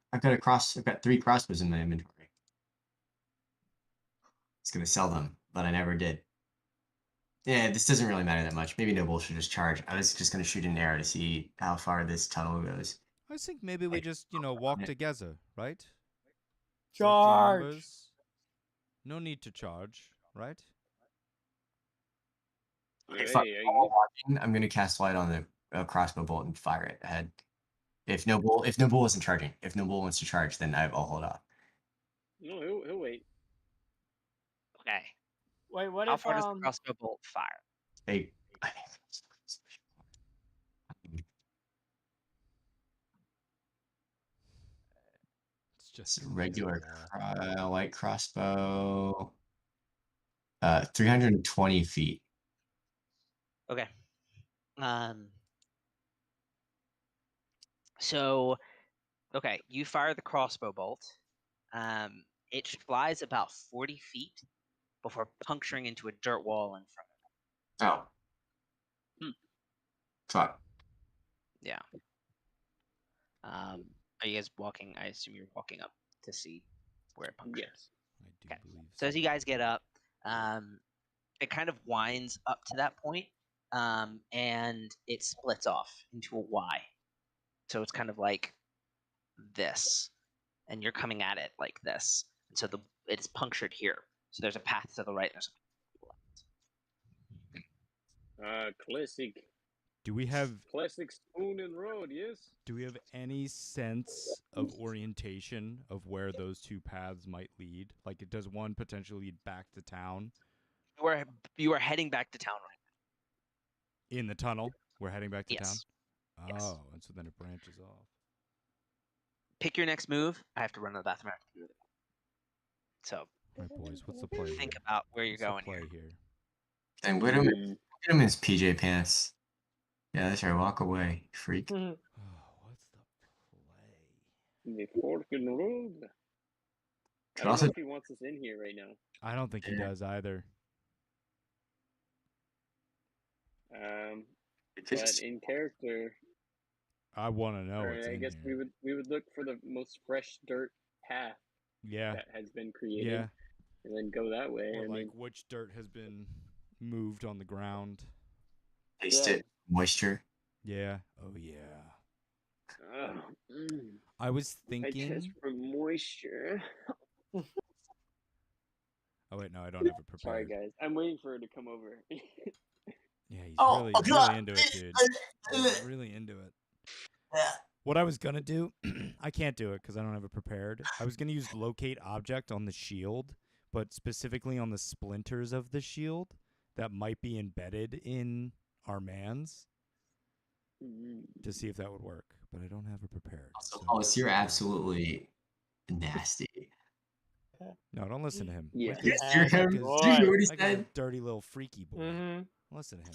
[SPEAKER 3] 3 crossbows in my inventory. I was gonna sell them, but I never did. Yeah, this doesn't really matter that much. Maybe Noble should just charge. I was just gonna shoot an arrow to see how far this tunnel goes.
[SPEAKER 1] I think maybe we just, walk together, right? Safety
[SPEAKER 2] Charge!
[SPEAKER 1] numbers. No need to charge, right?
[SPEAKER 3] Okay,
[SPEAKER 5] Hey,
[SPEAKER 3] fuck.
[SPEAKER 5] I
[SPEAKER 3] While we're walking, I'm gonna cast light on the crossbow bolt and fire it ahead. If Noble isn't charging, if Noble wants to charge, then I'll hold off.
[SPEAKER 5] No, he'll wait.
[SPEAKER 4] Okay.
[SPEAKER 2] Wait, what
[SPEAKER 4] How
[SPEAKER 2] if
[SPEAKER 4] far does the crossbow bolt fire?
[SPEAKER 3] Hey,
[SPEAKER 1] It's just
[SPEAKER 3] it's a regular
[SPEAKER 1] wall.
[SPEAKER 3] light crossbow. 320 feet.
[SPEAKER 4] Okay. So, okay, you fire the crossbow bolt. It flies about 40 feet before puncturing into a dirt wall in front of it.
[SPEAKER 3] Oh. Fuck.
[SPEAKER 4] Yeah. Are you guys walking? I assume you're walking up to see where it punctured.
[SPEAKER 5] Yes.
[SPEAKER 1] I do
[SPEAKER 4] Okay.
[SPEAKER 1] believe
[SPEAKER 4] So as you guys get up, it kind of winds up to that point, and it splits off into a Y. So it's kind of like this, and you're coming at it like this. And so it's punctured here. So there's a path to the right. There's a path to the left.
[SPEAKER 5] Classic.
[SPEAKER 1] Do we have
[SPEAKER 5] Plastic spoon and road, yes?
[SPEAKER 1] Do we have any sense of orientation of where those two paths might lead? Like, does one potentially lead back to town?
[SPEAKER 4] You are heading back to town right
[SPEAKER 1] In the tunnel? We're heading back to
[SPEAKER 4] Yes.
[SPEAKER 1] town?
[SPEAKER 4] Yes.
[SPEAKER 1] Oh, and so then it branches off.
[SPEAKER 4] Pick your next move. I have to run to the bathroom. So
[SPEAKER 1] All right, boys, what's the play
[SPEAKER 4] think
[SPEAKER 1] here?
[SPEAKER 4] about where you're
[SPEAKER 1] What's the
[SPEAKER 4] going
[SPEAKER 1] play
[SPEAKER 4] here.
[SPEAKER 1] here?
[SPEAKER 3] And put him in his PJ pants. Yeah, that's right. Walk away, freak.
[SPEAKER 1] Oh, what's the play?
[SPEAKER 5] The fork in the road. I don't
[SPEAKER 3] Also-
[SPEAKER 5] know if he wants us in here right now.
[SPEAKER 1] I don't think he does either.
[SPEAKER 5] But in character,
[SPEAKER 1] I want to know what's
[SPEAKER 5] I
[SPEAKER 1] in
[SPEAKER 5] guess
[SPEAKER 1] here.
[SPEAKER 5] we would look for the most fresh dirt path
[SPEAKER 1] Yeah,
[SPEAKER 5] that has been created,
[SPEAKER 1] yeah.
[SPEAKER 5] and then go that way.
[SPEAKER 1] Or
[SPEAKER 5] I
[SPEAKER 1] like
[SPEAKER 5] mean,
[SPEAKER 1] which dirt has been moved on the ground.
[SPEAKER 3] Taste
[SPEAKER 5] Yeah.
[SPEAKER 3] it. Moisture.
[SPEAKER 1] Yeah. Oh yeah.
[SPEAKER 5] mm,
[SPEAKER 1] I was
[SPEAKER 5] I test
[SPEAKER 1] thinking.
[SPEAKER 5] for moisture.
[SPEAKER 1] Oh wait, no, I don't have it
[SPEAKER 5] Sorry,
[SPEAKER 1] prepared.
[SPEAKER 5] guys. I'm waiting for her to come over.
[SPEAKER 1] Yeah, he's
[SPEAKER 3] Oh,
[SPEAKER 1] really into it, dude. He's really into it. What I was gonna do, I can't do it because I don't have it prepared. I was gonna use locate object on the shield, but specifically on the splinters of the shield that might be embedded in our mans to see if that would work. But I don't have it prepared.
[SPEAKER 3] Also,
[SPEAKER 1] so-
[SPEAKER 3] Hollis, you're absolutely nasty.
[SPEAKER 1] No, don't listen to him.
[SPEAKER 5] Yeah.
[SPEAKER 1] Mike
[SPEAKER 3] You
[SPEAKER 1] is-
[SPEAKER 3] hear him?
[SPEAKER 1] Mike is-
[SPEAKER 3] Did you hear what he
[SPEAKER 1] Mike is a
[SPEAKER 3] said?
[SPEAKER 1] dirty little freaky boy.
[SPEAKER 2] Mm-hmm.
[SPEAKER 1] Listen to him.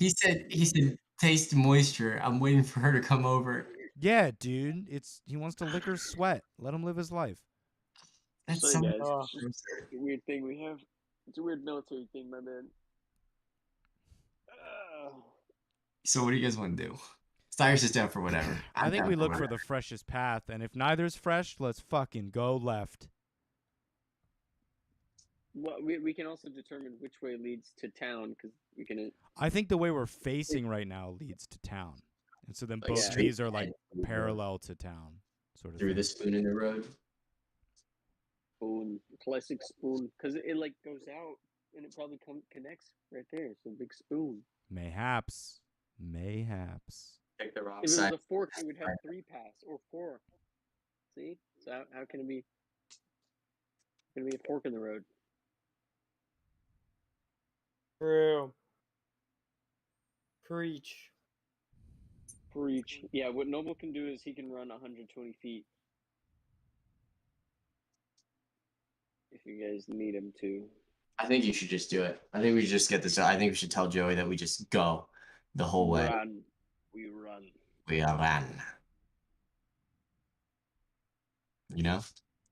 [SPEAKER 3] He said, taste moisture. I'm waiting for her to come over.
[SPEAKER 1] Yeah, dude. He wants to lick her sweat. Let him live his life.
[SPEAKER 3] That's
[SPEAKER 5] Sorry,
[SPEAKER 3] so
[SPEAKER 5] guys.
[SPEAKER 2] Oh.
[SPEAKER 5] It's just a weird thing we have. It's a weird military thing, my man.
[SPEAKER 3] So what do you guys want to do? Cyrus is down for whatever.
[SPEAKER 1] I
[SPEAKER 3] I'm
[SPEAKER 1] think
[SPEAKER 3] down
[SPEAKER 1] we look for
[SPEAKER 3] whatever.
[SPEAKER 1] the freshest path, and if neither's fresh, let's fucking go left.
[SPEAKER 5] Well, we can also determine which way leads to town because we can.
[SPEAKER 1] I think the way we're facing right now leads to town. And so then
[SPEAKER 3] Like
[SPEAKER 1] both
[SPEAKER 3] straight
[SPEAKER 1] these are like
[SPEAKER 3] ahead through the-
[SPEAKER 1] parallel to town, sort of
[SPEAKER 3] through
[SPEAKER 1] thing.
[SPEAKER 3] the spoon in the road.
[SPEAKER 5] Spoon, classic spoon, because it like goes out and it probably connects right there. So big spoon.
[SPEAKER 1] Mayhaps.
[SPEAKER 3] Take the wrong
[SPEAKER 5] If it was
[SPEAKER 3] side.
[SPEAKER 5] a fork, it would have 3 paths or 4. See? So how can it be? Can it be a fork in the road?
[SPEAKER 2] True. Preach.
[SPEAKER 5] Preach. Yeah, what Noble can do is he can run 120 feet. If you guys need him to.
[SPEAKER 3] I think you should just do it. I think we should just get this. I think we should tell Joey that we just go the whole way.
[SPEAKER 5] Run. We run.
[SPEAKER 3] We are ran. You know,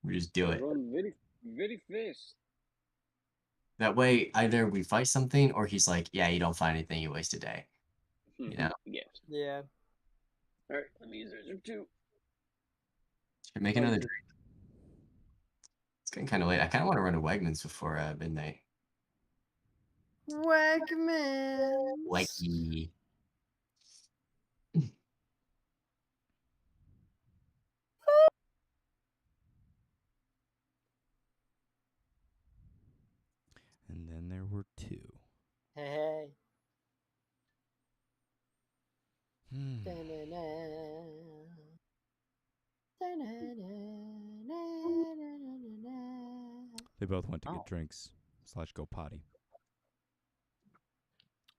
[SPEAKER 3] we just do it.
[SPEAKER 5] Run very, very fast.
[SPEAKER 3] That way, either we fight something, or he's like, "Yeah, you don't find anything. You waste a day." You know,
[SPEAKER 5] Yes.
[SPEAKER 2] Yeah.
[SPEAKER 5] Alright, let me use it too.
[SPEAKER 3] should make another drink. It's getting kind of late. I kind of want to run to Wegmans before midnight.
[SPEAKER 2] Wegman.
[SPEAKER 3] Leggy.
[SPEAKER 1] And then there were 2.
[SPEAKER 2] Hey.
[SPEAKER 1] Hmm. They both went to get
[SPEAKER 4] Oh.
[SPEAKER 1] drinks / go potty.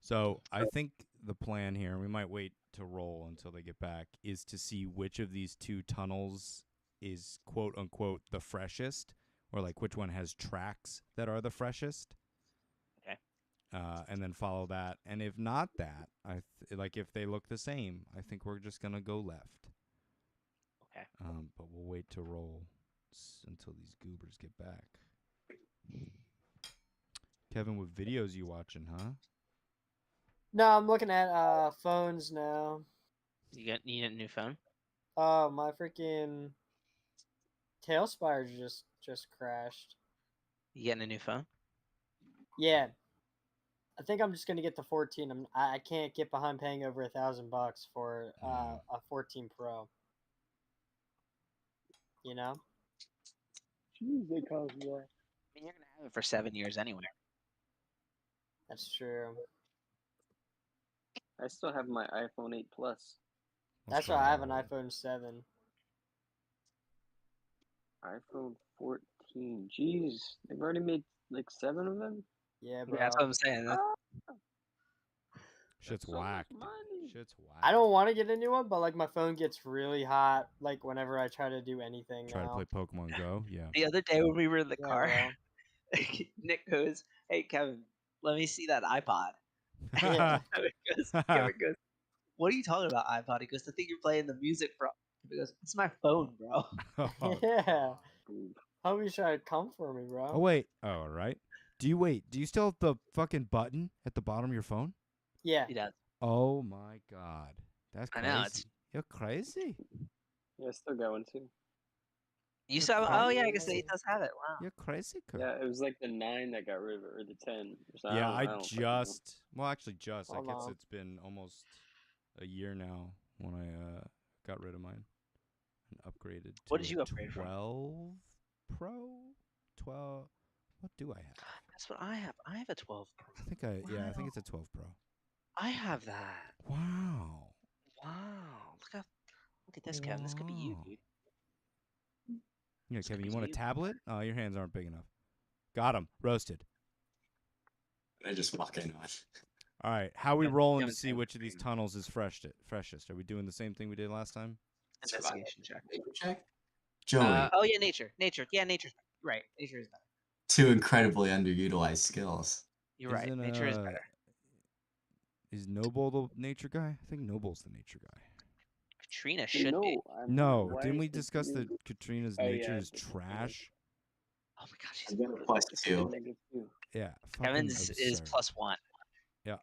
[SPEAKER 1] So I think the plan here, we might wait to roll until they get back, is to see which of these 2 tunnels is quote unquote the freshest, or like which one has tracks that are the freshest.
[SPEAKER 4] Okay.
[SPEAKER 1] And then follow that. And if not that, like if they look the same, I think we're just gonna go left.
[SPEAKER 4] Okay.
[SPEAKER 1] But we'll wait to roll until these goobers get back. Kevin, what videos you watching, huh?
[SPEAKER 2] No, I'm looking at phones now.
[SPEAKER 4] You need a new phone?
[SPEAKER 2] Oh, my freaking Tailspire just crashed.
[SPEAKER 4] You getting a new phone?
[SPEAKER 2] Yeah. I think I'm just gonna get the 14. I can't get behind paying over $1,000 for a 14 Pro. You know?
[SPEAKER 5] Jeez, they caused that.
[SPEAKER 4] I mean, you're gonna have it for 7 years anyway.
[SPEAKER 2] That's true.
[SPEAKER 5] I still have my iPhone 8 Plus.
[SPEAKER 2] That's why I have an iPhone 7.
[SPEAKER 5] iPhone 14. Jeez, they've already made like 7 of them.
[SPEAKER 2] Yeah,
[SPEAKER 4] Yeah,
[SPEAKER 2] bro.
[SPEAKER 4] that's what I'm saying.
[SPEAKER 1] Shit's
[SPEAKER 5] That's so much
[SPEAKER 1] whack. dude.
[SPEAKER 5] money.
[SPEAKER 1] Shit's whack.
[SPEAKER 2] I don't want to get a new one, but like my phone gets really hot. Like whenever I try to do anything
[SPEAKER 1] Try to
[SPEAKER 2] now.
[SPEAKER 1] play Pokemon Go. Yeah.
[SPEAKER 4] The other day when we were in the
[SPEAKER 2] Yeah,
[SPEAKER 4] car,
[SPEAKER 2] bro.
[SPEAKER 4] Nick goes, "Hey Kevin, let me see that iPod."
[SPEAKER 2] Yeah.
[SPEAKER 4] Kevin goes, "What are you talking about, iPod?" He goes, "The thing you're playing the music from." He goes, "It's my phone, bro."
[SPEAKER 2] Yeah.
[SPEAKER 5] Dude,
[SPEAKER 2] Homie tried to come for me, bro.
[SPEAKER 1] Oh wait. Oh, all right. Do you still have the fucking button at the bottom of your phone?
[SPEAKER 2] Yeah.
[SPEAKER 4] He does.
[SPEAKER 1] Oh my god. That's
[SPEAKER 4] I
[SPEAKER 1] crazy.
[SPEAKER 4] know, it's-
[SPEAKER 1] You're crazy.
[SPEAKER 5] yeah, I still got one too.
[SPEAKER 4] You
[SPEAKER 1] You're
[SPEAKER 4] saw? Oh yeah, I guess
[SPEAKER 2] crazy.
[SPEAKER 4] he does have it. Wow.
[SPEAKER 1] You're crazy. Kurt.
[SPEAKER 5] Yeah, it was like the 9 that got rid of it, or the 10. So
[SPEAKER 1] Yeah,
[SPEAKER 5] I don't fucking know.
[SPEAKER 1] well, actually, I
[SPEAKER 2] Hold
[SPEAKER 1] guess
[SPEAKER 2] on.
[SPEAKER 1] it's been almost a year now when I got rid of mine and upgraded to
[SPEAKER 4] What did
[SPEAKER 1] a
[SPEAKER 4] you upgrade from?
[SPEAKER 1] 12 Pro. 12. What do I have?
[SPEAKER 4] That's what I have. I have a 12 Pro.
[SPEAKER 1] I think I think it's a 12 Pro.
[SPEAKER 4] I have that.
[SPEAKER 1] Wow.
[SPEAKER 4] Wow. Look at this, Kevin. This could be you,
[SPEAKER 1] Wow.
[SPEAKER 4] dude.
[SPEAKER 1] Yeah,
[SPEAKER 4] This could
[SPEAKER 1] Kevin,
[SPEAKER 4] be
[SPEAKER 1] you want a
[SPEAKER 4] you.
[SPEAKER 1] tablet? Oh, your hands aren't big enough. Got him. Roasted.
[SPEAKER 3] I just walk in on.
[SPEAKER 1] All right, how we
[SPEAKER 4] Yeah,
[SPEAKER 1] rolling to
[SPEAKER 4] Kevin's
[SPEAKER 1] see
[SPEAKER 4] tablet.
[SPEAKER 1] which of these tunnels is freshest? Are we doing the same thing we did last time?
[SPEAKER 4] Investigation check.
[SPEAKER 3] Nature check. Joey,
[SPEAKER 4] Oh yeah, nature. Yeah, nature. Right. Nature is better.
[SPEAKER 3] 2 incredibly underutilized skills.
[SPEAKER 4] You're right.
[SPEAKER 1] Isn't,
[SPEAKER 4] Nature is better.
[SPEAKER 1] Is Noble the nature guy? I think Noble's the nature guy.
[SPEAKER 4] Katrina should be.
[SPEAKER 1] No,
[SPEAKER 5] why
[SPEAKER 1] didn't we
[SPEAKER 5] is
[SPEAKER 1] discuss
[SPEAKER 5] it-
[SPEAKER 1] that Katrina's
[SPEAKER 5] Oh,
[SPEAKER 1] nature
[SPEAKER 5] yeah,
[SPEAKER 1] is
[SPEAKER 5] it's-
[SPEAKER 1] trash?
[SPEAKER 4] Oh my gosh, she's
[SPEAKER 3] I've got a +2.
[SPEAKER 5] -2.
[SPEAKER 1] Yeah, fucking
[SPEAKER 4] Kevin's is
[SPEAKER 1] absurd.
[SPEAKER 4] +1.
[SPEAKER 1] Yeah.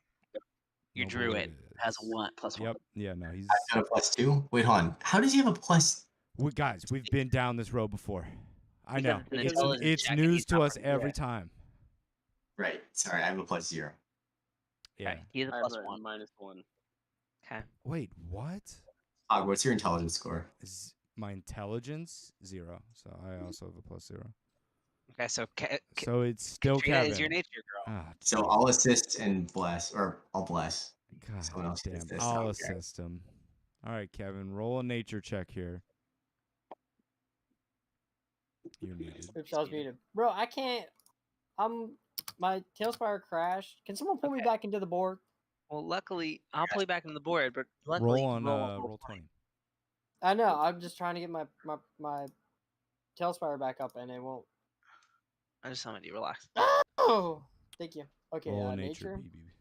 [SPEAKER 4] Your
[SPEAKER 1] Noble
[SPEAKER 4] druid has a
[SPEAKER 1] is-
[SPEAKER 4] 1 +1.
[SPEAKER 1] Yep. Yeah. No, he's.
[SPEAKER 3] I've got a +2. Wait, hold on. How does he have a plus?
[SPEAKER 1] Guys, we've been down this road before. I
[SPEAKER 4] He's
[SPEAKER 1] know.
[SPEAKER 4] an
[SPEAKER 2] Because
[SPEAKER 4] intelligence
[SPEAKER 1] It's
[SPEAKER 4] check and
[SPEAKER 1] news
[SPEAKER 4] he's
[SPEAKER 1] to
[SPEAKER 4] not
[SPEAKER 1] us
[SPEAKER 4] working.
[SPEAKER 1] every
[SPEAKER 2] Yeah.
[SPEAKER 1] time.
[SPEAKER 3] Right. Sorry, I have a +0.
[SPEAKER 1] Yeah.
[SPEAKER 4] Okay, he has
[SPEAKER 5] I
[SPEAKER 4] a
[SPEAKER 5] have a
[SPEAKER 4] +1.
[SPEAKER 5] -1.
[SPEAKER 4] Okay.
[SPEAKER 1] Wait, what?
[SPEAKER 3] Og, what's your intelligence score?
[SPEAKER 1] Is my intelligence 0? So I also have a +0.
[SPEAKER 4] Okay, so
[SPEAKER 1] So it's still
[SPEAKER 4] Katrina
[SPEAKER 1] Kevin.
[SPEAKER 4] is your nature girl.
[SPEAKER 1] Ah,
[SPEAKER 3] So I'll assist and bless, or I'll bless.
[SPEAKER 1] God
[SPEAKER 3] Someone else
[SPEAKER 1] damn.
[SPEAKER 3] gets this, I
[SPEAKER 1] I'll
[SPEAKER 3] don't care.
[SPEAKER 1] assist him. All right, Kevin, roll a nature check here. You're muted.
[SPEAKER 2] Oops, I was muted. Bro, I can't. My Tailspire crashed. Can someone pull me back into the board?
[SPEAKER 4] Well, luckily, I'll play back on the board, but luckily,
[SPEAKER 1] Roll
[SPEAKER 4] you
[SPEAKER 1] on
[SPEAKER 4] can
[SPEAKER 1] roll 20.
[SPEAKER 2] I know. I'm just trying to get my Tailspire back up, and it won't.
[SPEAKER 4] I just summoned you. Relax.
[SPEAKER 2] Oh, thank you. Okay,
[SPEAKER 1] Roll a
[SPEAKER 2] nature.
[SPEAKER 1] BB.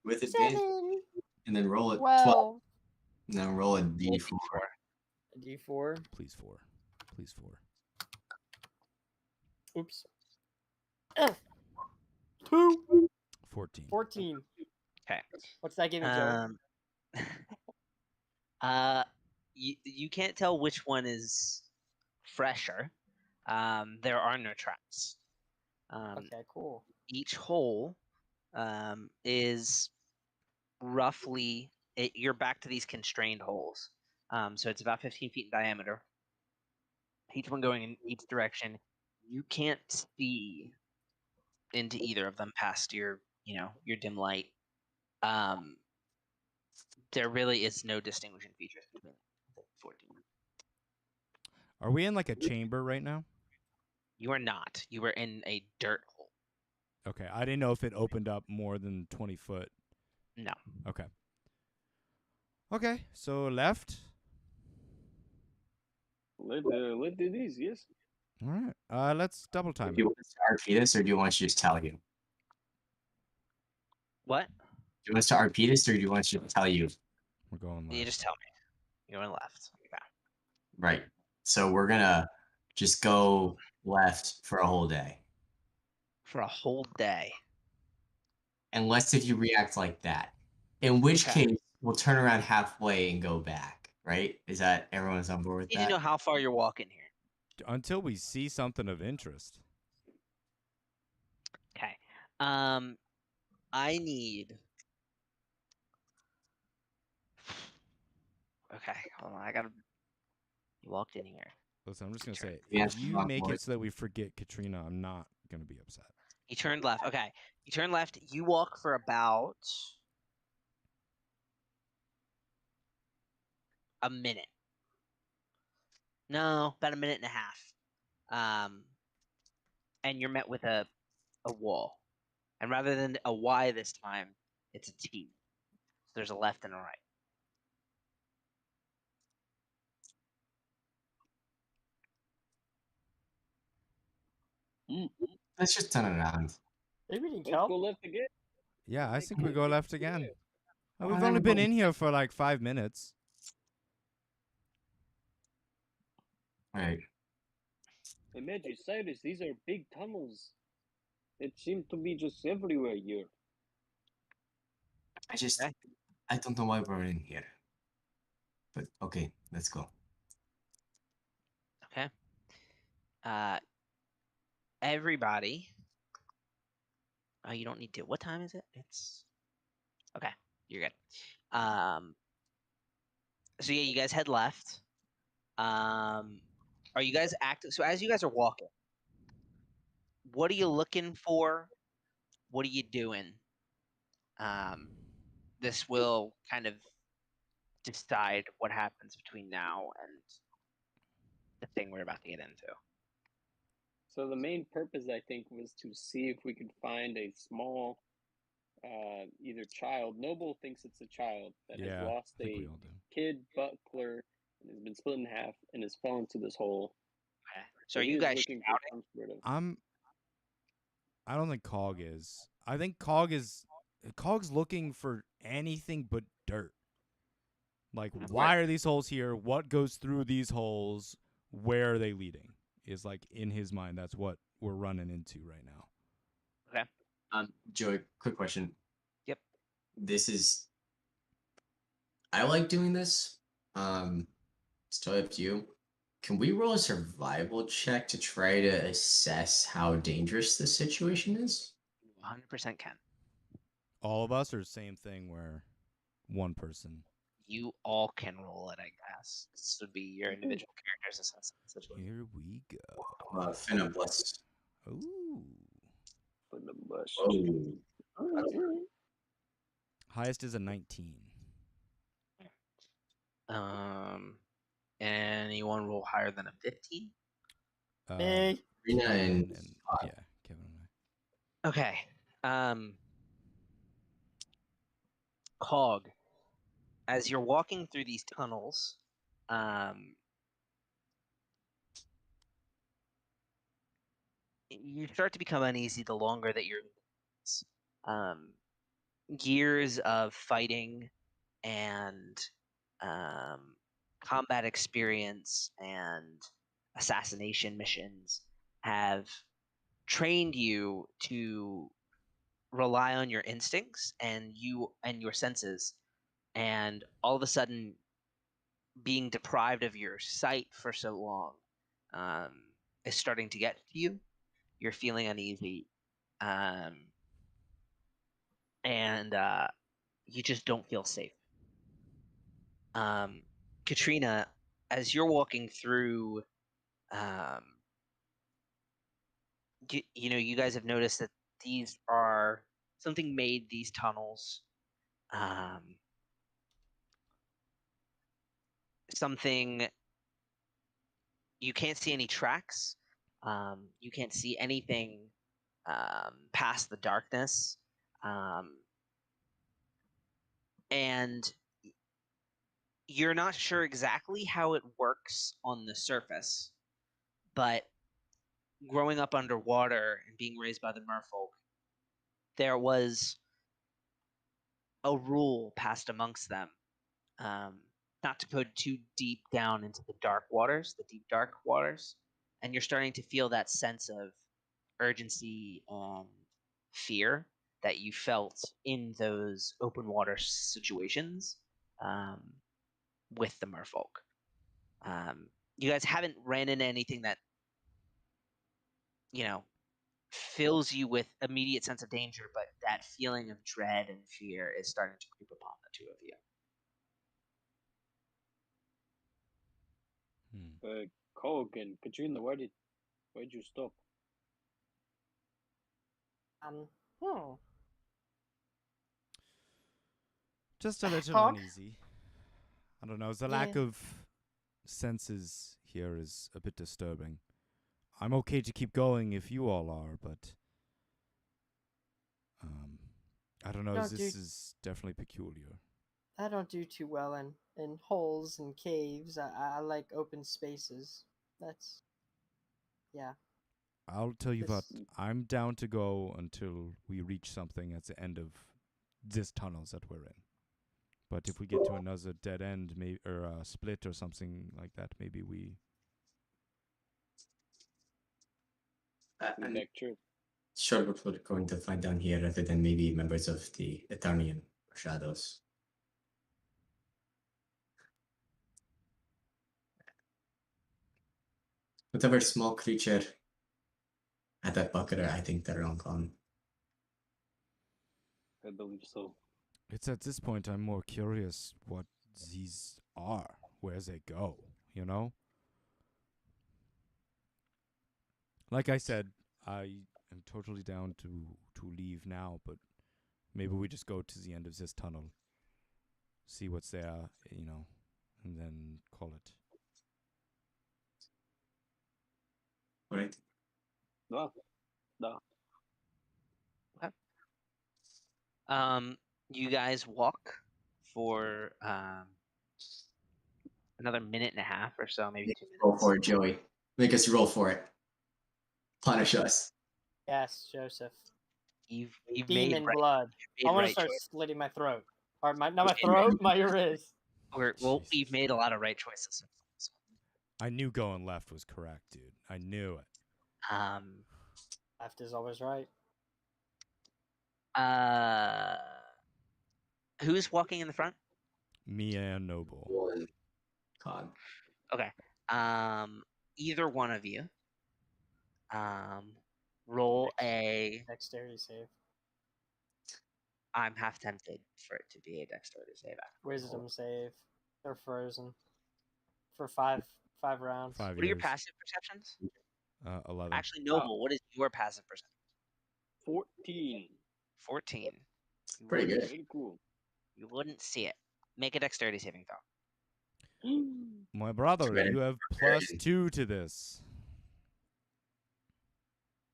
[SPEAKER 3] With advantage,
[SPEAKER 2] 7,
[SPEAKER 3] and then roll a
[SPEAKER 2] 12,
[SPEAKER 3] and then roll a d4.
[SPEAKER 2] a D4.
[SPEAKER 1] Please 4. Please 4.
[SPEAKER 2] Oops. 2,
[SPEAKER 1] 14.
[SPEAKER 2] 14.
[SPEAKER 4] Okay.
[SPEAKER 2] What's that give me, Joey?
[SPEAKER 4] You can't tell which one is fresher. There are no traps.
[SPEAKER 2] Okay, cool.
[SPEAKER 4] Each hole is roughly you're back to these constrained holes. So it's about 15 feet in diameter. Each one going in each direction. You can't see into either of them past your dim light. There really is no distinguishing features between the 14.
[SPEAKER 1] Are we in like a chamber right now?
[SPEAKER 4] You are not. You are in a dirt hole.
[SPEAKER 1] Okay, I didn't know if it opened up more than 20 foot.
[SPEAKER 4] No.
[SPEAKER 1] Okay. Okay, so left.
[SPEAKER 5] Let's do these, yes.
[SPEAKER 1] All right. Let's double time
[SPEAKER 3] Do
[SPEAKER 1] it.
[SPEAKER 3] you want us to repeat this, or do you want us to just tell you?
[SPEAKER 4] What?
[SPEAKER 3] Do you want us to repeat this, or do you want us to tell you?
[SPEAKER 1] We're going left.
[SPEAKER 4] You just tell me. You're going left. Okay.
[SPEAKER 3] Right. So we're gonna just go left for a whole day,
[SPEAKER 4] For a whole day.
[SPEAKER 3] unless if you react like that. In which
[SPEAKER 4] Okay.
[SPEAKER 3] case, we'll turn around halfway and go back. Right? Is that everyone's on board with
[SPEAKER 4] You need to
[SPEAKER 3] that?
[SPEAKER 4] know how far you're walking here.
[SPEAKER 1] Until we see something of interest.
[SPEAKER 4] Okay. I need. Okay, hold on. I gotta. You walked in here.
[SPEAKER 1] Listen, I'm just going to say,
[SPEAKER 3] Yeah,
[SPEAKER 1] if you
[SPEAKER 3] rock
[SPEAKER 1] make
[SPEAKER 3] board.
[SPEAKER 1] it so that we forget Katrina, I'm not going to be upset.
[SPEAKER 4] You turned left. Okay. You turn left. You walk for about a minute. No, about a minute and a half. And you're met with a wall. And rather than a Y this time, it's a T. So there's a left and a right.
[SPEAKER 3] Let's just turn around.
[SPEAKER 2] Maybe we need
[SPEAKER 5] Let's
[SPEAKER 2] help.
[SPEAKER 5] go left again.
[SPEAKER 1] Yeah, I
[SPEAKER 5] Make
[SPEAKER 1] think we
[SPEAKER 5] it
[SPEAKER 1] go
[SPEAKER 5] get
[SPEAKER 1] left
[SPEAKER 5] to
[SPEAKER 1] again.
[SPEAKER 5] there.
[SPEAKER 1] Oh, we've
[SPEAKER 3] Why
[SPEAKER 1] only
[SPEAKER 3] don't
[SPEAKER 1] been
[SPEAKER 3] we-
[SPEAKER 1] in here for like 5 minutes.
[SPEAKER 3] Right.
[SPEAKER 5] Imagine, Cyrus, these are big tunnels. It seems to be just everywhere here.
[SPEAKER 3] I don't know why we're in here. But okay, let's go.
[SPEAKER 4] Okay. Everybody. Oh, you don't need to. What time is it? It's okay. You're good. So yeah, you guys head left. Are you guys active? So as you guys are walking, what are you looking for? What are you doing? This will kind of decide what happens between now and the thing we're about to get into.
[SPEAKER 5] So the main purpose, I think, was to see if we could find a small, either child. Noble thinks it's a child that has
[SPEAKER 1] Yeah,
[SPEAKER 5] lost
[SPEAKER 1] I think we
[SPEAKER 5] a
[SPEAKER 1] all do.
[SPEAKER 5] kid buckler and has been split in half and has fallen into this hole.
[SPEAKER 4] Okay. So are
[SPEAKER 5] he
[SPEAKER 4] you
[SPEAKER 5] is
[SPEAKER 4] guys
[SPEAKER 5] looking for
[SPEAKER 4] shouting?
[SPEAKER 5] some sort of.
[SPEAKER 1] I don't think Cog is. I think Cog's looking for anything but dirt. Like, why are these holes here? What goes through these holes? Where are they leading? Is like in his mind. That's what we're running into right now.
[SPEAKER 3] Joey, quick question.
[SPEAKER 4] Yep.
[SPEAKER 3] This is. I like doing this. It's totally up to you. Can we roll a survival check to try to assess how dangerous this situation is?
[SPEAKER 4] 100% can.
[SPEAKER 1] All of us, or same thing where one person.
[SPEAKER 4] You all can roll it, I guess. This would be your individual character's assessment situation.
[SPEAKER 1] Here we go.
[SPEAKER 3] Finna bless.
[SPEAKER 1] Ooh.
[SPEAKER 5] For the bush.
[SPEAKER 3] Oh.
[SPEAKER 1] Highest is a 19.
[SPEAKER 4] Anyone roll higher than a 15?
[SPEAKER 2] Me.
[SPEAKER 3] Rena
[SPEAKER 1] Kevin
[SPEAKER 3] and
[SPEAKER 1] yeah, Kevin and I.
[SPEAKER 4] Okay. Cog, as you're walking through these tunnels, you start to become uneasy the longer that you're years of fighting and combat experience and assassination missions have trained you to rely on your instincts and your senses, and all of a sudden being deprived of your sight for so long is starting to get to you. You're feeling uneasy, and you just don't feel safe. Katrina, as you're walking through, you guys have noticed that these are something made these tunnels. Something you can't see any tracks. You can't see anything past the darkness, and you're not sure exactly how it works on the surface, but growing up underwater and being raised by the merfolk, there was a rule passed amongst them, not to go too deep down into the deep dark waters, and you're starting to feel that sense of urgency and fear that you felt in those open water situations with the merfolk. You guys haven't ran into anything that fills you with immediate sense of danger, but that feeling of dread and fear is starting to creep upon the two of you.
[SPEAKER 5] Cog and Katrina, why'd you stop?
[SPEAKER 1] Just a little
[SPEAKER 2] Cog?
[SPEAKER 1] uneasy. I don't know. The lack of senses here is a bit disturbing. I'm okay to keep going if you all are, but I don't know. This is definitely peculiar.
[SPEAKER 2] I don't do too well in holes and caves. I like open spaces. That's
[SPEAKER 1] I'll tell you what.
[SPEAKER 2] This-
[SPEAKER 1] I'm down to go until we reach something at the end of this tunnels that we're in. But if we get to another dead end, maybe or a split or something like that, maybe we.
[SPEAKER 3] I'm
[SPEAKER 5] Back true.
[SPEAKER 3] sure what we're going to find down here, other than maybe members of the Eternian Shadows. Whatever small creature at that bucket, I think they're long gone.
[SPEAKER 5] I believe so.
[SPEAKER 1] It's at this point I'm more curious what these are, where they go, you know? Like I said, I am totally down to leave now, but maybe we just go to the end of this tunnel, see what's there, you know, and then call it.
[SPEAKER 3] All right.
[SPEAKER 5] No.
[SPEAKER 4] You guys walk for another minute and a half or so, maybe 2
[SPEAKER 3] Roll
[SPEAKER 4] minutes.
[SPEAKER 3] for it, Joey. Make us roll for it. Punish us.
[SPEAKER 2] yes, Joseph.
[SPEAKER 4] You've made
[SPEAKER 2] Demon
[SPEAKER 4] right,
[SPEAKER 2] blood.
[SPEAKER 4] you've
[SPEAKER 2] I
[SPEAKER 4] made
[SPEAKER 2] want to
[SPEAKER 4] right
[SPEAKER 2] start
[SPEAKER 4] choices.
[SPEAKER 2] slitting my throat. Or not my
[SPEAKER 4] Okay.
[SPEAKER 2] throat, my wrist.
[SPEAKER 4] Well, you've made a lot of right choices. So,
[SPEAKER 1] I knew going left was correct, dude. I knew it.
[SPEAKER 2] Left is always right.
[SPEAKER 4] Who's walking in the front?
[SPEAKER 1] Me and Noble.
[SPEAKER 3] One. Con.
[SPEAKER 4] Okay. Either one of you. Roll a.
[SPEAKER 2] Dexterity save.
[SPEAKER 4] I'm half tempted for it to be a dexterity save.
[SPEAKER 2] Wisdom save. They're frozen. For five rounds.
[SPEAKER 1] 5
[SPEAKER 4] What are your
[SPEAKER 1] years.
[SPEAKER 4] passive perceptions?
[SPEAKER 1] 11.
[SPEAKER 4] Actually, Noble, what is your passive perception?
[SPEAKER 5] 14.
[SPEAKER 4] 14.
[SPEAKER 3] Pretty good.
[SPEAKER 5] Very cool.
[SPEAKER 4] You wouldn't see it. Make a dexterity saving throw.
[SPEAKER 1] My brother,
[SPEAKER 3] Better-
[SPEAKER 1] you have +2 to this.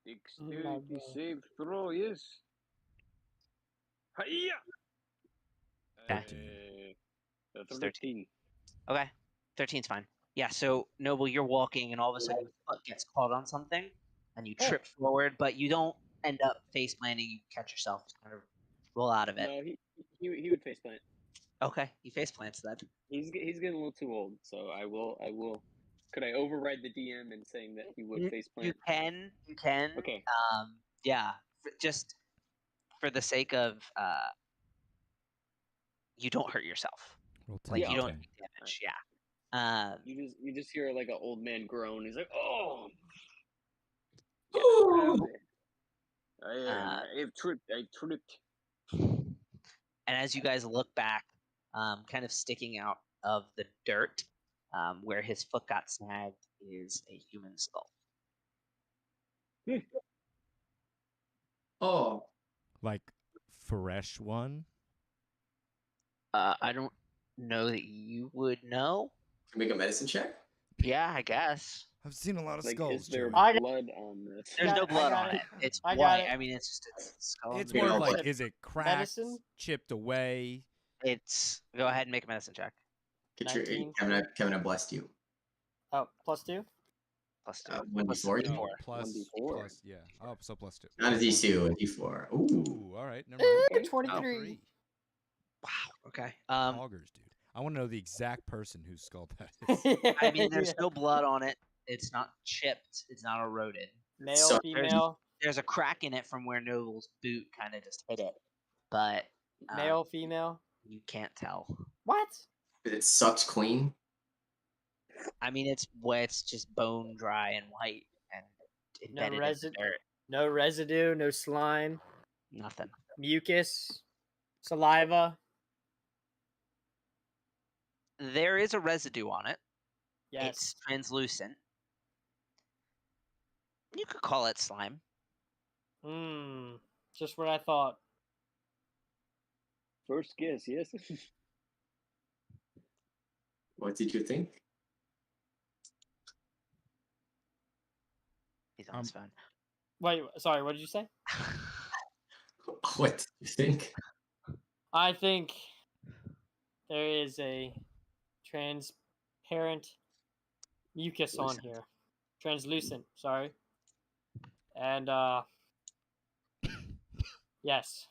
[SPEAKER 5] Dexterity save throw, yes. Hiya!
[SPEAKER 4] Okay.
[SPEAKER 5] 13.
[SPEAKER 4] Okay. 13's fine. Yeah, so Noble, you're walking and all of a sudden your foot gets caught on something and you trip forward, but you don't end up face planting, you catch yourself, kind of roll out of it.
[SPEAKER 5] No, he would face plant.
[SPEAKER 4] Okay, he face plants then.
[SPEAKER 5] He's getting a little too old, so I will. Could I override the DM in saying that he would face
[SPEAKER 4] You
[SPEAKER 5] plant?
[SPEAKER 4] can.
[SPEAKER 5] Okay.
[SPEAKER 4] Yeah, just for the sake of you don't hurt yourself.
[SPEAKER 1] Roll
[SPEAKER 4] Like
[SPEAKER 1] 10
[SPEAKER 4] you
[SPEAKER 1] to
[SPEAKER 4] don't
[SPEAKER 1] 10.
[SPEAKER 4] take damage. Yeah.
[SPEAKER 5] You just hear like an old man groan. He's like, "Oh,
[SPEAKER 3] Ooh.
[SPEAKER 5] I have tripped. I tripped."
[SPEAKER 4] And as you guys look back, kind of sticking out of the dirt, where his foot got snagged, is a human skull.
[SPEAKER 3] Oh,
[SPEAKER 1] Like, fresh one?
[SPEAKER 4] I don't know that you would know.
[SPEAKER 3] can we make a medicine check?
[SPEAKER 4] Yeah, I guess.
[SPEAKER 1] I've seen a lot of
[SPEAKER 5] Like,
[SPEAKER 1] skulls,
[SPEAKER 5] is there
[SPEAKER 1] Joey.
[SPEAKER 2] I got-
[SPEAKER 5] blood on this?
[SPEAKER 4] There's
[SPEAKER 2] got
[SPEAKER 4] no
[SPEAKER 2] it, I
[SPEAKER 4] blood
[SPEAKER 2] got
[SPEAKER 4] on
[SPEAKER 2] it.
[SPEAKER 4] it. It's
[SPEAKER 2] I got
[SPEAKER 4] white.
[SPEAKER 2] it.
[SPEAKER 4] I mean, it's just it's skull.
[SPEAKER 1] It's
[SPEAKER 3] Yeah,
[SPEAKER 1] more
[SPEAKER 3] no,
[SPEAKER 1] like,
[SPEAKER 3] but-
[SPEAKER 1] is it cracked,
[SPEAKER 2] Medicine?
[SPEAKER 1] chipped away?
[SPEAKER 4] It's go ahead and make a medicine check.
[SPEAKER 3] Get your
[SPEAKER 2] 19.
[SPEAKER 3] Kevin, I blessed you.
[SPEAKER 2] Oh, +2?
[SPEAKER 4] Plus 2.
[SPEAKER 3] 1d4.
[SPEAKER 5] No.
[SPEAKER 1] Plus,
[SPEAKER 5] 1d4.
[SPEAKER 1] plus, yeah. Oh, so +2.
[SPEAKER 3] Not a D2, a D4. Ooh.
[SPEAKER 1] Ooh, all right, never mind.
[SPEAKER 5] Okay.
[SPEAKER 2] 23.
[SPEAKER 4] Wow. Okay.
[SPEAKER 1] Augers, dude. I want to know the exact person whose skull that is.
[SPEAKER 4] I mean, there's
[SPEAKER 2] Yeah.
[SPEAKER 4] no blood on it. It's not chipped. It's not eroded.
[SPEAKER 2] Male,
[SPEAKER 3] So-
[SPEAKER 2] female,
[SPEAKER 4] There's a crack in it from where Noble's boot kind of just hit it, but
[SPEAKER 2] male, female.
[SPEAKER 4] you can't tell.
[SPEAKER 2] What?
[SPEAKER 3] It sucked clean.
[SPEAKER 4] I mean, it's just bone dry and white and embedded in the
[SPEAKER 2] resid-
[SPEAKER 4] dirt.
[SPEAKER 2] No residue, no slime,
[SPEAKER 4] Nothing.
[SPEAKER 2] mucus, saliva.
[SPEAKER 4] There is a residue on it.
[SPEAKER 2] Yes.
[SPEAKER 4] It's translucent. You could call it slime.
[SPEAKER 2] Just what I thought.
[SPEAKER 5] First guess, yes.
[SPEAKER 3] What did you think?
[SPEAKER 4] He's on his phone.
[SPEAKER 2] Wait, sorry, what did you say?
[SPEAKER 3] What did you think?
[SPEAKER 2] I think there is a transparent mucus on here. Translucent, sorry. And yes.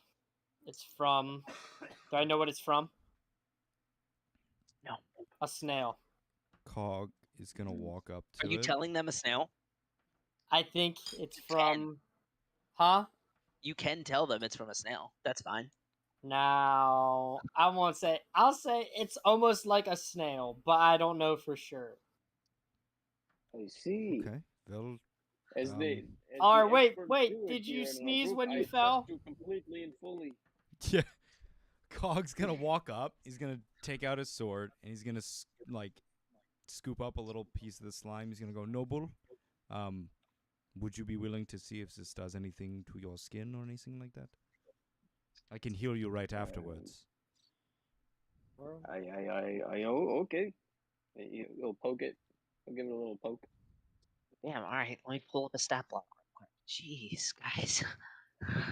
[SPEAKER 2] It's from do I know what it's from?
[SPEAKER 4] No.
[SPEAKER 2] A snail.
[SPEAKER 1] Cog is gonna walk up to
[SPEAKER 4] Are you
[SPEAKER 1] it.
[SPEAKER 4] telling them a snail?
[SPEAKER 2] I think it's
[SPEAKER 4] You
[SPEAKER 2] from Huh?
[SPEAKER 4] You can tell them it's from a snail. That's fine.
[SPEAKER 2] Now I'll say it's almost like a snail, but I don't know for sure.
[SPEAKER 5] I see.
[SPEAKER 1] Okay, they'll.
[SPEAKER 5] As
[SPEAKER 1] Um,
[SPEAKER 5] the as
[SPEAKER 2] Or
[SPEAKER 5] the
[SPEAKER 2] wait,
[SPEAKER 5] expert
[SPEAKER 2] wait,
[SPEAKER 5] druid
[SPEAKER 2] did you
[SPEAKER 5] here in our
[SPEAKER 2] sneeze
[SPEAKER 5] group,
[SPEAKER 2] when you
[SPEAKER 5] I
[SPEAKER 2] fell?
[SPEAKER 5] trust you completely and fully.
[SPEAKER 1] Yeah. Cog's gonna walk up. He's gonna take out his sword and he's gonna scoop up a little piece of the slime. He's gonna go, Noble. Would you be willing to see if this does anything to your skin or anything like that? I can heal you right afterwards.
[SPEAKER 5] Okay. You'll poke it. I'll give it a little poke.
[SPEAKER 4] Damn, alright, let me pull up a stat block real quick. Jeez, guys.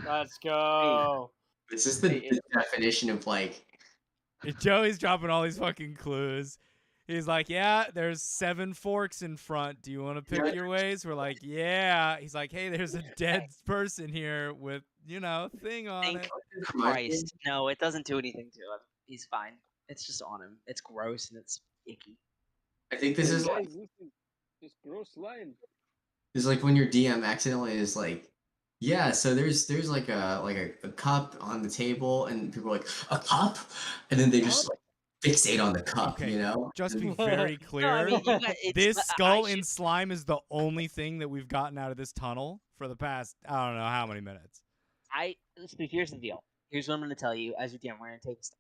[SPEAKER 2] Let's go.
[SPEAKER 3] This is the definition of like.
[SPEAKER 1] Joey's dropping all these fucking clues. He's like, yeah, there's 7 forks in front. Do you want to pick your ways? We're like, yeah. He's like, hey, there's a dead person here with, thing on
[SPEAKER 4] Thank
[SPEAKER 1] it.
[SPEAKER 4] Christ. No, it doesn't do anything to him. He's fine. It's just on him. It's gross and it's icky.
[SPEAKER 3] I think this is like
[SPEAKER 5] Guys, this is just gross slime.
[SPEAKER 3] it's like when your DM accidentally is like, yeah. So there's like a cup on the table, and people are like, a cup, and then they just like fixate on the cup.
[SPEAKER 1] Okay,
[SPEAKER 3] You know.
[SPEAKER 1] just to be very clear,
[SPEAKER 4] No, I mean, you guys,
[SPEAKER 1] this
[SPEAKER 4] I
[SPEAKER 1] skull
[SPEAKER 4] should-
[SPEAKER 1] in slime is the only thing that we've gotten out of this tunnel for the past, I don't know how many minutes.
[SPEAKER 4] Here's the deal. Here's what I'm going to tell you as your DM. We're going to take a step.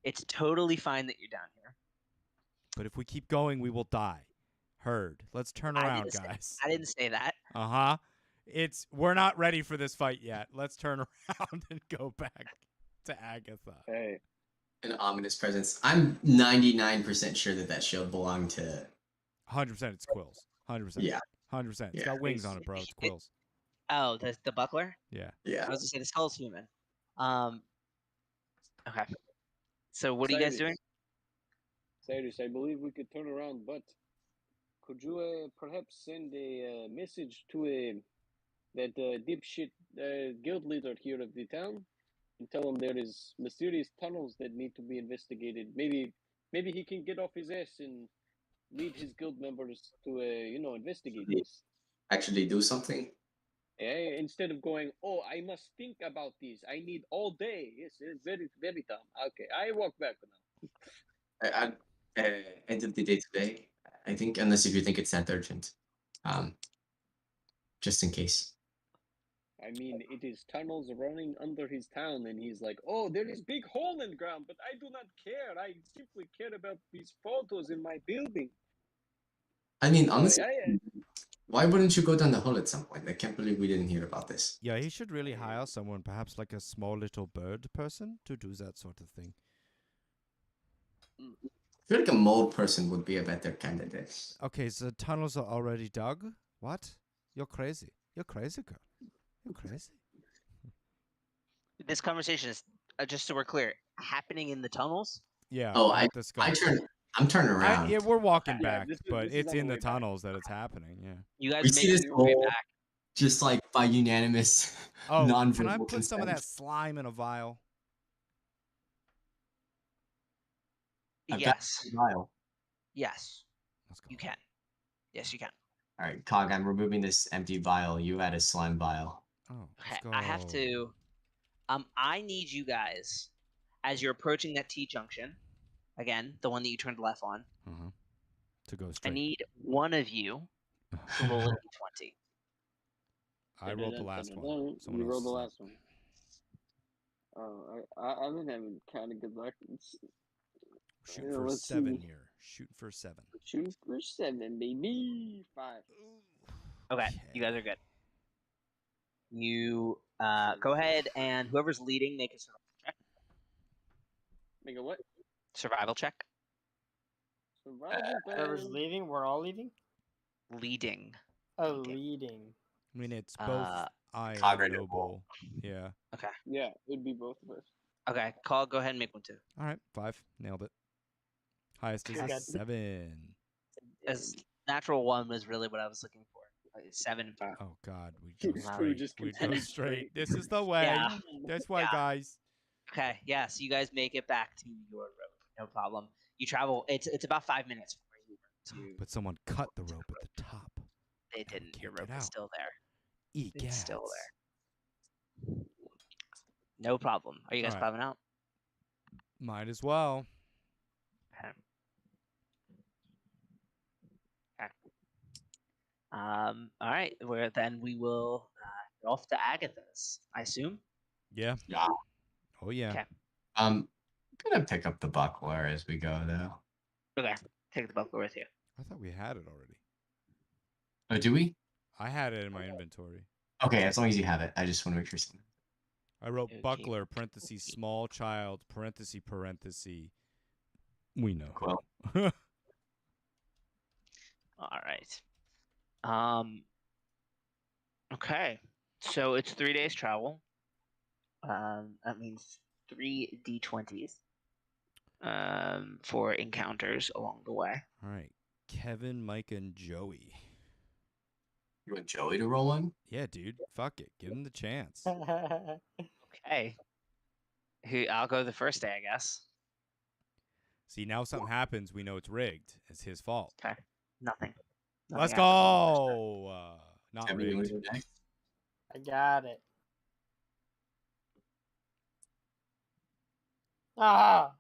[SPEAKER 4] It's totally fine that you're down here.
[SPEAKER 1] But if we keep going, we will die. Heard. Let's turn around, guys.
[SPEAKER 4] I didn't say that.
[SPEAKER 1] Uh-huh. We're not ready for this fight yet. Let's turn around and go back to Agatha.
[SPEAKER 5] Hey.
[SPEAKER 3] An ominous presence. I'm 99% sure that shield belonged to.
[SPEAKER 1] 100% it's Quills. 100%.
[SPEAKER 3] Yeah.
[SPEAKER 1] 100%. It's
[SPEAKER 3] Yeah.
[SPEAKER 1] got wings on it, bro. It's Quills.
[SPEAKER 4] Oh, the buckler?
[SPEAKER 1] Yeah.
[SPEAKER 3] Yeah.
[SPEAKER 4] I was going to say the skull's human. Okay. So what are you guys doing?
[SPEAKER 5] Cyrus, I believe we could turn around, but could you perhaps send a message to that dipshit guild leader here of the town and tell him there is mysterious tunnels that need to be investigated? Maybe he can get off his ass and lead his guild members to investigate this.
[SPEAKER 3] Actually, do something.
[SPEAKER 5] Instead of going, oh, I must think about this. I need all day. Yes, it's very, very dumb. Okay, I walk back now.
[SPEAKER 3] End of the day today, I think, unless if you think it's that urgent, just in case.
[SPEAKER 5] I mean, it is tunnels running under his town, and he's like, oh, there is big hole in the ground, but I do not care. I simply care about these photos in my building.
[SPEAKER 3] I mean, honestly, why wouldn't you go down the hole at some point? I can't believe we didn't hear about this.
[SPEAKER 1] Yeah, he should really hire someone, perhaps like a small little bird person, to do that sort of thing.
[SPEAKER 3] I feel like a mole person would be a better candidate.
[SPEAKER 1] Okay, so the tunnels are already dug? What? You're crazy. You're crazy, girl. You're crazy.
[SPEAKER 4] This conversation is, just so we're clear, happening in the tunnels?
[SPEAKER 1] Yeah.
[SPEAKER 3] Oh,
[SPEAKER 1] the skull.
[SPEAKER 3] I'm turning around.
[SPEAKER 1] Yeah, we're walking
[SPEAKER 5] Yeah,
[SPEAKER 1] back,
[SPEAKER 5] this
[SPEAKER 1] but
[SPEAKER 5] is
[SPEAKER 1] it's
[SPEAKER 5] on the
[SPEAKER 1] in the
[SPEAKER 5] way back.
[SPEAKER 1] tunnels that it's happening, yeah.
[SPEAKER 4] You guys
[SPEAKER 3] We
[SPEAKER 4] are
[SPEAKER 3] see
[SPEAKER 4] making
[SPEAKER 3] this
[SPEAKER 4] your way
[SPEAKER 3] hole.
[SPEAKER 4] back.
[SPEAKER 3] Just like by unanimous,
[SPEAKER 1] Oh,
[SPEAKER 3] non-verbal
[SPEAKER 1] can I put some of that
[SPEAKER 3] consent.
[SPEAKER 1] slime in a vial?
[SPEAKER 3] I've got
[SPEAKER 4] Yes.
[SPEAKER 3] a vial.
[SPEAKER 4] Yes.
[SPEAKER 1] Let's go.
[SPEAKER 4] You can. Yes, you can.
[SPEAKER 3] All right, Cog, I'm removing this empty vial. You add a slime vial.
[SPEAKER 1] Oh,
[SPEAKER 4] Okay,
[SPEAKER 1] let's go.
[SPEAKER 4] I have to. I need you guys, as you're approaching that T junction, again, the one that you turned left on.
[SPEAKER 1] To go
[SPEAKER 4] I
[SPEAKER 1] straight.
[SPEAKER 4] need one of you to roll a d20.
[SPEAKER 1] I rolled the last one.
[SPEAKER 5] You rolled the last one. I've been having kind of good luck.
[SPEAKER 1] Shooting for
[SPEAKER 5] let's
[SPEAKER 1] 7
[SPEAKER 5] see.
[SPEAKER 1] here. Shooting for 7.
[SPEAKER 5] Shooting for 7, baby. 5.
[SPEAKER 4] Okay, you guys are good. You go ahead and whoever's leading, make a survival check.
[SPEAKER 5] Make a what?
[SPEAKER 4] Survival check.
[SPEAKER 5] Survival
[SPEAKER 2] Whoever's
[SPEAKER 5] band.
[SPEAKER 2] leaving, we're all leaving.
[SPEAKER 4] Leading.
[SPEAKER 2] Oh,
[SPEAKER 4] Okay.
[SPEAKER 2] leading.
[SPEAKER 1] I mean, it's both I
[SPEAKER 3] Conrad
[SPEAKER 1] and
[SPEAKER 3] and
[SPEAKER 1] Noble. Yeah.
[SPEAKER 4] Okay.
[SPEAKER 5] Yeah, it'd be both of us.
[SPEAKER 4] Okay. Call. Go ahead and make one too.
[SPEAKER 1] All right, 5. Nailed it. Highest is
[SPEAKER 2] Okay.
[SPEAKER 1] a 7.
[SPEAKER 4] As natural 1 was really what I was looking for. 7 and 5.
[SPEAKER 1] Oh God, we
[SPEAKER 5] Two
[SPEAKER 1] go
[SPEAKER 4] Wow.
[SPEAKER 1] straight.
[SPEAKER 5] just
[SPEAKER 1] We go
[SPEAKER 5] continued
[SPEAKER 1] straight.
[SPEAKER 5] straight.
[SPEAKER 1] This is the way.
[SPEAKER 4] Yeah.
[SPEAKER 1] That's why,
[SPEAKER 4] Yeah.
[SPEAKER 1] guys.
[SPEAKER 4] Okay. Yeah. So you guys make it back to your rope. No problem. You travel. It's about 5 minutes from where you were to.
[SPEAKER 1] But someone cut the rope at the top.
[SPEAKER 4] They
[SPEAKER 1] we
[SPEAKER 4] didn't. Your
[SPEAKER 1] can't
[SPEAKER 4] rope
[SPEAKER 1] get
[SPEAKER 4] is
[SPEAKER 1] out.
[SPEAKER 4] still there.
[SPEAKER 1] Egads.
[SPEAKER 4] It's still there. No problem. Are you guys
[SPEAKER 1] All right.
[SPEAKER 4] climbing out?
[SPEAKER 1] Might as well.
[SPEAKER 4] Okay. Okay. All right. Where then we will go off to Agatha's, I assume.
[SPEAKER 1] Yeah.
[SPEAKER 3] Yeah.
[SPEAKER 1] Oh yeah.
[SPEAKER 4] Okay.
[SPEAKER 3] I'm gonna pick up the buckler as we go, though.
[SPEAKER 4] Okay. Take the buckler with you.
[SPEAKER 1] I thought we had it already.
[SPEAKER 3] Oh, do we?
[SPEAKER 1] I had it in my inventory.
[SPEAKER 3] Okay, as long as you have it. I just want to make sure.
[SPEAKER 1] I wrote
[SPEAKER 4] Okay.
[SPEAKER 1] buckler parentheses small child parentheses. We know.
[SPEAKER 3] Cool.
[SPEAKER 4] All right. Okay. So it's 3 days travel. That means 3 d20s. For encounters along the way.
[SPEAKER 1] All right. Kevin, Mike, and Joey.
[SPEAKER 3] You want Joey to roll one?
[SPEAKER 1] Yeah, dude. Fuck it. Give him the chance.
[SPEAKER 4] Okay. I'll go the first day, I guess.
[SPEAKER 1] See, now something happens. We know it's rigged. It's his fault.
[SPEAKER 4] Okay. Nothing.
[SPEAKER 1] Let's
[SPEAKER 4] Nothing happened on the first day.
[SPEAKER 1] go. Not
[SPEAKER 3] Kevin, you want
[SPEAKER 1] rigged.
[SPEAKER 3] to go next?
[SPEAKER 2] I got it. Ah.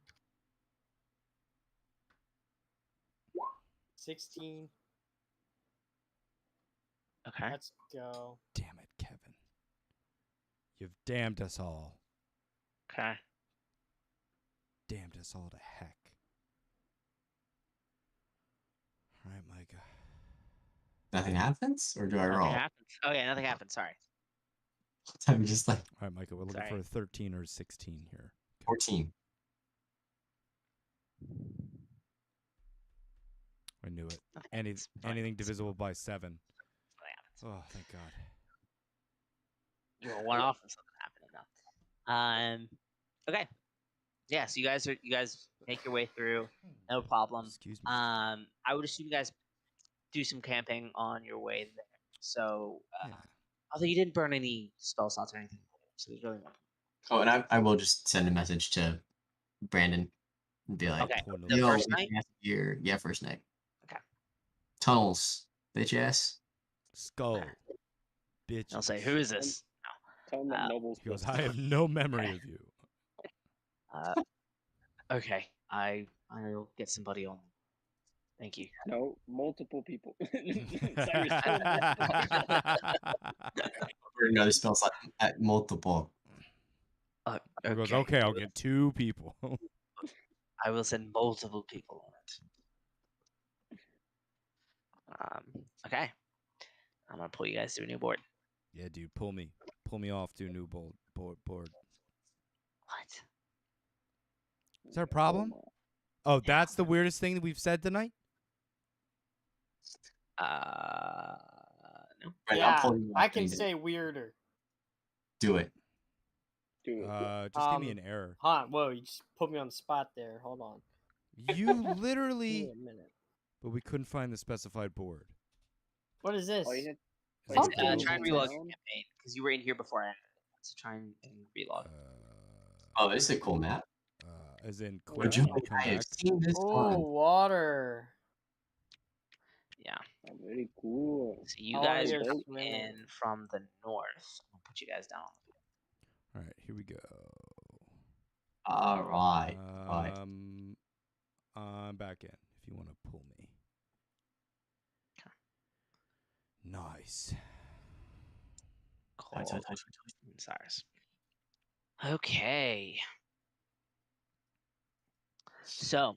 [SPEAKER 2] 16.
[SPEAKER 4] Okay.
[SPEAKER 2] Let's go.
[SPEAKER 1] Damn it, Kevin. You've damned us all.
[SPEAKER 4] Okay.
[SPEAKER 1] Damned us all to heck. All right, Micah.
[SPEAKER 3] Nothing happens? Or do I
[SPEAKER 4] Nothing
[SPEAKER 3] roll?
[SPEAKER 4] happens. Oh yeah, nothing happens. Sorry.
[SPEAKER 3] I'm just like
[SPEAKER 1] All right, Micah. We're looking
[SPEAKER 4] Sorry.
[SPEAKER 1] for a 13 or a 16 here.
[SPEAKER 3] 14.
[SPEAKER 1] I knew it.
[SPEAKER 4] Nothing
[SPEAKER 1] Any,
[SPEAKER 4] happens. Fine.
[SPEAKER 1] anything divisible by 7.
[SPEAKER 4] Nothing happens.
[SPEAKER 1] Oh, thank God.
[SPEAKER 4] You roll one off and something happened enough. Okay. Yeah, so you guys make your way through, no problem.
[SPEAKER 1] Excuse me.
[SPEAKER 4] I would assume you guys do some camping on your way there. So
[SPEAKER 1] Yeah.
[SPEAKER 4] although you didn't burn any spell slots or anything, so there's really no.
[SPEAKER 3] Oh, and I will just send a message to Brandon and be like,
[SPEAKER 4] Okay.
[SPEAKER 1] Totally.
[SPEAKER 4] The
[SPEAKER 3] yo,
[SPEAKER 4] first
[SPEAKER 3] we
[SPEAKER 4] night?
[SPEAKER 3] have here. Yeah, first night.
[SPEAKER 4] Okay.
[SPEAKER 3] Tunnels, bitch ass.
[SPEAKER 1] Skull. Bitch.
[SPEAKER 4] I'll say, who is this?
[SPEAKER 5] Tell him that Noble's.
[SPEAKER 1] He goes,
[SPEAKER 5] pissed.
[SPEAKER 1] I have no memory of you.
[SPEAKER 4] Okay. I'll get somebody on. Thank you.
[SPEAKER 5] No, multiple people. Cyrus, tell him that.
[SPEAKER 3] Or another spell slot at multiple.
[SPEAKER 1] He goes, okay, I'll get 2 people.
[SPEAKER 4] I will send multiple people on it. Okay. I'm gonna pull you guys to a new board.
[SPEAKER 1] Yeah, dude, pull me off to a new board.
[SPEAKER 4] What?
[SPEAKER 1] Is there a problem? Oh, that's the weirdest thing that we've said tonight?
[SPEAKER 4] No.
[SPEAKER 3] Right,
[SPEAKER 2] Yeah,
[SPEAKER 3] I'll pull you
[SPEAKER 2] I
[SPEAKER 3] up
[SPEAKER 2] can
[SPEAKER 3] and
[SPEAKER 2] say weirder.
[SPEAKER 3] do it.
[SPEAKER 5] Do it.
[SPEAKER 1] Just give me an error.
[SPEAKER 2] Huh? Whoa, you just put me on the spot there. Hold on.
[SPEAKER 1] You
[SPEAKER 2] Give me
[SPEAKER 1] literally,
[SPEAKER 2] a minute.
[SPEAKER 1] but we couldn't find the specified board.
[SPEAKER 2] What is this?
[SPEAKER 5] All you had-
[SPEAKER 1] Is
[SPEAKER 5] Oh,
[SPEAKER 1] it
[SPEAKER 2] Something.
[SPEAKER 1] available?
[SPEAKER 4] Try and
[SPEAKER 5] Down.
[SPEAKER 4] relog your campaign because you were in here before I. So try and relog.
[SPEAKER 3] Oh, this is a cool map.
[SPEAKER 1] As in,
[SPEAKER 5] Oh,
[SPEAKER 1] quit
[SPEAKER 3] Joey,
[SPEAKER 1] and come
[SPEAKER 3] I have
[SPEAKER 1] back.
[SPEAKER 3] seen this
[SPEAKER 2] Oh,
[SPEAKER 3] one.
[SPEAKER 2] water.
[SPEAKER 4] Yeah.
[SPEAKER 5] Oh, very cool.
[SPEAKER 4] So you
[SPEAKER 2] Oh,
[SPEAKER 4] guys
[SPEAKER 2] you're
[SPEAKER 4] are coming
[SPEAKER 2] swimming.
[SPEAKER 4] in from the north. I'll put you guys down.
[SPEAKER 1] All right, here we go.
[SPEAKER 3] All right. Right.
[SPEAKER 1] I'm back in if you want to pull me.
[SPEAKER 4] Okay.
[SPEAKER 1] Nice.
[SPEAKER 4] Cool.
[SPEAKER 3] Touch.
[SPEAKER 4] Cyrus. Okay. So,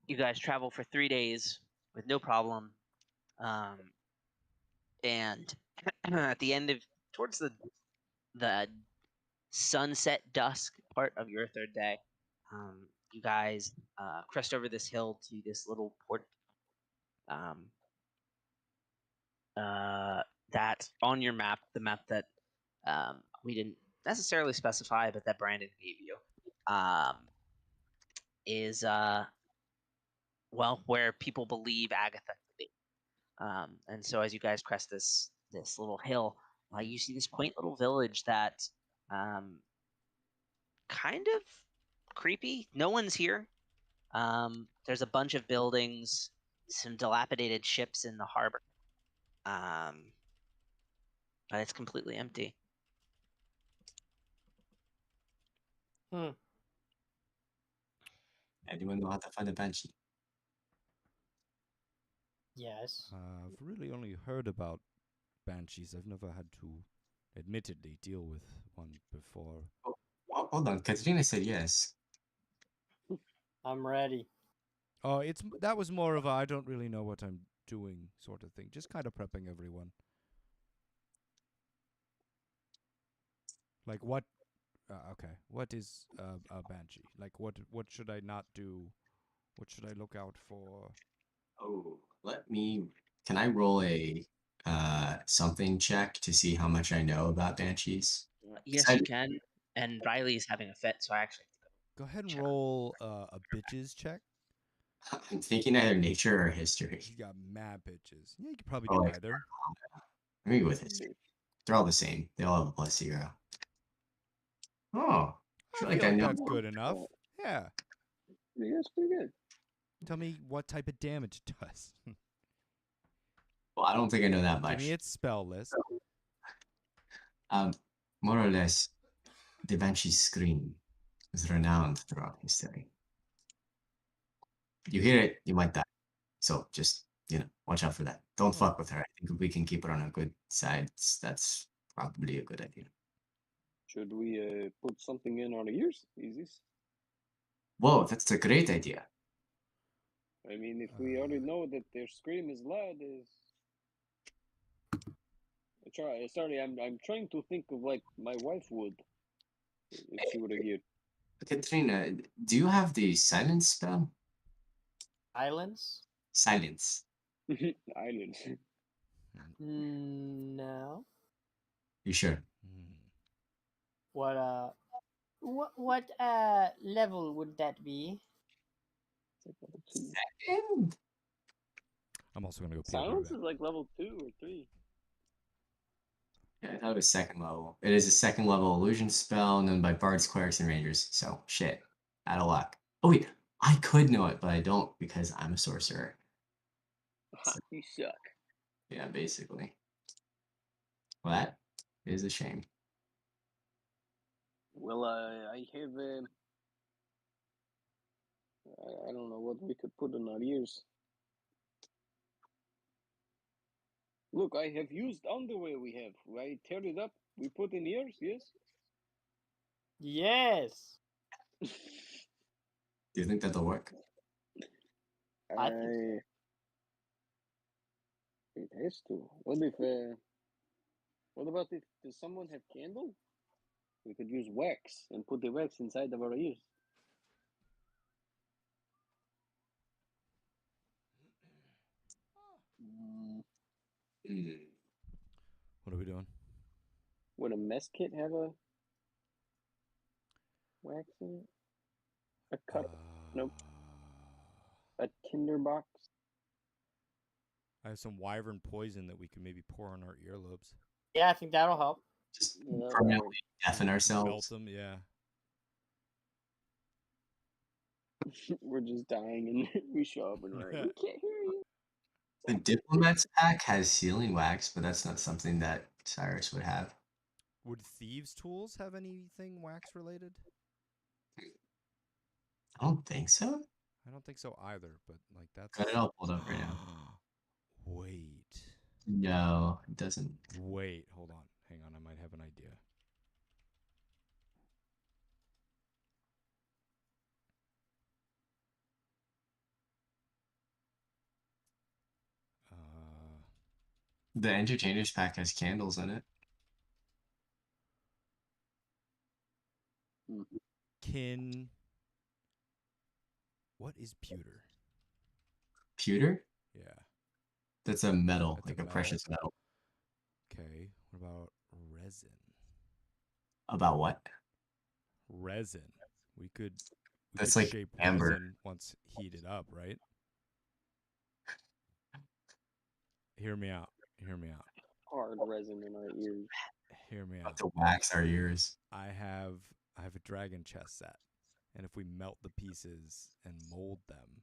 [SPEAKER 4] you guys travel for 3 days with no problem, and at the end of towards the sunset dusk part of your third day, you guys crest over this hill to this little port. That on your map, the map that we didn't necessarily specify, but that Brandon gave you, is where people believe Agatha to be. And so as you guys crest this little hill, you see this quaint little village that kind of creepy. No one's here. There's a bunch of buildings, some dilapidated ships in the harbor. But it's completely empty.
[SPEAKER 3] Anyone know how to find a banshee?
[SPEAKER 2] Yes.
[SPEAKER 1] I've really only heard about banshees. I've never had to, admittedly, deal with one before.
[SPEAKER 3] Oh, hold on, Katrina said yes.
[SPEAKER 2] I'm ready.
[SPEAKER 1] Oh, that was more of a I don't really know what I'm doing sort of thing. Just kind of prepping everyone. Like what? Okay, what is a banshee? Like what should I not do? What should I look out for?
[SPEAKER 3] Oh, can I roll a something check to see how much I know about banshees?
[SPEAKER 4] Yes, you can. And Riley's having a fit, so I actually
[SPEAKER 1] Go ahead and
[SPEAKER 4] check.
[SPEAKER 1] roll a bitches check.
[SPEAKER 3] I'm thinking either nature or history.
[SPEAKER 1] He's got mad bitches. Yeah, you could probably
[SPEAKER 3] Oh,
[SPEAKER 1] do
[SPEAKER 3] like,
[SPEAKER 1] either.
[SPEAKER 3] Let me go with history. They're all the same. They all have a +0. Oh,
[SPEAKER 1] I
[SPEAKER 3] feel
[SPEAKER 1] feel
[SPEAKER 3] like I know.
[SPEAKER 1] that's good enough. Yeah.
[SPEAKER 5] Yeah, that's pretty good.
[SPEAKER 1] Tell me what type of damage it does.
[SPEAKER 3] Well, I don't think I know that
[SPEAKER 1] Give
[SPEAKER 3] much.
[SPEAKER 1] me its spell list.
[SPEAKER 3] More or less, the banshee's scream is renowned throughout history. You hear it, you might die. So just, watch out for that. Don't fuck with her. I think if we can keep her on a good side, that's probably a good idea.
[SPEAKER 5] Should we put something in our ears? Is this?
[SPEAKER 3] Whoa, that's a great idea.
[SPEAKER 5] I mean, if we already know that their scream is loud, Sorry, I'm trying to think of like my wife would, if she were to hear.
[SPEAKER 3] Katrina, do you have the silence spell?
[SPEAKER 2] Islands?
[SPEAKER 3] Silence.
[SPEAKER 5] Islands.
[SPEAKER 2] No.
[SPEAKER 3] You sure?
[SPEAKER 2] What level would that be?
[SPEAKER 3] Second?
[SPEAKER 1] I'm also gonna go pee.
[SPEAKER 5] Silence is like level 2 or 3.
[SPEAKER 3] Yeah, I thought it was second level. It is a second level illusion spell known by bards, clerics, and rangers. So shit. Out of luck. Oh wait, I could know it, but I don't because I'm a sorcerer.
[SPEAKER 5] You suck.
[SPEAKER 3] Yeah, basically. Well, that is a shame.
[SPEAKER 5] Well, I have I don't know what we could put in our ears. Look, I have used underwear we have. I tear it up, we put in ears, yes?
[SPEAKER 2] Yes.
[SPEAKER 3] Do you think that'll work?
[SPEAKER 2] I think
[SPEAKER 5] It has to. What about if does someone have candle? We could use wax and put the wax inside of our ears.
[SPEAKER 1] What are we doing?
[SPEAKER 5] Would a mess kit have a wax in it? A cup? Nope. A tinder box?
[SPEAKER 1] I have some wyvern poison that we can maybe pour on our earlobes.
[SPEAKER 2] Yeah, I think that'll help.
[SPEAKER 3] Just permanently deafen
[SPEAKER 1] Melt
[SPEAKER 3] ourselves.
[SPEAKER 1] them, yeah.
[SPEAKER 5] We're just dying and we show up and we're like, we can't hear you.
[SPEAKER 3] The Diplomat's pack has sealing wax, but that's not something that Cyrus would have.
[SPEAKER 1] Would thieves' tools have anything wax related?
[SPEAKER 3] I don't think so.
[SPEAKER 1] I don't think so either, but like that's.
[SPEAKER 3] Got it all pulled up right now.
[SPEAKER 1] Wait.
[SPEAKER 3] No, it doesn't.
[SPEAKER 1] Wait, hold on. Hang on, I might have an idea.
[SPEAKER 3] The Entertainers pack has candles in it.
[SPEAKER 1] Can What is pewter?
[SPEAKER 3] Pewter?
[SPEAKER 1] Yeah.
[SPEAKER 3] That's a metal,
[SPEAKER 1] That's
[SPEAKER 3] like
[SPEAKER 1] a
[SPEAKER 3] a precious metal.
[SPEAKER 1] Okay. What about resin?
[SPEAKER 3] About what?
[SPEAKER 1] Resin. We could
[SPEAKER 3] That's like
[SPEAKER 1] shape
[SPEAKER 3] amber.
[SPEAKER 1] resin once heated up, right? Hear me out. Hear me out.
[SPEAKER 5] Hard resin in our ears.
[SPEAKER 1] Hear me
[SPEAKER 3] About
[SPEAKER 1] out.
[SPEAKER 3] to wax our ears.
[SPEAKER 1] I have a dragon chess set, and if we melt the pieces and mold them,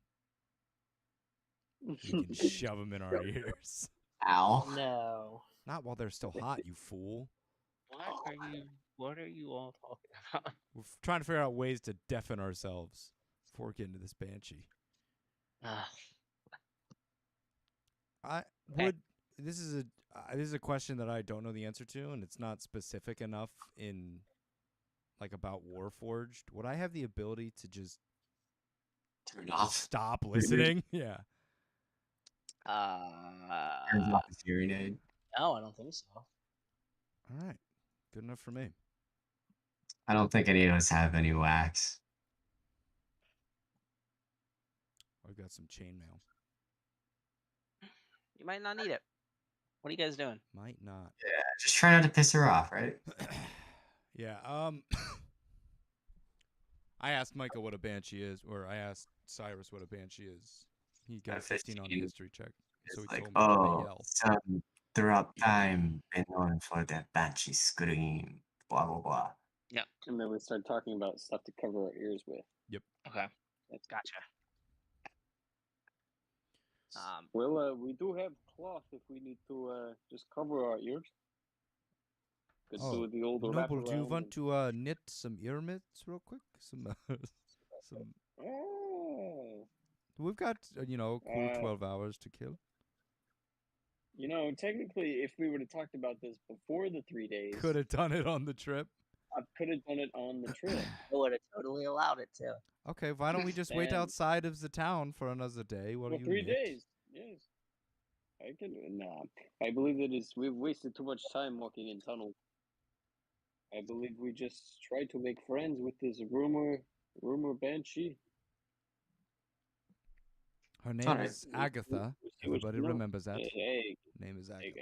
[SPEAKER 1] we can shove them in our ears.
[SPEAKER 3] Ow.
[SPEAKER 2] No.
[SPEAKER 1] Not while they're still hot, you fool.
[SPEAKER 4] What are you all talking about?
[SPEAKER 1] We're trying to figure out ways to deafen ourselves before we get into this banshee. I would. This is a question that I don't know the answer to, and it's not specific enough in like about Warforged. Would I have the ability to just
[SPEAKER 3] Turn off.
[SPEAKER 1] stop listening? Yeah.
[SPEAKER 3] Turns off his hearing aid.
[SPEAKER 4] No, I don't think so.
[SPEAKER 1] All right. Good enough for me.
[SPEAKER 3] I don't think any of us have any wax.
[SPEAKER 1] I've got some chainmail.
[SPEAKER 4] You might not need it. What are you guys doing?
[SPEAKER 1] Might not.
[SPEAKER 3] Yeah, just try not to piss her off, right?
[SPEAKER 1] Yeah. I asked Micah what a banshee is, or I asked Cyrus what a banshee is. He got a 15 on the
[SPEAKER 3] 15.
[SPEAKER 1] history check, so
[SPEAKER 3] It's
[SPEAKER 1] he
[SPEAKER 3] like,
[SPEAKER 1] told me how to
[SPEAKER 3] oh,
[SPEAKER 1] yell.
[SPEAKER 3] some throughout time been known for that banshee scream, blah blah blah.
[SPEAKER 5] And then we start talking about stuff to cover our ears with.
[SPEAKER 4] Okay, gotcha.
[SPEAKER 5] Well, we do have cloth if we need to just cover our ears. Could do the old
[SPEAKER 1] Noble, do you
[SPEAKER 5] wraparound
[SPEAKER 1] want to knit some ear mitts real quick? Some.
[SPEAKER 5] Oh.
[SPEAKER 1] We've got cool 12 hours to kill.
[SPEAKER 5] Technically, if we would have talked about this before the 3 days,
[SPEAKER 1] Could have done it on the trip.
[SPEAKER 5] I could have done it on the trip.
[SPEAKER 4] I would have totally allowed it to.
[SPEAKER 1] Okay, why don't we just wait
[SPEAKER 5] And-
[SPEAKER 1] outside of the town for another day? What
[SPEAKER 5] For
[SPEAKER 1] do you
[SPEAKER 5] 3
[SPEAKER 1] knit?
[SPEAKER 5] days, yes. I can. Nah, I believe we've wasted too much time walking in tunnels. I believe we just tried to make friends with this rumor banshee.
[SPEAKER 1] Her name
[SPEAKER 3] alright.
[SPEAKER 1] is Agatha.
[SPEAKER 5] We'll see what
[SPEAKER 1] Everybody
[SPEAKER 5] you know.
[SPEAKER 1] remembers that.
[SPEAKER 5] Hey,
[SPEAKER 1] Name is Agatha.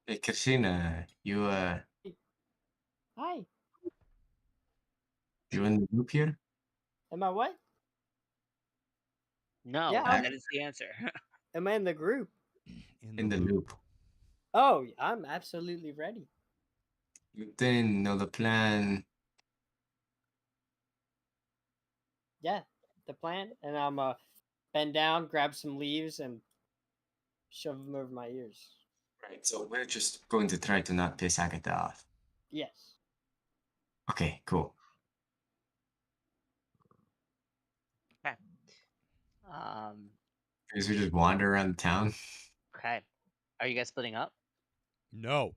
[SPEAKER 3] Hey, Katrina, you
[SPEAKER 2] Hi.
[SPEAKER 3] you in the loop here?
[SPEAKER 2] Am I what?
[SPEAKER 4] No,
[SPEAKER 2] Yeah.
[SPEAKER 4] that is the answer.
[SPEAKER 2] Am I in the group?
[SPEAKER 3] In the loop.
[SPEAKER 2] Oh, I'm absolutely ready.
[SPEAKER 3] You didn't know the plan.
[SPEAKER 2] Yeah, the plan. And I'm bend down, grab some leaves, and shove them over my ears.
[SPEAKER 3] Right, so we're just going to try to not piss Agatha off.
[SPEAKER 2] Yes.
[SPEAKER 3] Okay, cool. Because we just wander around town.
[SPEAKER 4] Okay. Are you guys splitting up?
[SPEAKER 1] No.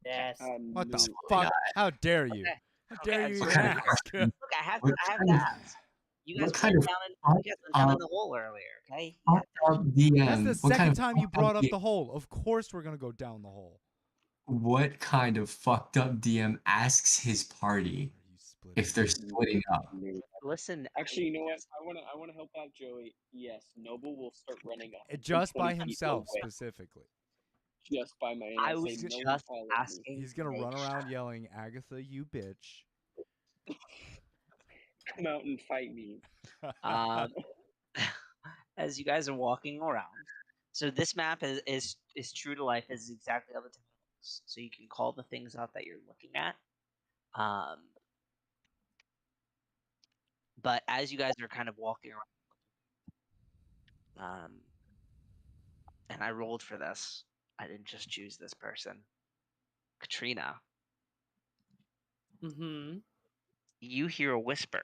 [SPEAKER 2] Yes.
[SPEAKER 1] What the
[SPEAKER 5] no.
[SPEAKER 1] fuck? How dare you?
[SPEAKER 4] Okay.
[SPEAKER 1] How dare
[SPEAKER 4] Okay,
[SPEAKER 1] you
[SPEAKER 3] What
[SPEAKER 1] even
[SPEAKER 3] kind of
[SPEAKER 1] ask?
[SPEAKER 3] question?
[SPEAKER 4] Look, I have
[SPEAKER 3] What
[SPEAKER 4] to
[SPEAKER 3] kind of-
[SPEAKER 4] ask. You guys
[SPEAKER 3] what kind
[SPEAKER 4] went
[SPEAKER 3] of
[SPEAKER 4] down
[SPEAKER 3] fuck
[SPEAKER 4] you guys went down in
[SPEAKER 3] up-
[SPEAKER 4] the hole earlier, okay?
[SPEAKER 3] Fucked up DM.
[SPEAKER 1] That's the
[SPEAKER 3] What
[SPEAKER 1] second
[SPEAKER 3] kind of
[SPEAKER 1] time you
[SPEAKER 3] fucked
[SPEAKER 1] brought up
[SPEAKER 3] DM
[SPEAKER 1] the hole. Of course we're gonna go down the hole.
[SPEAKER 3] What kind of fucked up DM asks his party
[SPEAKER 1] Are you splitting?
[SPEAKER 3] if they're splitting up?
[SPEAKER 5] No.
[SPEAKER 4] Listen,
[SPEAKER 5] Actually, you know what? I wanna help out Joey. Yes, Noble will start running up.
[SPEAKER 1] Just by
[SPEAKER 5] 20 feet
[SPEAKER 1] himself
[SPEAKER 5] away.
[SPEAKER 1] specifically.
[SPEAKER 5] Just by my. And
[SPEAKER 4] I
[SPEAKER 5] I
[SPEAKER 4] was
[SPEAKER 5] say,
[SPEAKER 4] just
[SPEAKER 5] "No, follow me."
[SPEAKER 4] asking.
[SPEAKER 1] He's gonna
[SPEAKER 4] to
[SPEAKER 1] run
[SPEAKER 4] make
[SPEAKER 1] around yelling, "Agatha, you bitch!"
[SPEAKER 5] Come out and fight me.
[SPEAKER 4] As you guys are walking around. So this map is true to life, is exactly how the town looks. So you can call the things out that you're looking at. But as you guys are kind of walking around, and I rolled for this. I didn't just choose this person. Katrina,
[SPEAKER 2] Mm-hmm.
[SPEAKER 4] you hear a whisper.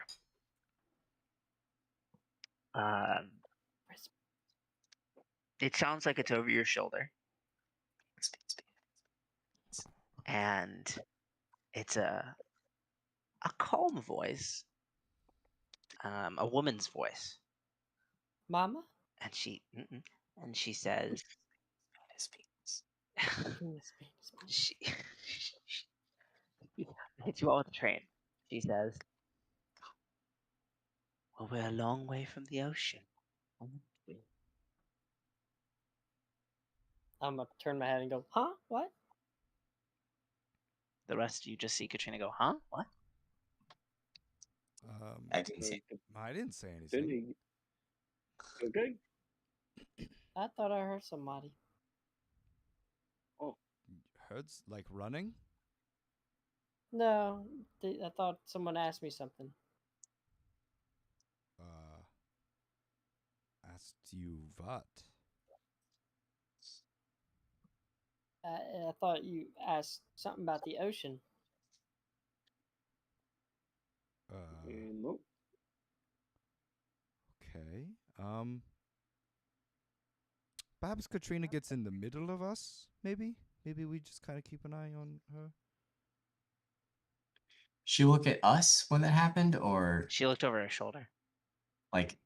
[SPEAKER 4] It sounds like it's over your shoulder. And it's a calm voice. A woman's voice.
[SPEAKER 2] Mama?
[SPEAKER 4] And she says she hits you all with the train. She says, Well, we're a long way from the ocean. aren't we?
[SPEAKER 2] I'm gonna turn my head and go, huh? What?
[SPEAKER 4] The rest of you just see Katrina go, huh? What?
[SPEAKER 3] I didn't see.
[SPEAKER 1] I didn't say anything.
[SPEAKER 5] Cindy. Okay.
[SPEAKER 2] I thought I heard somebody.
[SPEAKER 1] Heard's like running.
[SPEAKER 2] No, I thought someone asked me something.
[SPEAKER 1] Asked you what?
[SPEAKER 2] I thought you asked something about the ocean.
[SPEAKER 5] Nope.
[SPEAKER 1] Okay. Perhaps Katrina gets in the middle of us. Maybe we just kind of keep an eye on her.
[SPEAKER 3] She look at us when that happened, or
[SPEAKER 4] She looked over her shoulder.
[SPEAKER 3] like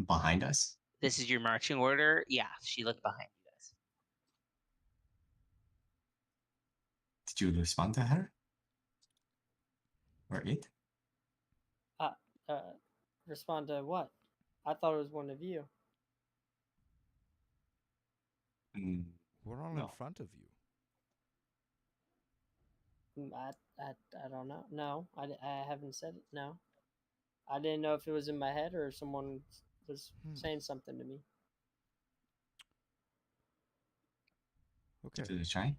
[SPEAKER 3] behind us?
[SPEAKER 4] This is your marching order? Yeah, she looked behind you guys.
[SPEAKER 3] Did you respond to her? Or it?
[SPEAKER 2] Respond to what? I thought it was one of you.
[SPEAKER 1] We're all in
[SPEAKER 3] No.
[SPEAKER 1] front of you.
[SPEAKER 2] I don't know. No, I haven't said it. No, I didn't know if it was in my head or someone was saying something to me.
[SPEAKER 1] Okay.
[SPEAKER 3] Give it a try.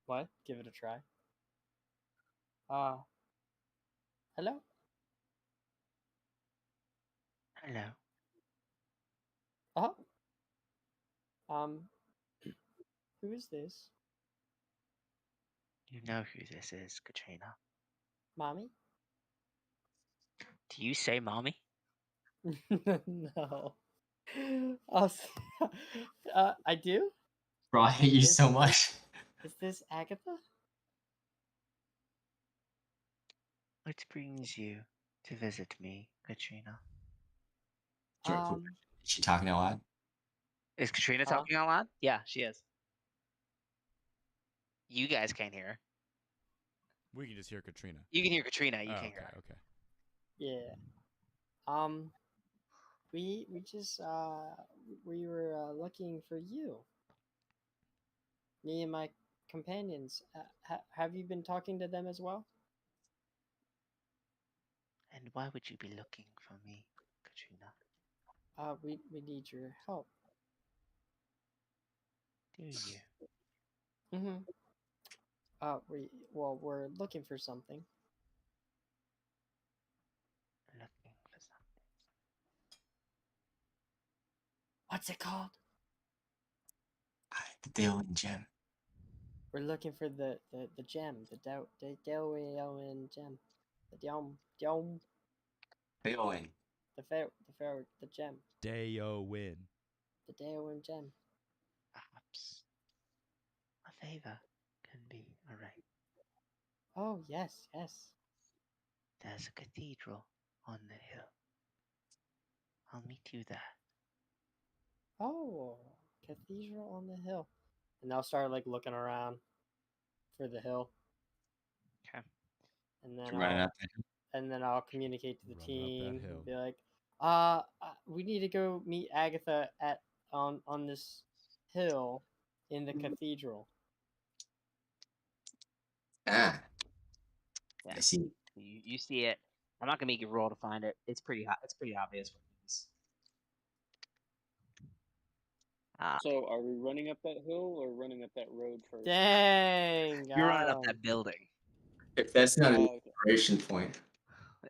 [SPEAKER 2] What? Give it a try. Hello?
[SPEAKER 4] Hello.
[SPEAKER 2] Oh. Who is this?
[SPEAKER 4] You know who this is, Katrina.
[SPEAKER 2] Mommy?
[SPEAKER 4] Do you say mommy?
[SPEAKER 2] No. I do?
[SPEAKER 3] Bro, I hate you so much.
[SPEAKER 2] Is this Agatha?
[SPEAKER 4] What brings you to visit me, Katrina?
[SPEAKER 3] Is she talking out loud?
[SPEAKER 4] Is Katrina talking out loud? Yeah, she is. You guys can't hear her.
[SPEAKER 1] We can just hear Katrina.
[SPEAKER 4] You can hear Katrina. You can't
[SPEAKER 1] okay,
[SPEAKER 4] hear her.
[SPEAKER 1] okay.
[SPEAKER 2] Yeah. We just we were looking for you. Me and my companions. Have you been talking to them as well?
[SPEAKER 4] And why would you be looking for me, Katrina?
[SPEAKER 2] We need your help.
[SPEAKER 4] Do you?
[SPEAKER 2] Mm-hmm. We're looking for something.
[SPEAKER 4] Looking for something.
[SPEAKER 2] What's it called?
[SPEAKER 3] The Daylin gem.
[SPEAKER 2] We're looking for the gem, the Daylin gem, the Daylin,
[SPEAKER 3] Daylin.
[SPEAKER 2] the gem,
[SPEAKER 1] Dayo win.
[SPEAKER 2] the Daylin gem.
[SPEAKER 4] Perhaps a favor can be arranged.
[SPEAKER 2] Oh yes.
[SPEAKER 4] There's a cathedral on the hill. I'll meet you there.
[SPEAKER 2] Oh, cathedral on the hill. And I'll start like looking around for the hill.
[SPEAKER 4] Okay.
[SPEAKER 2] And then
[SPEAKER 3] Running up there.
[SPEAKER 2] and then I'll communicate to the
[SPEAKER 1] Running up that
[SPEAKER 2] team
[SPEAKER 1] hill.
[SPEAKER 2] and be like, we need to go meet Agatha at on this hill in the cathedral.
[SPEAKER 3] Ah.
[SPEAKER 4] Yeah.
[SPEAKER 3] I see.
[SPEAKER 4] You see it. I'm not gonna make you roll to find it. It's pretty hot. It's pretty obvious what it is.
[SPEAKER 5] So, are we running up that hill or running up that road first?
[SPEAKER 2] Dang,
[SPEAKER 4] You're running up that building.
[SPEAKER 3] If that's not an
[SPEAKER 5] Okay.
[SPEAKER 3] inspiration point.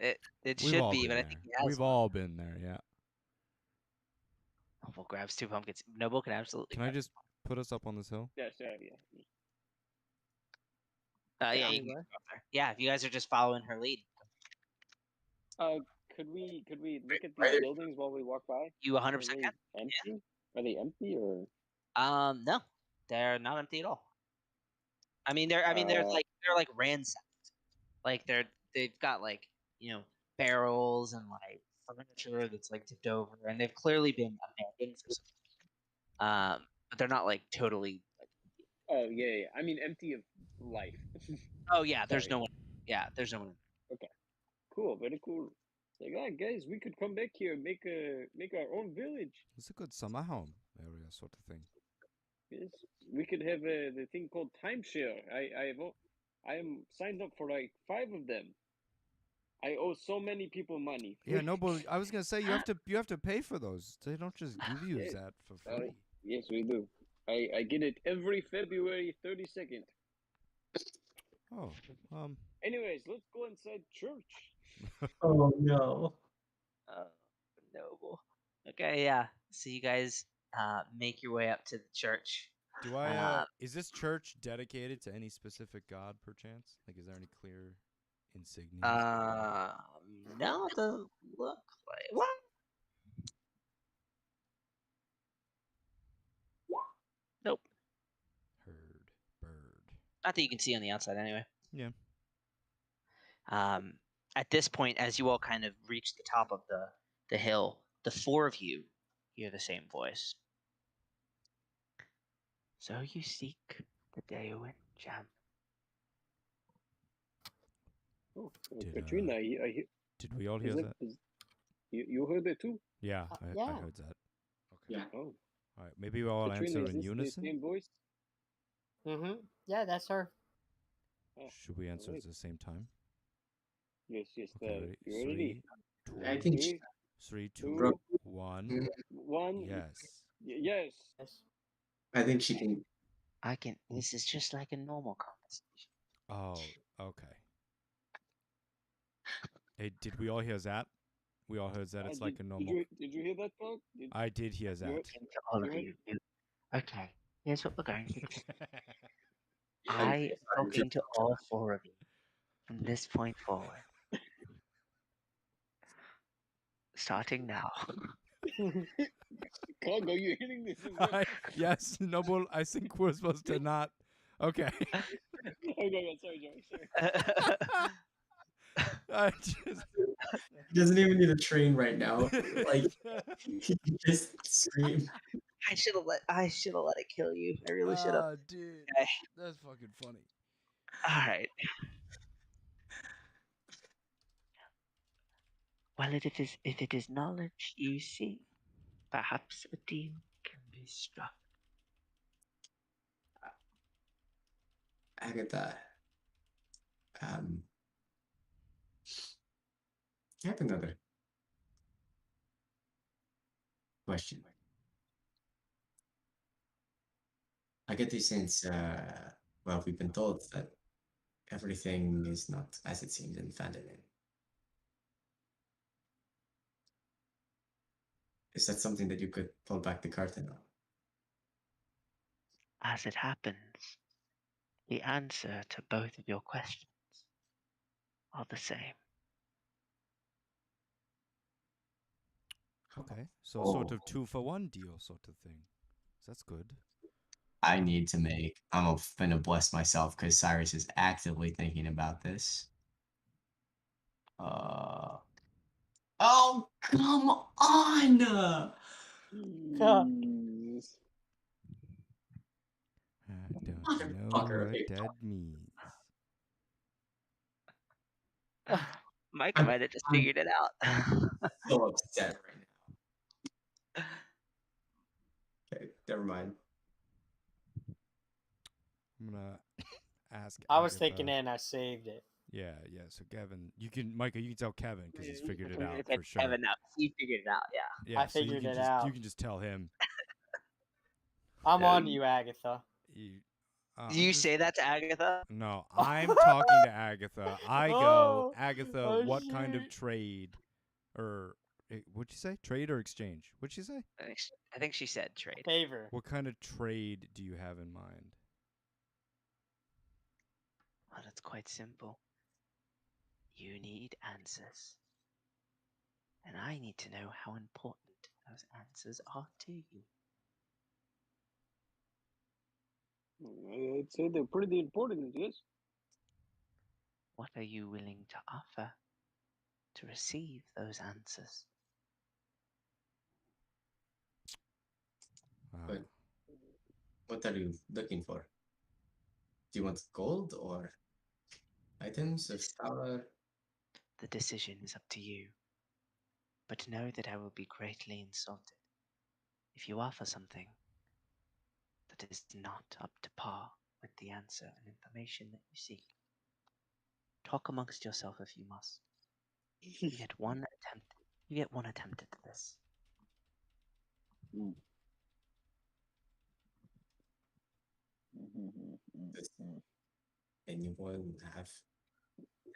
[SPEAKER 4] It
[SPEAKER 1] We've
[SPEAKER 4] should
[SPEAKER 1] all
[SPEAKER 4] be,
[SPEAKER 1] been
[SPEAKER 4] but I
[SPEAKER 1] there.
[SPEAKER 4] think he has
[SPEAKER 1] We've
[SPEAKER 4] one.
[SPEAKER 1] all been there, yeah.
[SPEAKER 4] Noble grabs 2 pumpkins. Noble can absolutely.
[SPEAKER 1] Can I just put us up on this hill?
[SPEAKER 5] Yeah.
[SPEAKER 4] Yeah, you can go up there. Yeah, if you guys are just following her lead.
[SPEAKER 5] Could we look at
[SPEAKER 3] Are
[SPEAKER 5] these
[SPEAKER 3] there-
[SPEAKER 5] buildings while we walk by?
[SPEAKER 4] You 100%
[SPEAKER 5] Are they
[SPEAKER 4] can.
[SPEAKER 5] empty? Are they empty or?
[SPEAKER 4] No, they're not empty at all. I mean, they're like ransacked. Like they've got like barrels and like furniture that's like tipped over, and they've clearly been abandoned for some. But they're not like totally.
[SPEAKER 5] Oh yeah. I mean, empty of life.
[SPEAKER 4] Oh yeah, there's
[SPEAKER 5] Sorry.
[SPEAKER 4] no one. Yeah, there's no one.
[SPEAKER 5] Okay. Cool, very cool. Like, guys, we could come back here, and make our own village.
[SPEAKER 1] It's a good summer home area sort of thing.
[SPEAKER 5] Yes, we could have the thing called timeshare. I am signed up for like 5 of them. I owe so many people money.
[SPEAKER 1] Yeah, no, but I was gonna say you have to pay for those. They don't just give you
[SPEAKER 5] Yeah.
[SPEAKER 1] that for free.
[SPEAKER 5] Yes, we do. I get it every February 32nd.
[SPEAKER 1] Oh,
[SPEAKER 5] Anyways, let's go inside church.
[SPEAKER 6] Oh no.
[SPEAKER 4] Noble. Okay, yeah. So you guys make your way up to the church.
[SPEAKER 1] do I? Is this church dedicated to any specific god, perchance? Like, is there any clear insignia?
[SPEAKER 4] No, it doesn't look like. What? Nope.
[SPEAKER 1] Herd, bird.
[SPEAKER 4] Not that you can see on the outside, anyway.
[SPEAKER 1] Yeah.
[SPEAKER 4] At this point, as you all kind of reach the top of the hill, the 4 of you hear the same voice. So you seek the Daewin gem.
[SPEAKER 5] Oh,
[SPEAKER 1] Did,
[SPEAKER 5] Katrina, I hear.
[SPEAKER 1] Did we all hear that?
[SPEAKER 5] You heard that too?
[SPEAKER 1] Yeah, I
[SPEAKER 2] yeah.
[SPEAKER 1] heard that. Okay.
[SPEAKER 6] Yeah.
[SPEAKER 5] Oh,
[SPEAKER 1] All right, maybe we all
[SPEAKER 5] Katrina,
[SPEAKER 1] answer
[SPEAKER 5] is
[SPEAKER 1] in
[SPEAKER 5] this
[SPEAKER 1] unison.
[SPEAKER 5] the same voice?
[SPEAKER 2] Mm-hmm. Yeah, that's her.
[SPEAKER 5] Oh,
[SPEAKER 1] Should we answer
[SPEAKER 5] alright.
[SPEAKER 1] at the same time?
[SPEAKER 5] Yes.
[SPEAKER 1] Okay, ready?
[SPEAKER 5] You ready?
[SPEAKER 1] 3, 2,
[SPEAKER 6] I think she,
[SPEAKER 1] 3, 2,
[SPEAKER 5] Two,
[SPEAKER 1] 1.
[SPEAKER 5] 1.
[SPEAKER 1] Yes.
[SPEAKER 5] Yes.
[SPEAKER 2] Yes.
[SPEAKER 6] I think she can.
[SPEAKER 4] I can. This is just like a normal conversation.
[SPEAKER 1] Oh, okay. Hey, did we all hear that? We all heard that. It's like a normal.
[SPEAKER 5] Did you hear that, Doug?
[SPEAKER 1] I did hear that.
[SPEAKER 4] To all of
[SPEAKER 5] You
[SPEAKER 4] you. Okay, here's what we're going to do.
[SPEAKER 6] I'm
[SPEAKER 4] I am talking to all 4 of you from this point forward. Starting now.
[SPEAKER 5] Congo, you hitting this? As well?
[SPEAKER 1] Yes, Noble. I think we're supposed to not. Okay.
[SPEAKER 5] Okay, sorry, Joey. Sorry.
[SPEAKER 1] I just.
[SPEAKER 6] He doesn't even need a train right now. Like he can just scream.
[SPEAKER 4] I should have let it kill you. I really should have.
[SPEAKER 1] Dude,
[SPEAKER 4] Okay.
[SPEAKER 1] that's fucking funny.
[SPEAKER 4] All right. Well, if it is knowledge you seek, perhaps a deal can be struck.
[SPEAKER 6] Agatha. I have another question. I get these since well, we've been told that everything is not as it seems in Phandelin. Is that something that you could pull back the curtain on?
[SPEAKER 4] As it happens, the answer to both of your questions are the same.
[SPEAKER 1] Okay, so sort of 2-for-1 deal, sort of thing. That's good.
[SPEAKER 6] I need to make. I'm gonna bless myself because Cyrus is actively thinking about this. Oh, come on!
[SPEAKER 5] Jeez.
[SPEAKER 1] I don't know
[SPEAKER 6] Motherfucker.
[SPEAKER 1] what that means.
[SPEAKER 4] Mike
[SPEAKER 6] I'm-
[SPEAKER 4] might have just
[SPEAKER 6] I'm-
[SPEAKER 4] figured it out.
[SPEAKER 6] So upset right now. Okay, never mind.
[SPEAKER 1] I'm gonna ask.
[SPEAKER 2] I was
[SPEAKER 1] Agatha.
[SPEAKER 2] thinking it and I saved it.
[SPEAKER 1] Yeah. So Kevin, Micah, you can tell Kevin because he's figured it out
[SPEAKER 4] Okay,
[SPEAKER 1] for sure.
[SPEAKER 4] Kevin, now he figured it out. Yeah.
[SPEAKER 1] Yeah,
[SPEAKER 2] I
[SPEAKER 1] so you
[SPEAKER 2] figured
[SPEAKER 1] can
[SPEAKER 2] it
[SPEAKER 1] just,
[SPEAKER 2] out.
[SPEAKER 1] You can just tell him.
[SPEAKER 2] I'm on to you, Agatha.
[SPEAKER 4] You say that to Agatha?
[SPEAKER 1] No, I'm talking to Agatha. I go,
[SPEAKER 2] Oh,
[SPEAKER 1] Agatha,
[SPEAKER 2] oh,
[SPEAKER 1] what kind of
[SPEAKER 2] shit.
[SPEAKER 1] trade, or what'd you say? Trade or exchange? What'd you say?
[SPEAKER 4] I think she said trade.
[SPEAKER 2] Favor.
[SPEAKER 1] What kind of trade do you have in mind?
[SPEAKER 4] Well, it's quite simple. You need answers. And I need to know how important those answers are to you.
[SPEAKER 5] I'd say they're pretty important, yes.
[SPEAKER 4] What are you willing to offer to receive those answers?
[SPEAKER 6] But what are you looking for? Do you want gold or items of power?
[SPEAKER 4] The decision is up to you. But know that I will be greatly insulted if you offer something that is not up to par with the answer and information that you seek. Talk amongst yourself if you must. You get one attempt. You get one attempt at this.
[SPEAKER 6] Does anyone have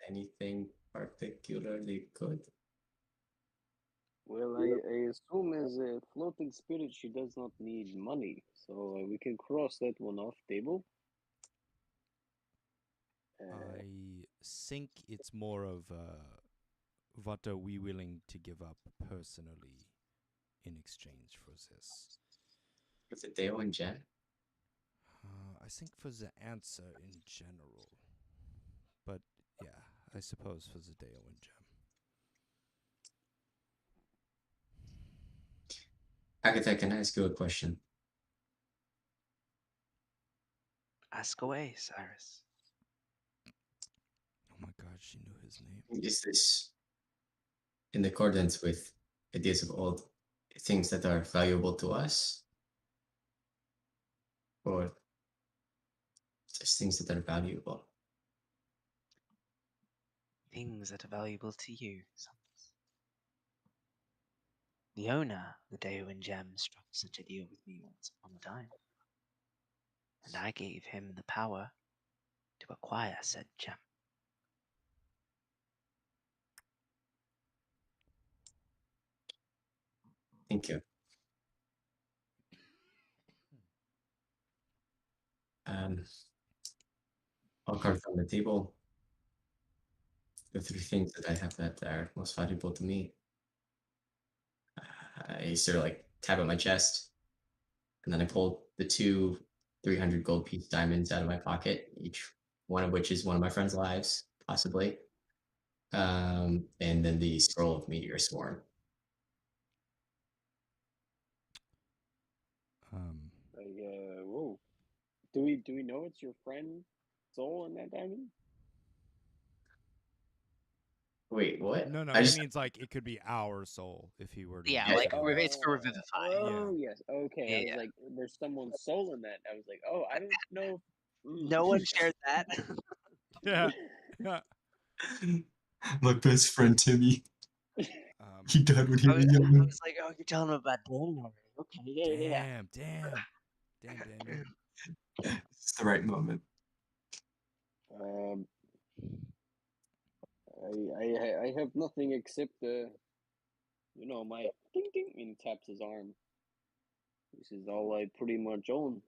[SPEAKER 6] anything particularly good?
[SPEAKER 5] Well, I assume as a floating spirit, she does not need money, so we can cross that one off table.
[SPEAKER 1] I think it's more of what are we willing to give up personally in exchange for this.
[SPEAKER 6] With the Dale and Jen?
[SPEAKER 1] I think for the answer in general. But yeah, I suppose for the Dale and Gem.
[SPEAKER 6] Agatha, can I ask you a question?
[SPEAKER 4] Ask away, Cyrus.
[SPEAKER 1] Oh my god, she knew his name.
[SPEAKER 6] Is this in accordance with ideas of old, things that are valuable to us? Or just things that are valuable?
[SPEAKER 4] Things that are valuable to you. The owner of the Daewin Gem struck such a deal with me once upon a time, and I gave him the power to acquire said gem.
[SPEAKER 6] Thank you. All cards on the table. The three things that I have that are most valuable to me. I sort of like tap at my chest, and then I pull the two 300 gold piece diamonds out of my pocket, each one of which is one of my friends' lives, possibly. And then the scroll of Meteor Swarm.
[SPEAKER 5] Whoa. Do we know it's your friend soul in that diamond?
[SPEAKER 6] Wait, what?
[SPEAKER 1] No,
[SPEAKER 6] I
[SPEAKER 1] he
[SPEAKER 6] just
[SPEAKER 1] means like it could be our soul if he were to.
[SPEAKER 4] Yeah,
[SPEAKER 1] use
[SPEAKER 4] like
[SPEAKER 1] it.
[SPEAKER 4] it's for Revivify.
[SPEAKER 5] Oh yes, okay. I
[SPEAKER 4] Yeah.
[SPEAKER 5] was like, there's someone's soul in that. I was like, oh, I don't know.
[SPEAKER 4] No one shared that.
[SPEAKER 1] Yeah. Yeah.
[SPEAKER 6] my best friend Timmy. He died when he
[SPEAKER 4] I
[SPEAKER 6] was
[SPEAKER 4] was
[SPEAKER 6] young.
[SPEAKER 4] like, oh, you're telling him about Daniel already. Okay, yeah.
[SPEAKER 1] Damn, Daniel.
[SPEAKER 6] It's the right moment.
[SPEAKER 5] I have nothing except my ding ding, and he taps his arm. This is all I pretty much own.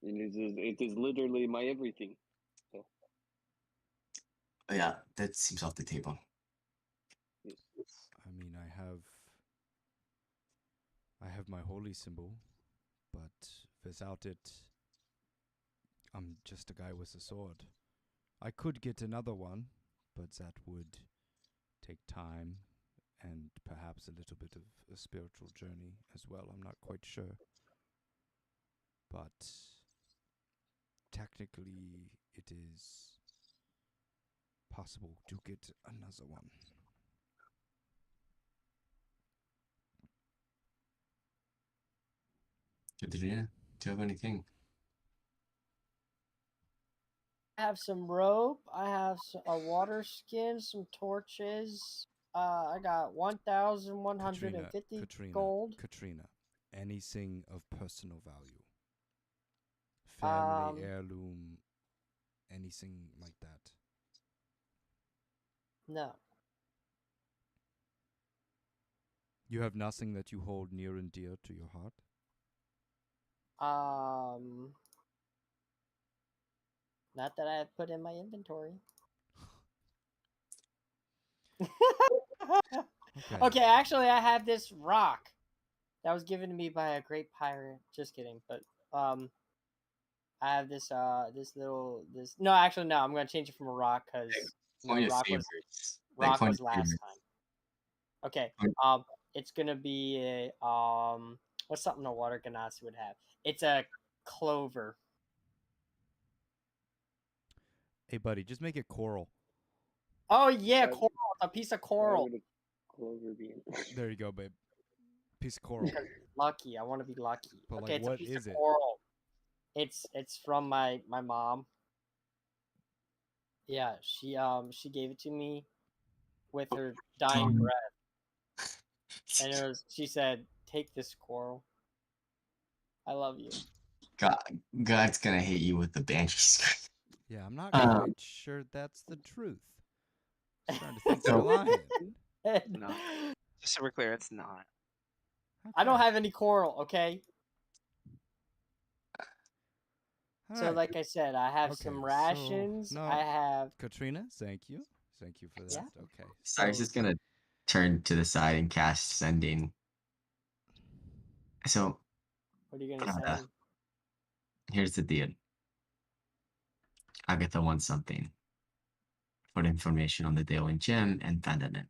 [SPEAKER 5] And it is literally my everything. So
[SPEAKER 6] Oh, yeah, that seems off the table.
[SPEAKER 5] yes.
[SPEAKER 1] I mean, I have my holy symbol, but without it, I'm just a guy with a sword. I could get another one, but that would take time and perhaps a little bit of a spiritual journey as well. I'm not quite sure. But technically, it is possible to get another one.
[SPEAKER 6] Katrina, do you have anything?
[SPEAKER 2] I have some rope. I have a water skin, some torches. I got 1,150 gold.
[SPEAKER 1] Katrina, anything of personal value. Family heirloom, anything like that.
[SPEAKER 2] No.
[SPEAKER 1] You have nothing that you hold near and dear to your heart?
[SPEAKER 2] Not that I have put in my inventory. Okay, actually, I have this rock that was given to me by a great pirate. Just kidding, but I have this No, actually, no. I'm gonna change it from a rock because rock was last time. Okay. It's gonna be a what's something a water ganassi would have? It's a clover.
[SPEAKER 1] Hey, buddy, just make it coral.
[SPEAKER 2] Oh yeah,
[SPEAKER 5] Start-
[SPEAKER 2] coral. A piece of
[SPEAKER 5] Start
[SPEAKER 2] coral.
[SPEAKER 5] with a clover bean.
[SPEAKER 1] There you go, babe. Piece of coral.
[SPEAKER 2] Lucky. I want to be lucky.
[SPEAKER 1] But,
[SPEAKER 2] Okay,
[SPEAKER 1] like,
[SPEAKER 2] it's a
[SPEAKER 1] what
[SPEAKER 2] piece
[SPEAKER 1] is
[SPEAKER 2] of
[SPEAKER 1] it?
[SPEAKER 2] coral. It's from my mom. Yeah, she gave it to me with her dying breath, and she said, "Take this coral. I love you."
[SPEAKER 6] God's gonna hit you with the banshee.
[SPEAKER 1] Yeah, I'm not
[SPEAKER 6] Um,
[SPEAKER 1] quite sure that's the truth. I'm starting to think
[SPEAKER 6] So-
[SPEAKER 1] you're lying.
[SPEAKER 4] No. Just so we're clear, it's not.
[SPEAKER 2] I don't
[SPEAKER 1] Okay.
[SPEAKER 2] have any coral. Okay.
[SPEAKER 1] All
[SPEAKER 2] So,
[SPEAKER 1] right.
[SPEAKER 2] like I said, I have
[SPEAKER 1] Okay,
[SPEAKER 2] some
[SPEAKER 1] so,
[SPEAKER 2] rations.
[SPEAKER 1] no.
[SPEAKER 2] I have.
[SPEAKER 1] Katrina, thank you. Thank you for that.
[SPEAKER 2] Yeah.
[SPEAKER 1] Okay.
[SPEAKER 6] So I was
[SPEAKER 1] So,
[SPEAKER 6] just gonna turn to the side and cast sending. So
[SPEAKER 2] What are you gonna
[SPEAKER 6] uh,
[SPEAKER 2] say?
[SPEAKER 6] here's the deal. Agatha wants something. For information on the Daewin Gem and Vandanen.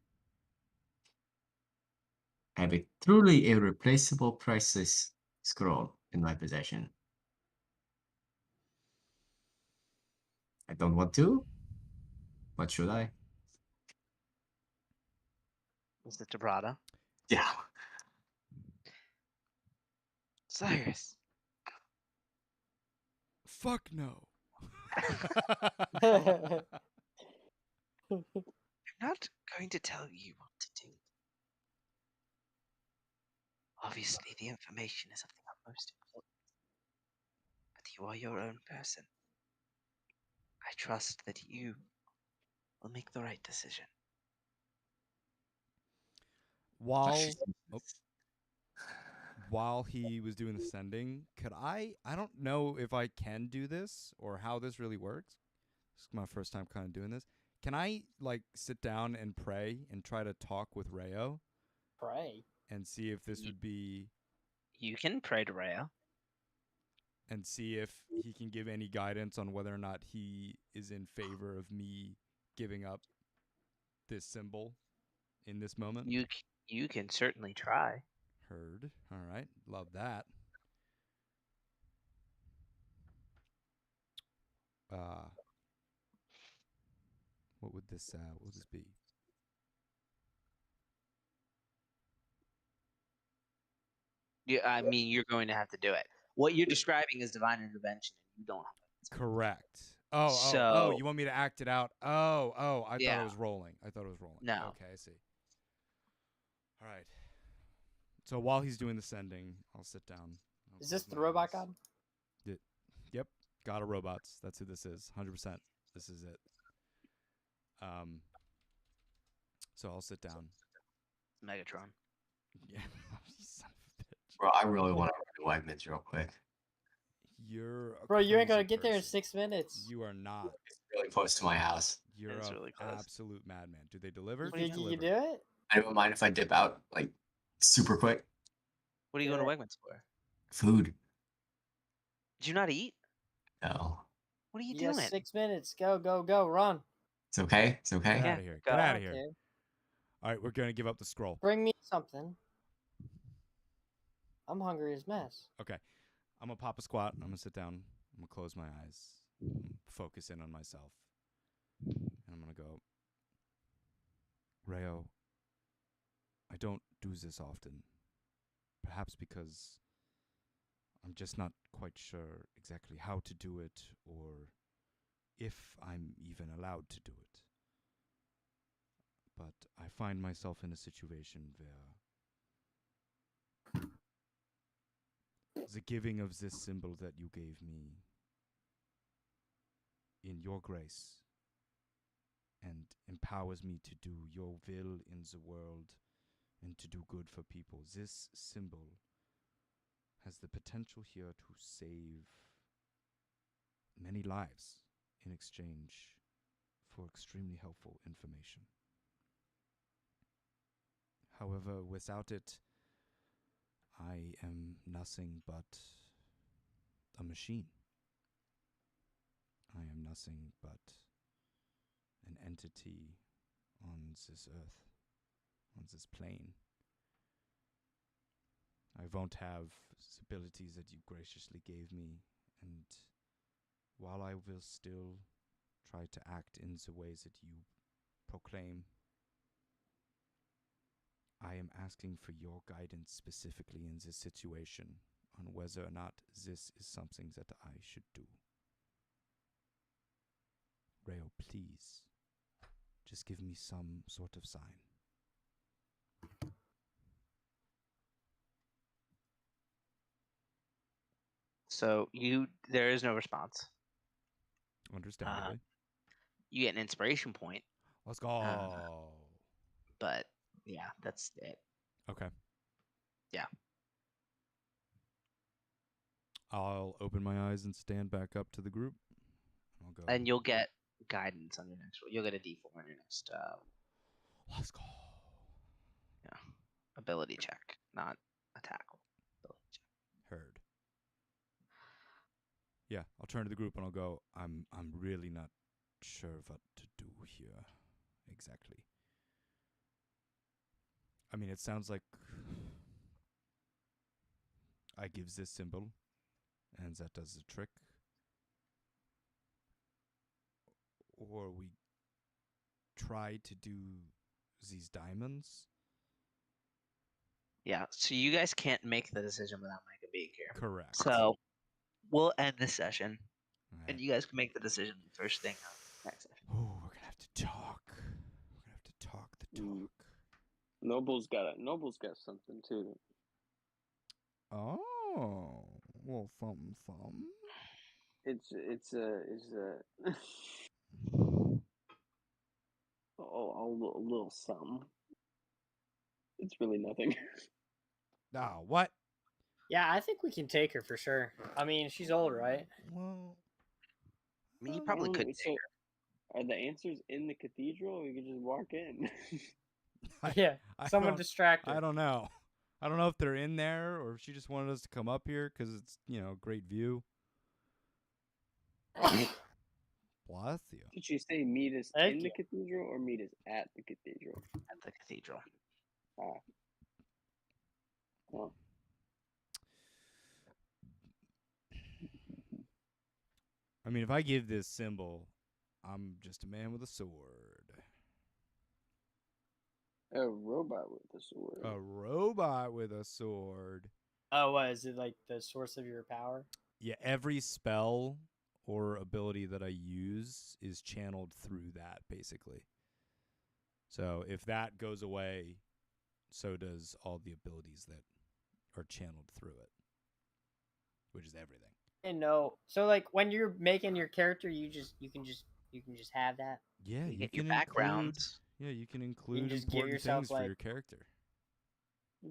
[SPEAKER 6] I have a truly irreplaceable priceless scroll in my possession. I don't want to, but should I?
[SPEAKER 4] Is it Debrada?
[SPEAKER 6] Yeah.
[SPEAKER 4] Cyrus.
[SPEAKER 1] fuck no.
[SPEAKER 4] I'm not going to tell you what to do. Obviously, the information is of the utmost importance. But you are your own person. I trust that you will make the right decision.
[SPEAKER 1] while while he was doing the sending, could I don't know if I can do this or how this really works. This is my first time kind of doing this. Can I like sit down and pray and try to talk with Rayo
[SPEAKER 2] Pray.
[SPEAKER 1] and see if this would be
[SPEAKER 4] You can pray to Rhea.
[SPEAKER 1] and see if he can give any guidance on whether or not he is in favor of me giving up this symbol in this moment?
[SPEAKER 4] You can certainly try.
[SPEAKER 1] Heard. All right. Love that. What would this be?
[SPEAKER 4] I mean, you're going to have to do it. What you're describing is divine intervention, and you don't.
[SPEAKER 1] Correct. Oh,
[SPEAKER 4] So-
[SPEAKER 1] you want me to act it out? I thought
[SPEAKER 4] Yeah.
[SPEAKER 1] it was rolling.
[SPEAKER 4] No.
[SPEAKER 1] Okay, I see. All right. So while he's doing the sending, I'll sit down. I'll
[SPEAKER 2] Is this
[SPEAKER 1] close
[SPEAKER 2] the
[SPEAKER 1] my
[SPEAKER 2] robot
[SPEAKER 1] eyes.
[SPEAKER 2] god?
[SPEAKER 1] Yep. God of Robots. That's who this is. 100%. This is it. So I'll sit down.
[SPEAKER 4] Megatron.
[SPEAKER 1] Yeah. You son of a bitch.
[SPEAKER 6] Bro, I really want to run to Wegmans real quick.
[SPEAKER 1] You're a
[SPEAKER 2] Bro, you ain't gonna
[SPEAKER 1] crazy
[SPEAKER 2] get there in
[SPEAKER 1] person.
[SPEAKER 2] 6 minutes.
[SPEAKER 1] You are not.
[SPEAKER 6] It's really close to my house.
[SPEAKER 1] You're
[SPEAKER 4] It's
[SPEAKER 1] an
[SPEAKER 4] really close.
[SPEAKER 1] absolute madman. Do they deliver?
[SPEAKER 2] You
[SPEAKER 4] What do you
[SPEAKER 2] think you
[SPEAKER 1] Deliver.
[SPEAKER 2] can do it?
[SPEAKER 6] I don't mind if I dip out like super quick.
[SPEAKER 4] What are you going to Wegmans for?
[SPEAKER 6] Food.
[SPEAKER 4] Did you not eat?
[SPEAKER 6] No.
[SPEAKER 4] What are you
[SPEAKER 2] You got
[SPEAKER 4] doing?
[SPEAKER 2] 6 minutes. Go, go, go. Run.
[SPEAKER 6] It's okay. It's okay.
[SPEAKER 1] Get
[SPEAKER 4] Yeah,
[SPEAKER 1] out of here.
[SPEAKER 4] go
[SPEAKER 1] Get
[SPEAKER 4] out.
[SPEAKER 1] out
[SPEAKER 2] I
[SPEAKER 1] of
[SPEAKER 2] don't
[SPEAKER 1] here.
[SPEAKER 2] care.
[SPEAKER 1] All right, we're going to give up the scroll.
[SPEAKER 2] Bring me something. I'm hungry as mess.
[SPEAKER 1] Okay. I'm going to pop a squat. I'm going to sit down. I'm going to close my eyes. Focus in on myself. And I'm going to go, Rayo, I don't do this often. Perhaps because I'm just not quite sure exactly how to do it or if I'm even allowed to do it. But I find myself in a situation where the giving of this symbol that you gave me in your grace and empowers me to do your will in the world and to do good for people. This symbol has the potential here to save many lives in exchange for extremely helpful information. However, without it, I am nothing but a machine. I am nothing but an entity on this earth, on this plane. I won't have the abilities that you graciously gave me, and while I will still try to act in the ways that you proclaim, I am asking for your guidance specifically in this situation on whether or not this is something that I should do. Rayo, please, just give me some sort of sign.
[SPEAKER 4] So there is no response.
[SPEAKER 1] Understandably.
[SPEAKER 4] You get an inspiration point,
[SPEAKER 1] Let's go.
[SPEAKER 4] but yeah, that's it.
[SPEAKER 1] Okay.
[SPEAKER 4] Yeah.
[SPEAKER 1] I'll open my eyes and stand back up to the group. I'll go.
[SPEAKER 4] And you'll get guidance on your next roll. You'll get a D4 on your next
[SPEAKER 1] Let's go.
[SPEAKER 4] ability check, not attack. Ability check.
[SPEAKER 1] Heard. Yeah, I'll turn to the group and I'll go, I'm really not sure what to do here exactly. I mean, it sounds like I give this symbol and that does the trick. Or we try to do these diamonds.
[SPEAKER 4] Yeah, so you guys can't make the decision without Micah being here.
[SPEAKER 1] Correct.
[SPEAKER 4] So we'll end this session,
[SPEAKER 1] Right.
[SPEAKER 4] and you guys can make the decision first thing next session.
[SPEAKER 1] Oh, we're gonna have to talk. We're gonna have to talk the talk.
[SPEAKER 5] Noble's got something too.
[SPEAKER 1] Oh, well, thumb.
[SPEAKER 5] It's a a little something. It's really nothing.
[SPEAKER 1] Now, what?
[SPEAKER 2] Yeah, I think we can take her for sure. I mean, she's old, right?
[SPEAKER 1] Well,
[SPEAKER 4] I mean, you probably could take
[SPEAKER 5] So, are the answers in the cathedral? We could just walk in.
[SPEAKER 2] Yeah, someone
[SPEAKER 1] don't-
[SPEAKER 2] distract her.
[SPEAKER 1] I don't know. I don't know if they're in there or if she just wanted us to come up here because it's, great view. Bless you.
[SPEAKER 5] Did she say meet us
[SPEAKER 2] Thank
[SPEAKER 5] in the
[SPEAKER 2] you.
[SPEAKER 5] cathedral or meet us at the cathedral?
[SPEAKER 4] at the cathedral.
[SPEAKER 5] Oh.
[SPEAKER 1] I mean, if I give this symbol, I'm just a man with a sword.
[SPEAKER 5] A robot with a sword.
[SPEAKER 1] A robot with a sword.
[SPEAKER 2] Oh, what is it, like the source of your power?
[SPEAKER 1] Yeah, every spell or ability that I use is channeled through that, basically. So if that goes away, so does all the abilities that are channeled through it, which is everything.
[SPEAKER 2] And no, so like when you're making your character, you can just have that.
[SPEAKER 1] Yeah,
[SPEAKER 4] You
[SPEAKER 1] you
[SPEAKER 4] get your
[SPEAKER 1] can
[SPEAKER 4] backgrounds.
[SPEAKER 1] Yeah, you can include
[SPEAKER 2] just give
[SPEAKER 1] important
[SPEAKER 2] yourself,
[SPEAKER 1] things for
[SPEAKER 2] like-
[SPEAKER 1] your character.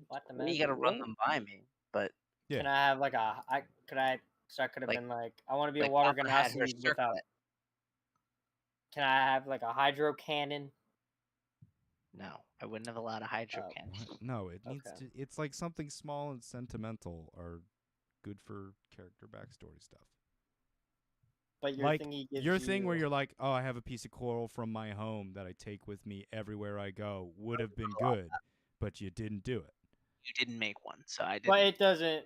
[SPEAKER 2] What the
[SPEAKER 4] I mean, you
[SPEAKER 2] man?
[SPEAKER 4] gotta run them by me, but
[SPEAKER 1] Yeah.
[SPEAKER 2] Can I have like so I could have
[SPEAKER 4] Like-
[SPEAKER 2] been like, I want to be a
[SPEAKER 4] like
[SPEAKER 2] water
[SPEAKER 4] Papa had her
[SPEAKER 2] genasi without.
[SPEAKER 4] circlet.
[SPEAKER 2] Can I have like a hydro cannon?
[SPEAKER 4] No, I wouldn't have allowed a hydro
[SPEAKER 2] Oh.
[SPEAKER 4] cannon.
[SPEAKER 1] What? No, it needs
[SPEAKER 2] Okay.
[SPEAKER 1] to. It's like something small and sentimental or good for character backstory stuff.
[SPEAKER 2] But your
[SPEAKER 1] Like
[SPEAKER 2] thingy gives
[SPEAKER 1] your thing where
[SPEAKER 2] you-
[SPEAKER 1] you're like, oh, I have a piece of coral from my home that I take with me everywhere I go would have been good, but you didn't do it.
[SPEAKER 4] You didn't make one, so I didn't.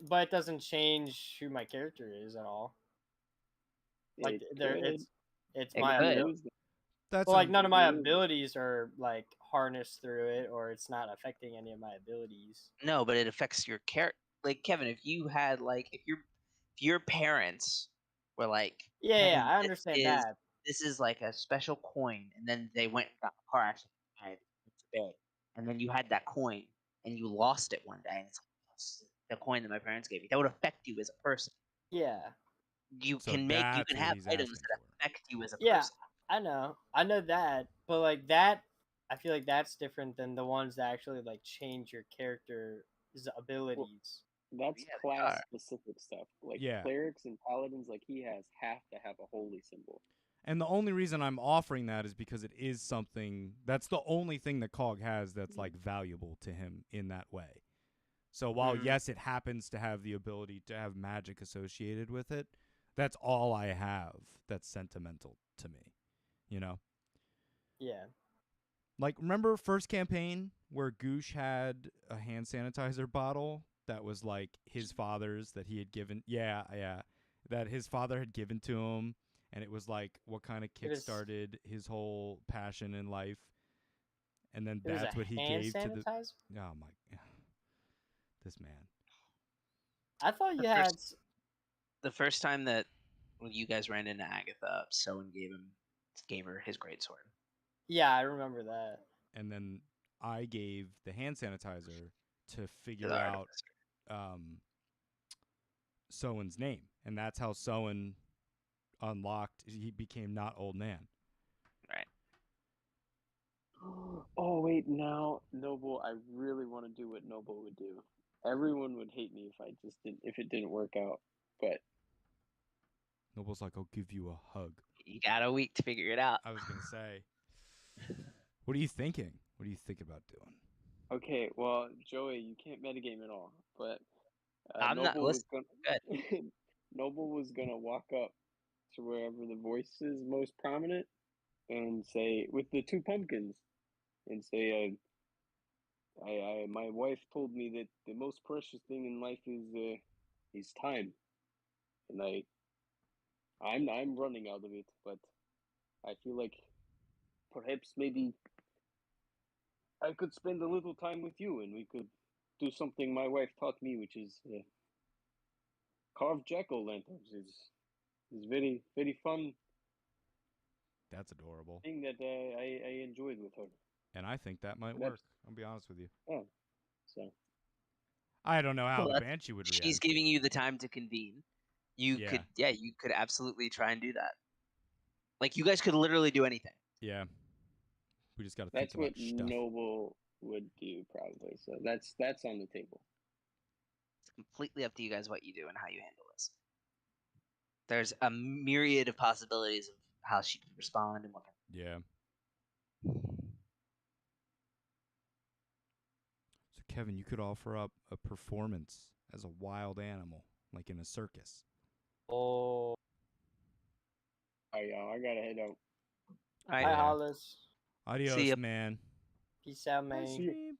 [SPEAKER 2] But it doesn't change who my character is at all. Like
[SPEAKER 5] It
[SPEAKER 2] there,
[SPEAKER 5] could.
[SPEAKER 2] it's
[SPEAKER 4] It
[SPEAKER 2] my
[SPEAKER 4] could.
[SPEAKER 2] ability.
[SPEAKER 1] That's
[SPEAKER 2] Well, like none of my
[SPEAKER 5] Ooh.
[SPEAKER 2] abilities are like harnessed through it, or it's not affecting any of my abilities.
[SPEAKER 4] No, but it affects your character. Like Kevin, if you had like if your parents were like,
[SPEAKER 2] Yeah,
[SPEAKER 4] "Kevin,
[SPEAKER 2] I understand that.
[SPEAKER 4] This is like a special coin, and then they went and got in a car accident and died today, and then you had that coin and you lost it one day, and it's like, "That's the coin that my parents gave me." That would affect you as a person.
[SPEAKER 2] Yeah,
[SPEAKER 4] You
[SPEAKER 1] So
[SPEAKER 4] can
[SPEAKER 1] that's what
[SPEAKER 4] have
[SPEAKER 1] he's
[SPEAKER 4] items
[SPEAKER 1] asking
[SPEAKER 4] that
[SPEAKER 1] for.
[SPEAKER 4] affect you as a
[SPEAKER 2] Yeah.
[SPEAKER 4] person.
[SPEAKER 2] I know that, but like that, I feel like that's different than the ones that actually like change your character's abilities.
[SPEAKER 5] That's
[SPEAKER 4] Yeah, they
[SPEAKER 5] class
[SPEAKER 4] are.
[SPEAKER 5] specific stuff. Like
[SPEAKER 1] Yeah.
[SPEAKER 5] clerics and paladins, like he has, have to have a holy symbol.
[SPEAKER 1] And the only reason I'm offering that is because it is something that's the only thing that Cog has that's like valuable to him in that way. So while yes, it happens to have the ability to have magic associated with it, that's all I have that's sentimental to me. You know?
[SPEAKER 2] Yeah,
[SPEAKER 1] Like remember first campaign where Goosh had a hand sanitizer bottle that was like his father's that he had given that his father had given to him, and it was like what kind of
[SPEAKER 2] It was-
[SPEAKER 1] kickstarted his whole passion in life. and then
[SPEAKER 2] It was
[SPEAKER 1] that's
[SPEAKER 2] a
[SPEAKER 1] what he
[SPEAKER 2] hand
[SPEAKER 1] gave to the.
[SPEAKER 2] sanitizer?
[SPEAKER 1] Oh my, this man.
[SPEAKER 2] I thought
[SPEAKER 4] The
[SPEAKER 2] you
[SPEAKER 4] first-
[SPEAKER 2] had.
[SPEAKER 4] The first time that you guys ran into Agatha, Soen gave her his greatsword.
[SPEAKER 2] Yeah, I remember that.
[SPEAKER 1] And then I gave the hand sanitizer to
[SPEAKER 4] To
[SPEAKER 1] figure
[SPEAKER 4] the
[SPEAKER 1] out
[SPEAKER 4] artificer.
[SPEAKER 1] Soen's name, and that's how Soen unlocked. He became not old man.
[SPEAKER 4] Right.
[SPEAKER 5] Oh wait, now Noble, I really want to do what Noble would do. Everyone would hate me if it didn't work out. But
[SPEAKER 1] Noble's like, I'll give you a hug.
[SPEAKER 4] You got a week to figure it out.
[SPEAKER 1] I was gonna say, what are you thinking? What do you think about doing?
[SPEAKER 5] okay, well, Joey, you can't metagame at all. But
[SPEAKER 4] I'm not.
[SPEAKER 5] Noble was
[SPEAKER 4] Listen,
[SPEAKER 5] gonna Noble was gonna walk up to wherever the voice is most prominent and say with the two pumpkins and say, my wife told me that the most precious thing in life is time, and I'm running out of it, but I feel like perhaps maybe I could spend a little time with you, and we could do something my wife taught me, which is carve jack-o'-lanterns. Is very very fun
[SPEAKER 1] That's adorable,
[SPEAKER 5] thing that I enjoyed with her.
[SPEAKER 1] and I think that might
[SPEAKER 5] That's-
[SPEAKER 1] work. I'll be honest with you.
[SPEAKER 5] Oh, so
[SPEAKER 1] I don't know how
[SPEAKER 4] Well,
[SPEAKER 1] the
[SPEAKER 4] that's-
[SPEAKER 1] banshee would
[SPEAKER 4] she's
[SPEAKER 1] react.
[SPEAKER 4] giving you the time to convene. You
[SPEAKER 1] Yeah.
[SPEAKER 4] could, you could absolutely try and do that. Like, you guys could literally do anything.
[SPEAKER 1] Yeah, we just got to think
[SPEAKER 5] that's
[SPEAKER 1] about
[SPEAKER 5] what
[SPEAKER 1] stuff.
[SPEAKER 5] Noble would do probably. So that's on the table.
[SPEAKER 4] It's completely up to you guys what you do and how you handle this. There's a myriad of possibilities of how she could respond and what.
[SPEAKER 1] Yeah. So Kevin, you could offer up a performance as a wild animal, like in a circus.
[SPEAKER 2] Oh,
[SPEAKER 5] All right, y'all. I gotta head out.
[SPEAKER 4] All right.
[SPEAKER 2] hi,
[SPEAKER 1] Yeah.
[SPEAKER 2] Hollis.
[SPEAKER 1] Adios,
[SPEAKER 4] ya.
[SPEAKER 1] man.
[SPEAKER 2] Peace out,
[SPEAKER 5] Bye,
[SPEAKER 2] man.
[SPEAKER 5] see ya.